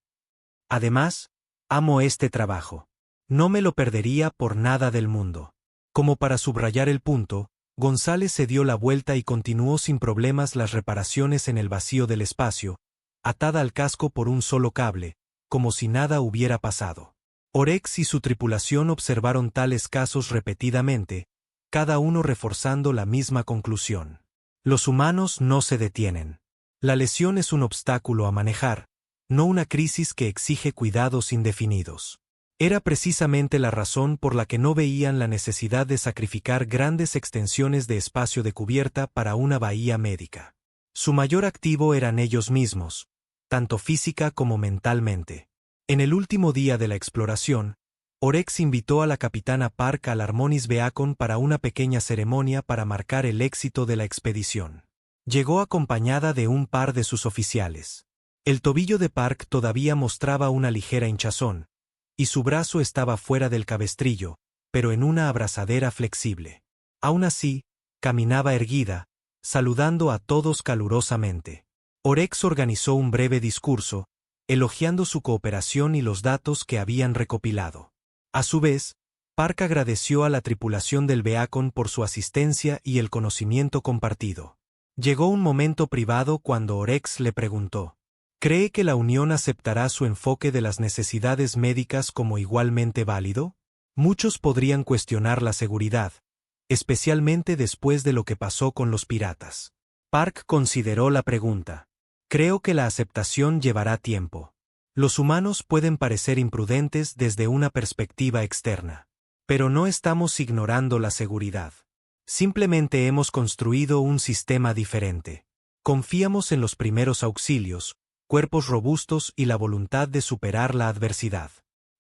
Además, amo este trabajo. No me lo perdería por nada del mundo. Como para subrayar el punto, González se dio la vuelta y continuó sin problemas las reparaciones en el vacío del espacio, atada al casco por un solo cable, como si nada hubiera pasado. Orex y su tripulación observaron tales casos repetidamente, cada uno reforzando la misma conclusión. Los humanos no se detienen. La lesión es un obstáculo a manejar, no una crisis que exige cuidados indefinidos. Era precisamente la razón por la que no veían la necesidad de sacrificar grandes extensiones de espacio de cubierta para una bahía médica. Su mayor activo eran ellos mismos, tanto física como mentalmente. En el último día de la exploración, Orex invitó a la capitana Park al Harmonis Beacon para una pequeña ceremonia para marcar el éxito de la expedición. Llegó acompañada de un par de sus oficiales. El tobillo de Park todavía mostraba una ligera hinchazón, y su brazo estaba fuera del cabestrillo, pero en una abrazadera flexible. Aún así, caminaba erguida, saludando a todos calurosamente. Orex organizó un breve discurso, elogiando su cooperación y los datos que habían recopilado. A su vez, Park agradeció a la tripulación del Beacon por su asistencia y el conocimiento compartido. Llegó un momento privado cuando Orex le preguntó: ¿cree que la Unión aceptará su enfoque de las necesidades médicas como igualmente válido? Muchos podrían cuestionar la seguridad, especialmente después de lo que pasó con los piratas. Park consideró la pregunta. Creo que la aceptación llevará tiempo. Los humanos pueden parecer imprudentes desde una perspectiva externa. Pero no estamos ignorando la seguridad. Simplemente hemos construido un sistema diferente. Confiamos en los primeros auxilios, cuerpos robustos y la voluntad de superar la adversidad.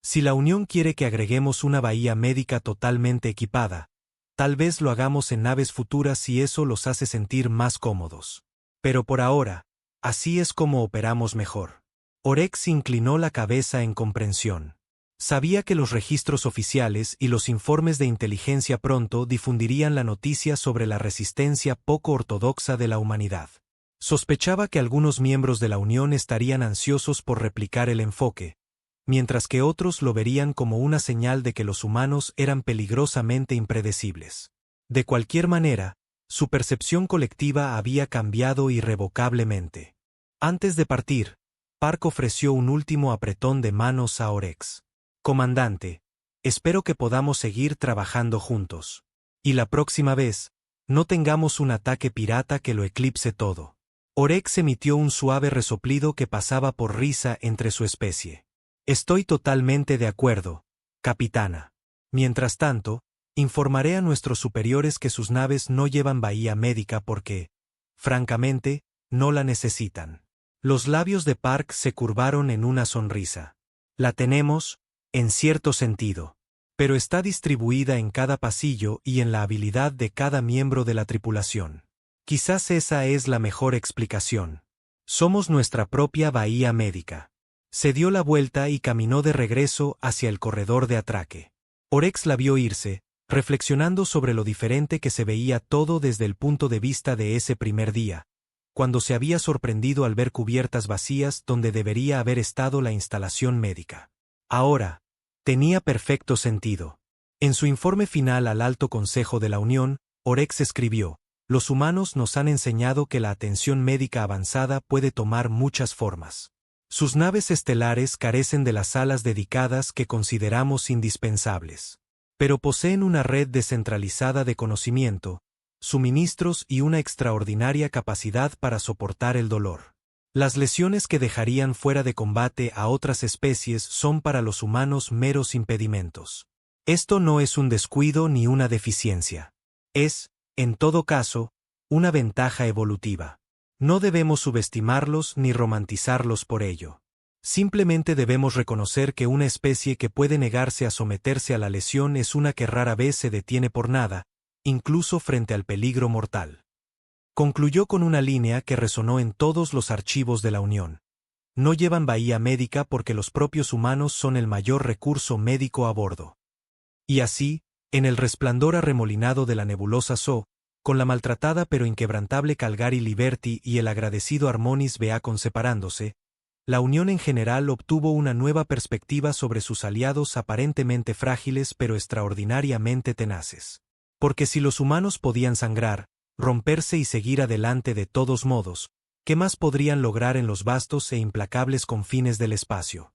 Si la Unión quiere que agreguemos una bahía médica totalmente equipada, tal vez lo hagamos en naves futuras si eso los hace sentir más cómodos. Pero por ahora, así es como operamos mejor. Orex inclinó la cabeza en comprensión. Sabía que los registros oficiales y los informes de inteligencia pronto difundirían la noticia sobre la resistencia poco ortodoxa de la humanidad. Sospechaba que algunos miembros de la Unión estarían ansiosos por replicar el enfoque, mientras que otros lo verían como una señal de que los humanos eran peligrosamente impredecibles. De cualquier manera, su percepción colectiva había cambiado irrevocablemente. Antes de partir, Park ofreció un último apretón de manos a Orex. Comandante, espero que podamos seguir trabajando juntos. Y la próxima vez, no tengamos un ataque pirata que lo eclipse todo. Orex emitió un suave resoplido que pasaba por risa entre su especie. Estoy totalmente de acuerdo, capitana. Mientras tanto, informaré a nuestros superiores que sus naves no llevan bahía médica porque, francamente, no la necesitan. Los labios de Park se curvaron en una sonrisa. La tenemos, en cierto sentido, pero está distribuida en cada pasillo y en la habilidad de cada miembro de la tripulación. Quizás esa es la mejor explicación. Somos nuestra propia bahía médica. Se dio la vuelta y caminó de regreso hacia el corredor de atraque. Orex la vio irse, reflexionando sobre lo diferente que se veía todo desde el punto de vista de ese primer día, cuando se había sorprendido al ver cubiertas vacías donde debería haber estado la instalación médica. Ahora, tenía perfecto sentido. En su informe final al Alto Consejo de la Unión, Orex escribió: los humanos nos han enseñado que la atención médica avanzada puede tomar muchas formas. Sus naves estelares carecen de las salas dedicadas que consideramos indispensables. Pero poseen una red descentralizada de conocimiento, suministros y una extraordinaria capacidad para soportar el dolor. Las lesiones que dejarían fuera de combate a otras especies son para los humanos meros impedimentos. Esto no es un descuido ni una deficiencia. Es, en todo caso, una ventaja evolutiva. No debemos subestimarlos ni romantizarlos por ello. Simplemente debemos reconocer que una especie que puede negarse a someterse a la lesión es una que rara vez se detiene por nada, incluso frente al peligro mortal. Concluyó con una línea que resonó en todos los archivos de la Unión. No llevan bahía médica porque los propios humanos son el mayor recurso médico a bordo. Y así, en el resplandor arremolinado de la nebulosa So, con la maltratada pero inquebrantable Calgary Liberty y el agradecido Harmonis Beacon separándose, la Unión en general obtuvo una nueva perspectiva sobre sus aliados aparentemente frágiles pero extraordinariamente tenaces. Porque si los humanos podían sangrar, romperse y seguir adelante de todos modos, ¿qué más podrían lograr en los vastos e implacables confines del espacio?